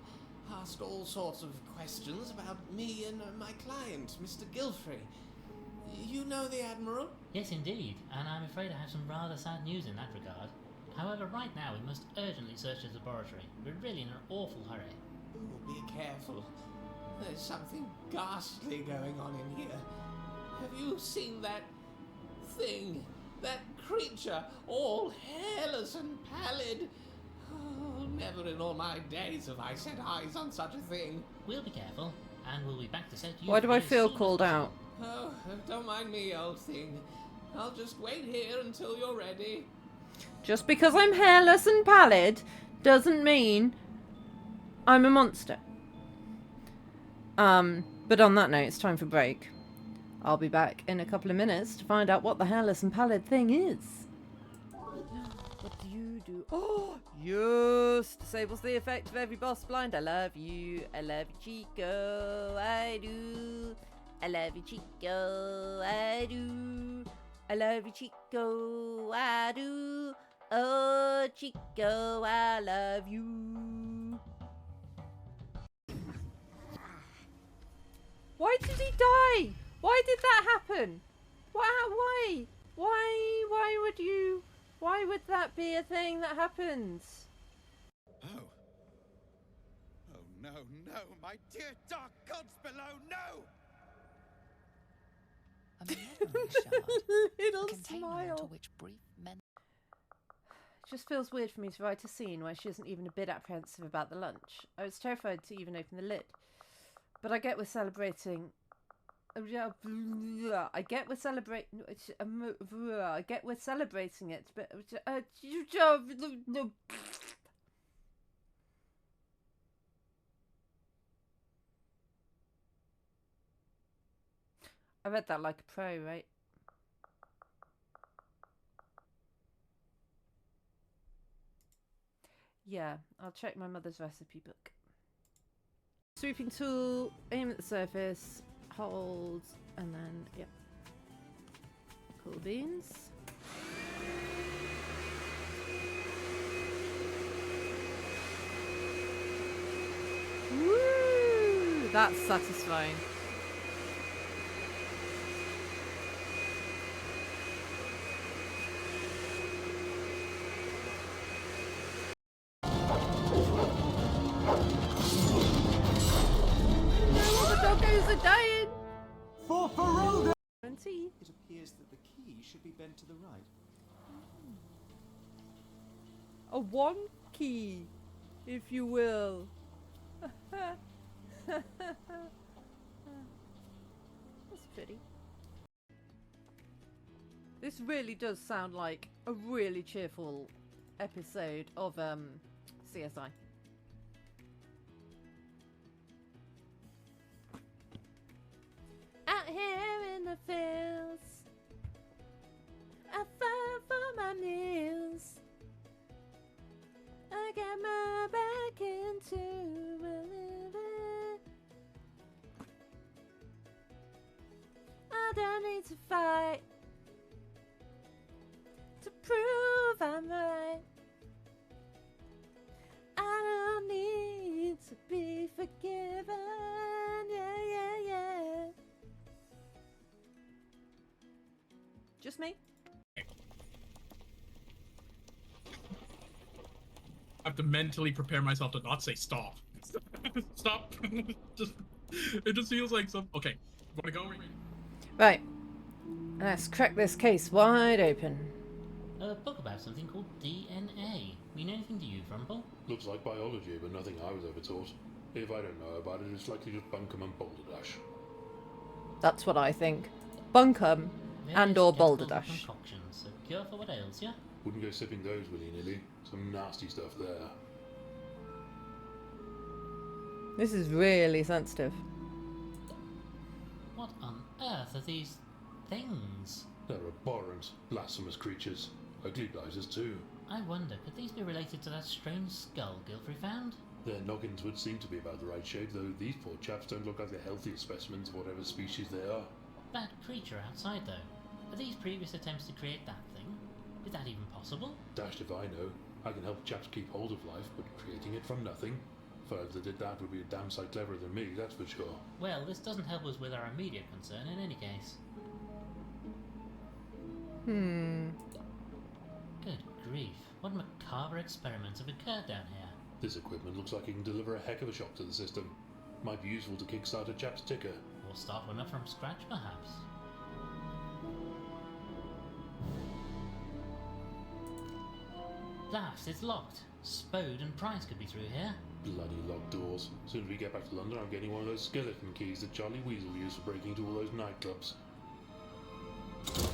Asked all sorts of questions about me and my client, Mr. Gilfrey. You know the Admiral? Yes, indeed, and I'm afraid I have some rather sad news in that regard. However, right now we must urgently search his laboratory. We're really in an awful hurry. Oh, be careful. There's something ghastly going on in here. Have you seen that thing? That creature, all hairless and pallid? Oh, never in all my days have I set eyes on such a thing. We'll be careful, and we'll be back to set you. Why do I free as feel soon called as out? Oh, don't mind me, old thing. I'll just wait here until you're ready. Just because I'm hairless and pallid doesn't mean I'm a monster. But on that note, it's time for break. I'll be back in a couple of minutes to find out what the hairless and pallid thing is. What do you do? Oh, yes! Disables the effect of every boss blind. I love you. I love you, Chico. I do. I love you, Chico. I do. I love you, Chico. I do. Oh, Chico, I love you. Why did he die? Why did that happen? Why? Why would that be a thing that happens? Oh. Oh no, my dear dark gods below, no! A memory shard. Little a container smile. into which brief men. It just feels weird for me to write a scene where she isn't even a bit apprehensive about the lunch. I was terrified to even open the lid. But I get we're celebrating. I get we're celebrating. I get we're celebrating it, but I read that like a pro, right? Yeah, I'll check my mother's recipe book. Sweeping tool, aim at the surface, hold, and then, yep. Cool beans. Woo! That's satisfying. Dying. For Ferelda! It appears that the key should be bent to the right. A one key, if you will. That's pretty. This really does sound like a really cheerful episode of CSI. Out here in the fields, I fight for my meals. I get my back into a living. I don't need to fight to prove I'm right. I don't need to be forgiven. Yeah, yeah, yeah. Just me? I have to mentally prepare myself to not say stop. Stop. It just feels like some. Okay, wanna go? Right. Let's crack this case wide open. A book about something called DNA. Mean anything to you, Frumple? Looks like biology, but nothing I was ever taught. If I don't know about it, it's likely just bunkum and balderdash. That's what I think. Bunkum and or balderdash. Concoctions. A cure for what ails you? Wouldn't go sipping those willy-nilly. Some nasty stuff there. This is really sensitive. What on earth are these things? They're abhorrent, blasphemous creatures. Ugly blighters too. I wonder, could these be related to that strange skull Gilfrey found? Their noggins would seem to be about the right shape, though these poor chaps don't look like the healthiest specimens of whatever species they are. That creature outside, though. Are these previous attempts to create that thing? Is that even possible? Dashed if I know. I can help chaps keep hold of life, but creating it from nothing? Fellows that did that would be a damn sight cleverer than me, that's for sure. Well, this doesn't help us with our immediate concern in any case. Good grief. What macabre experiments have occurred down here? This equipment looks like it can deliver a heck of a shock to the system. Might be useful to kickstart a chap's ticker. Or start one up from scratch, perhaps. Blast, it's locked. Spode and Price could be through here. Bloody locked doors. Soon as we get back to London, I'm getting one of those skeleton keys that Charlie Weasel used for breaking into all those nightclubs.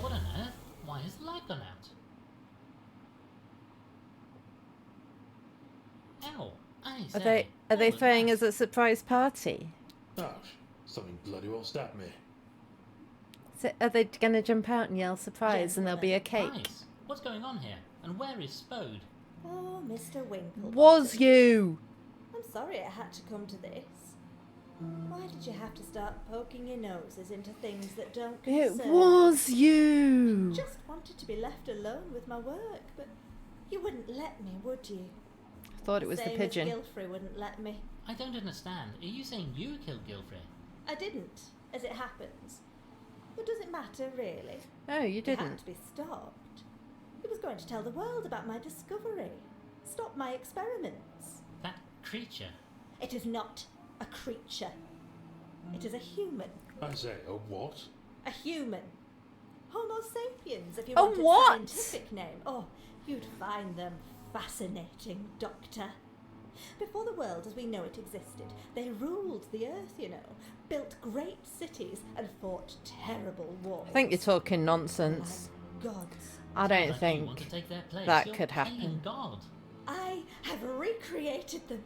What on earth? Why has the light gone out? Ow! I say. Are they throwing us a surprise party? Ouch. Something bloody well stabbed me. So are they going to jump out and yell surprise and there'll be a cake? Price, what's going on here? And where is Spode? Oh, Mr. Winklebottom. Was you? I'm sorry it had to come to this. Why did you have to start poking your noses into things that don't concern It was you. Just wanted to be left alone with my work, but you wouldn't let me, would you? I thought it was the pigeon. Same as Gilfrey wouldn't let me. I don't understand. Are you saying you killed Gilfrey? I didn't, as it happens. But does it matter, really? Oh, you It had didn't. to be stopped. It was going to tell the world about my discovery. Stop my experiments. That creature? It is not a creature. It is a human. I say, a what? A human. Homo sapiens, if you A want its what? scientific name. Oh, you'd find them fascinating, Doctor. Before the world as we know it existed, they ruled the earth, you know, built great cities and fought terrible wars. I think you're talking nonsense. Gods. I don't Like you think want to take their place. that You're could playing happen. God. I have recreated them.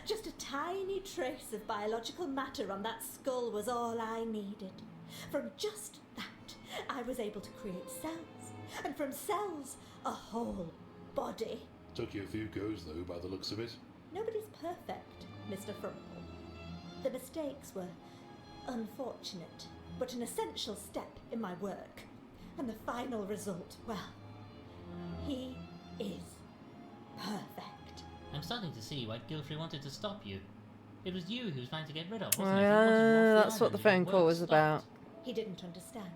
Just a tiny trace of biological matter on that skull was all I needed. From just that, I was able to create cells. And from cells, a whole body. Took you a few goes, though, by the looks of it. Nobody's perfect, Mr. Frumple. The mistakes were unfortunate, but an essential step in my work. And the final result, well, he is perfect. I'm starting to see why Gilfrey wanted to stop you. It was you he was trying to get rid of, wasn't it? He wanted more That's fun what the and your phone call work was stopped. about. He didn't understand.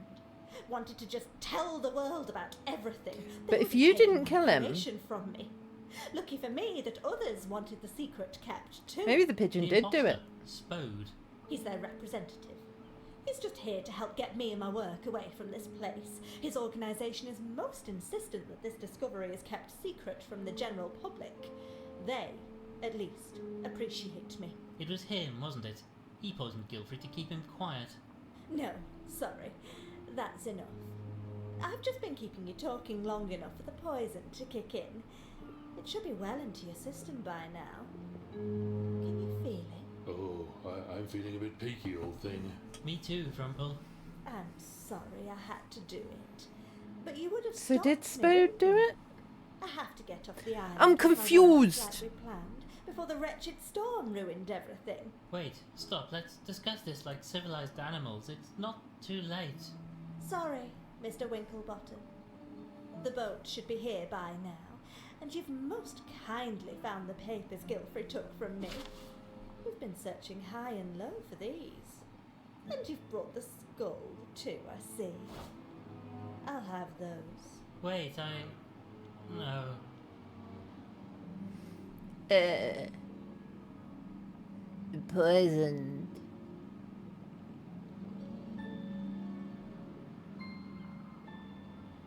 Wanted to just tell the world about everything. But They if would you take didn't my kill him- creation from me. Lucky for me that others wanted the secret kept too. Maybe the pigeon did do it. Spode. He's their representative. He's just here to help get me and my work away from this place. His organisation is most insistent that this discovery is kept secret from the general public. They, at least, appreciate me. It was him, wasn't it? He poisoned Gilfrey to keep him quiet. No, sorry. That's enough. I've just been keeping you talking long enough for the poison to kick in. It should be well into your system by now. Can you feel it? Oh, I'm feeling a bit peaky, old thing. Me too, Frumple. I'm sorry I had to do it. But you would have So stopped did me, Spode do it? I have to get off the island. I'm with my work confused. like we planned, before the wretched storm ruined everything. Wait, stop. Let's discuss this like civilized animals. It's not too late. Sorry, Mr. Winklebottom. The boat should be here by now, and you've most kindly found the papers Gilfrey took from me. We've been searching high and low for these. And you've brought the skull too, I see. I'll have those. Wait, no. Poisoned.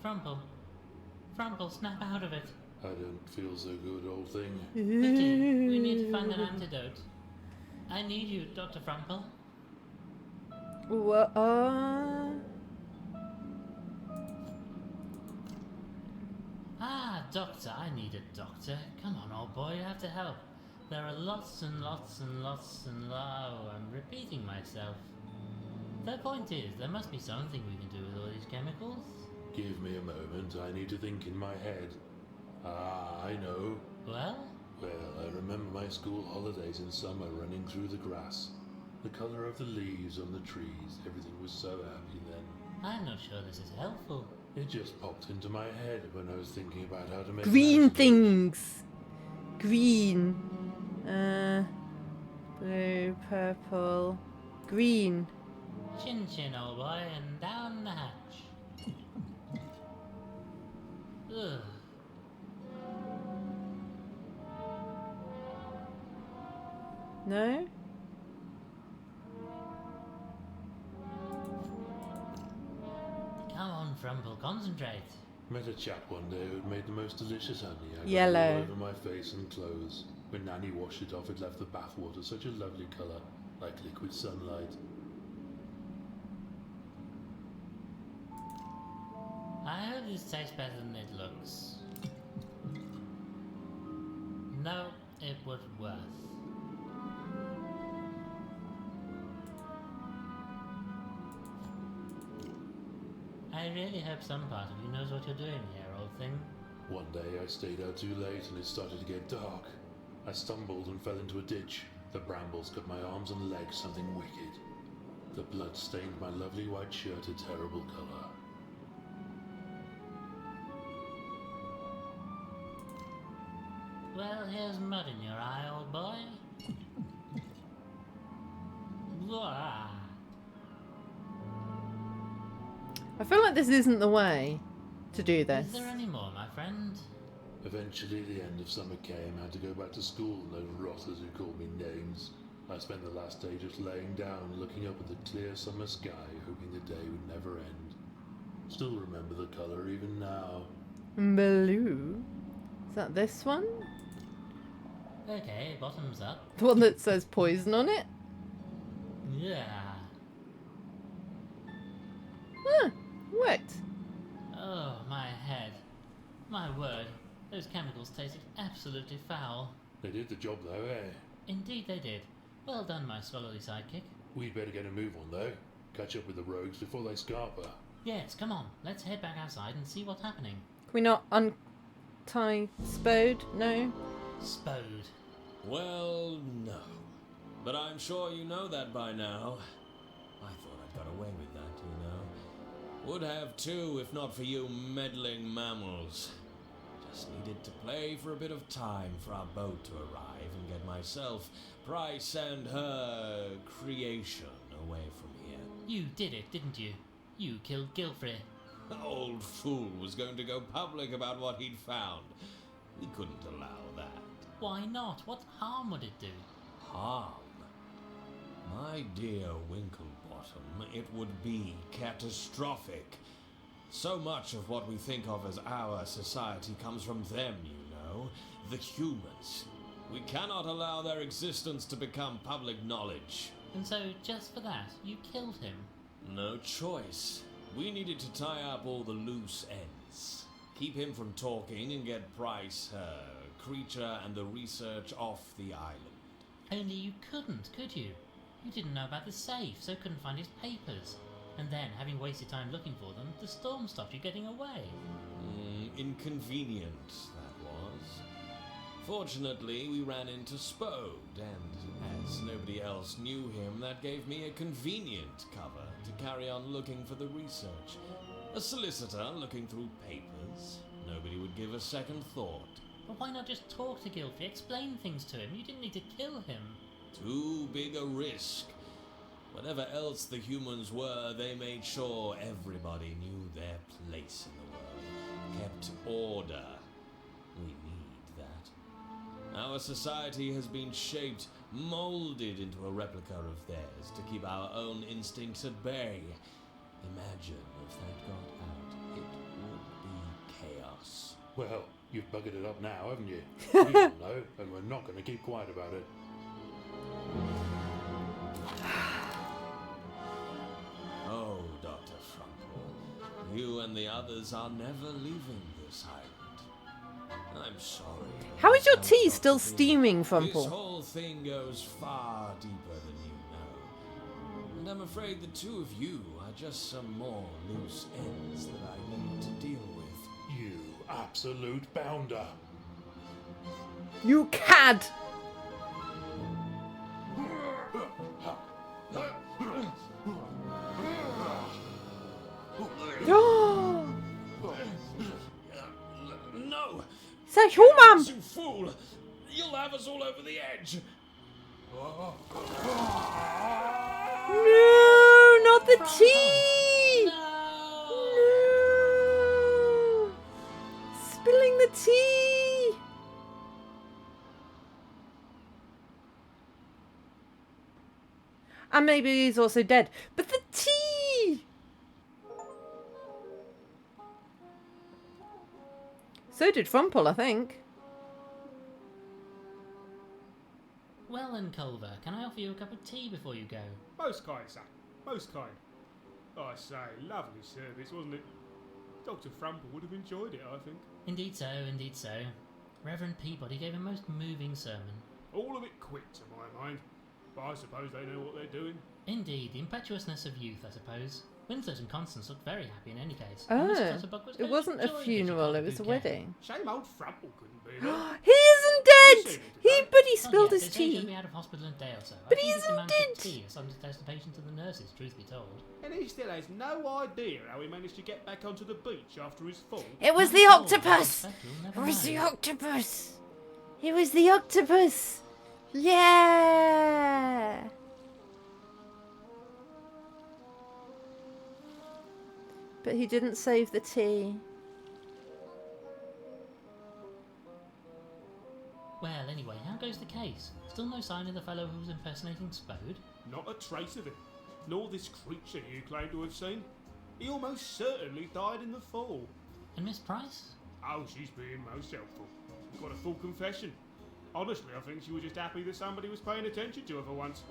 Frumple. Frumple, snap out of it. I don't feel so good, old thing. Quickly, we need to find an antidote. I need you, Dr. Frumple. What? Ah, doctor, I need a doctor. Come on, old boy, you have to help. There are lots and lots and lots and oh, I'm repeating myself. The point is, there must be something we can do with all these chemicals. Give me a moment, I need to think in my head. Ah, I know. Well? Well, I remember my school holidays in summer running through the grass. The colour of the leaves on the trees, everything was so happy then. I'm not sure this is helpful. It just popped into my head when I was thinking about how to make Green things. Green. Blue, purple, green. Chin chin, old boy, and down the hatch. Ugh. No? Come on, Frumple, concentrate. Met a chap one day who'd made the most delicious honey. I got it Yellow. all over my face and clothes. When Nanny washed it off, it left the bathwater such a lovely colour, like liquid sunlight. I hope this tastes better than it looks. No, it was worth. I really hope some part of you knows what you're doing here, old thing. One day I stayed out too late and it started to get dark. I stumbled and fell into a ditch. The brambles cut my arms and legs something wicked. The blood stained my lovely white shirt a terrible colour. Well, here's mud in your eye, old boy. Blah. I feel like this isn't the way to do this. Is there any more, my friend? Eventually the end of summer came. I had to go back to school and those rotters who called me names. I spent the last day just laying down, looking up at the clear summer sky, hoping the day would never end. Still remember the colour even now. Blue. Is that this one? Okay, bottoms up. The one that says poison on it? Yeah. Huh, what? Oh, my head. My word, those chemicals tasted absolutely foul. They did the job though, eh? Indeed they did. Well done, my scholarly sidekick. We'd better get a move on though. Catch up with the rogues before they scarper. Yes, come on, let's head back outside and see what's happening. Can we not untie Spode? No? Spode. Well, no. But I'm sure you know that by now. I thought I'd got away with that, you know. Would have too, if not for you meddling mammals. Just needed to play for a bit of time for our boat to arrive and get myself, Price, and her creation away from here. You did it, didn't you? You killed Gilfrey. Old fool was going to go public about what he'd found. We couldn't allow that. Why not? What harm would it do? Harm? My dear Winklebottom, it would be catastrophic. So much of what we think of as our society comes from them, you know, the humans. We cannot allow their existence to become public knowledge. And so, just for that, you killed him? No choice. We needed to tie up all the loose ends. Keep him from talking and get Price, her creature, and the research off the island. Only you couldn't, could you? You didn't know about the safe, so couldn't find his papers. And then, having wasted time looking for them, the storm stopped you getting away. Inconvenient, that was. Fortunately, we ran into Spode, and as nobody else knew him, that gave me a convenient cover to carry on looking for the research. A solicitor looking through papers. Nobody would give a second thought. But why not just talk to Gilfrey, explain things to him? You didn't need to kill him. Too big a risk. Whatever else the humans were, they made sure everybody knew their place in the world. Kept order. We need that. Our society has been shaped, molded into a replica of theirs to keep our own instincts at bay. Imagine if that got out. It would be chaos. Well, you've buggered it up now, haven't you? We don't know, and we're not going to keep quiet about it. Oh, Dr. Frumple, you and the others are never leaving this island. I'm sorry. How is your tea still steaming, This Frumple? whole thing goes far deeper than you know. And I'm afraid the two of you are just some more loose ends that I need to deal with. You absolute bounder. You cad! No! Say, human! You fool! You'll have us all over the edge! No, not the tea! No! Spilling the tea! And maybe he's also dead. But the tea! So did Frumple, I think. Well then, Culver, can I offer you a cup of tea before you go? Most kind, sir. Most kind. I say, lovely service, wasn't it? Dr. Frumple would have enjoyed it, I think. Indeed so, indeed so. Reverend Peabody gave a most moving sermon. All of it quick, to my mind. But I suppose they know what they're doing. Indeed, the impetuousness of youth, I suppose. Winslet and Constance looked very happy in any case. Oh, and Miss Clutterbuck was it wasn't a overjoyed that she funeral, got it was a bouquet. wedding. Shame old Frumple couldn't be there. He isn't dead! But he spilled yes, his they say he'll tea. be out of hospital in a day or so. But I he think it's a isn't man dead! for tea or something to test the patient and the nurses, truth be told. And he still has no idea how he managed to get back onto the beach after his fall. It was the octopus! It was the octopus! It was the octopus! Yeah! But he didn't save the tea. Well, anyway, how goes the case? Still no sign of the fellow who was impersonating Spode? Not a trace of it. Nor this creature you claim to have seen. He almost certainly died in the fall. And Miss Price? Oh, she's being most helpful. Got a full confession. Honestly, I think she was just happy that somebody was paying attention to her for once.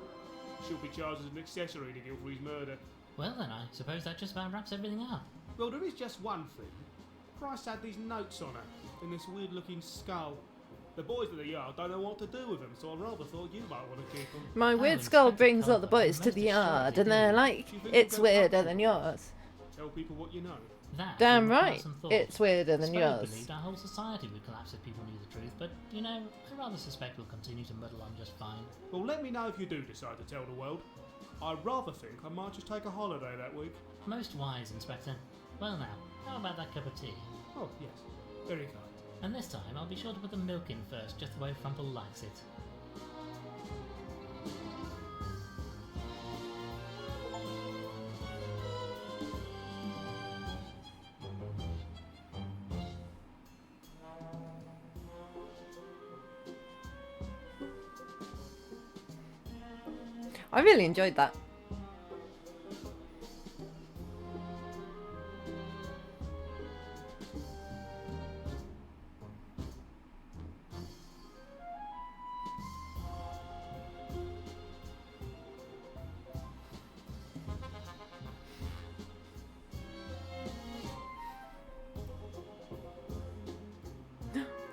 She'll be charged as an accessory to Gilfrey's murder. Well then, I suppose that just about wraps everything up. Well, there is just one thing. Price had these notes on her, in this weird-looking skull. The boys at the yard don't know what to do with them, so I rather thought you might want to keep them. My weird skull brings all the boys to the yard, and they're like, it's weirder than yours. Tell people what you know. That Damn and right, some thought. it's weirder than Spode yours. believed our whole society would collapse if people knew the truth, but, you know, I rather suspect we'll continue to muddle on just fine. Well, let me know if you do decide to tell the world. I rather think I might just take a holiday that week. Most wise, Inspector. Well now, how about that cup of tea? Oh, yes. Very kind. And this time, I'll be sure to put the milk in first, just the way Frumple likes it. I really enjoyed that.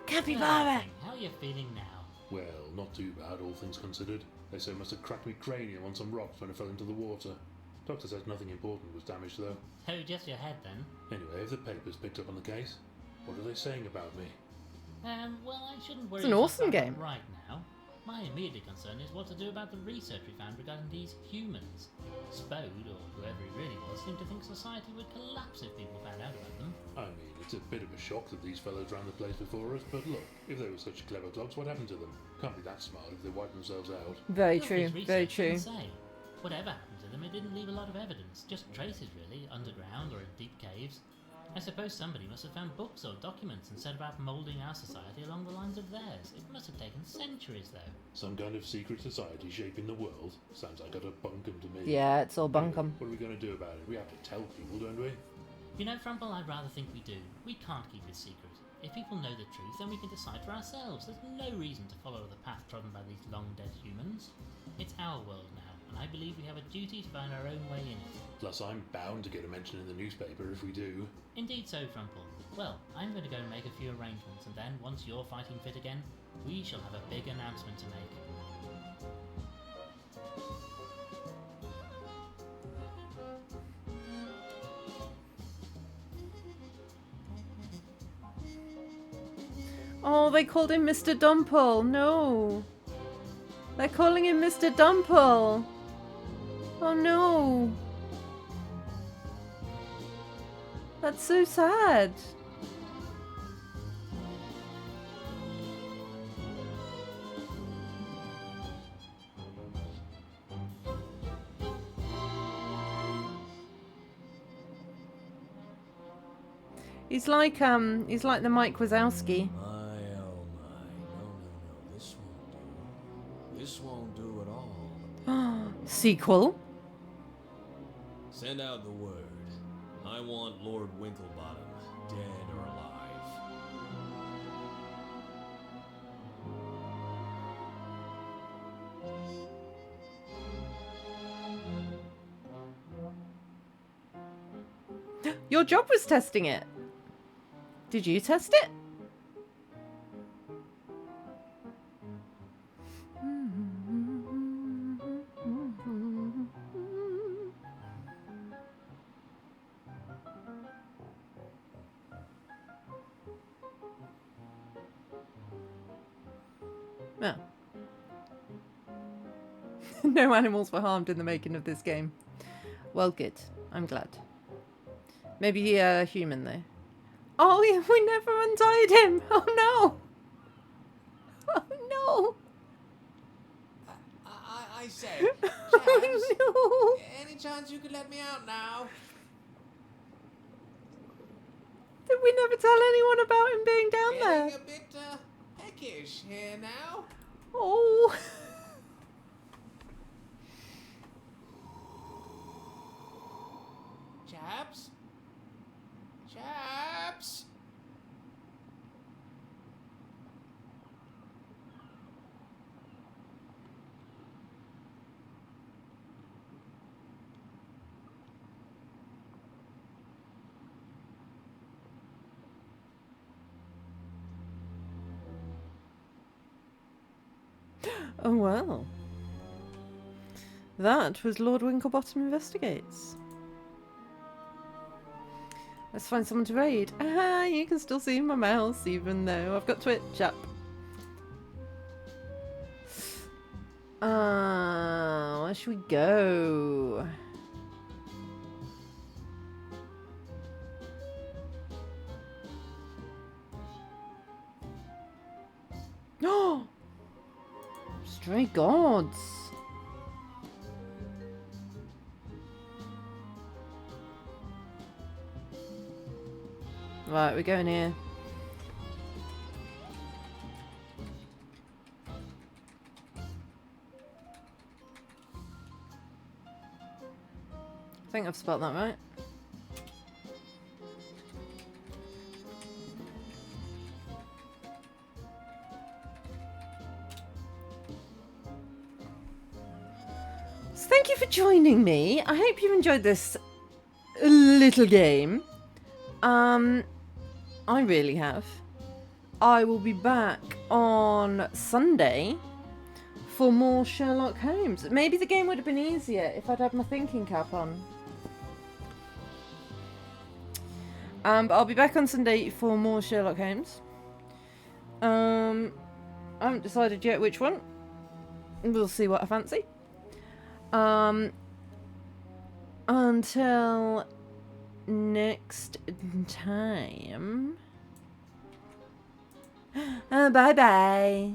Capybara! How are you feeling now? Well, not too bad, all things considered. They say I must have cracked my cranium on some rocks when I fell into the water. Doctor says nothing important was damaged though. Oh, just your head then? Anyway, have the papers picked up on the case? What are they saying about me? Well, I shouldn't worry It's an awesome about game. that right now. My immediate concern is what to do about the research we found regarding these humans. Spode, or whoever he really was, seemed to think society would collapse if people found out about them. I mean, it's a bit of a shock that these fellows ran the place before us, but look, if they were such clever clogs, what happened to them? Can't be that smart if they wiped themselves out. Very Well, true, his very research true. didn't say. Whatever happened to them, it didn't leave a lot of evidence. Just traces, really, underground or in deep caves. I suppose somebody must have found books or documents and set about moulding our society along the lines of theirs. It must have taken centuries, though. Some kind of secret society shaping the world? Sounds like utter bunkum to me. Yeah, it's all bunkum. What are we going to do about it? We have to tell people, don't we? You know, Frumple, I'd rather think we do. We can't keep it secret. If people know the truth, then we can decide for ourselves. There's no reason to follow the path trodden by these long-dead humans. It's our world now, and I believe we have a duty to find our own way in it. Plus, I'm bound to get a mention in the newspaper if we do. Indeed so, Frumple. Well, I'm going to go and make a few arrangements, and then, once you're fighting fit again, we shall have a big announcement to make. Oh, they called him Mr. Dumple. No. They're calling him Mr. Dumple. Oh no. That's so sad. He's like the Mike Wazowski. My, oh my, no, this won't do. This won't do at all. Sequel? Send out the word. I want Lord Winklebottom, dead or alive. Your job was testing it. Did you test it? No. No animals were harmed in the making of this game. Well, good. I'm glad. Maybe a human, though. Oh, yeah, we never untied him. Oh, no. Oh, no. I say, Oh, Jabs, any chance you could let me out now? Did we never tell anyone about him being down there? Getting a bit peckish here now. Oh. Jabs? Jabs? Oh, well. That was Lord Winklebottom Investigates. Let's find someone to raid. Ah, you can still see my mouse even though I've got Twitch up. Where should we go? Oh! Stray Gods! Right, we're going here. I think I've spelled that right. So thank you for joining me. I hope you enjoyed this little game. I really have. I will be back on Sunday for more Sherlock Holmes. Maybe the game would have been easier if I'd had my thinking cap on. But I'll be back on Sunday for more Sherlock Holmes. I haven't decided yet which one. We'll see what I fancy. Until next time. Bye bye.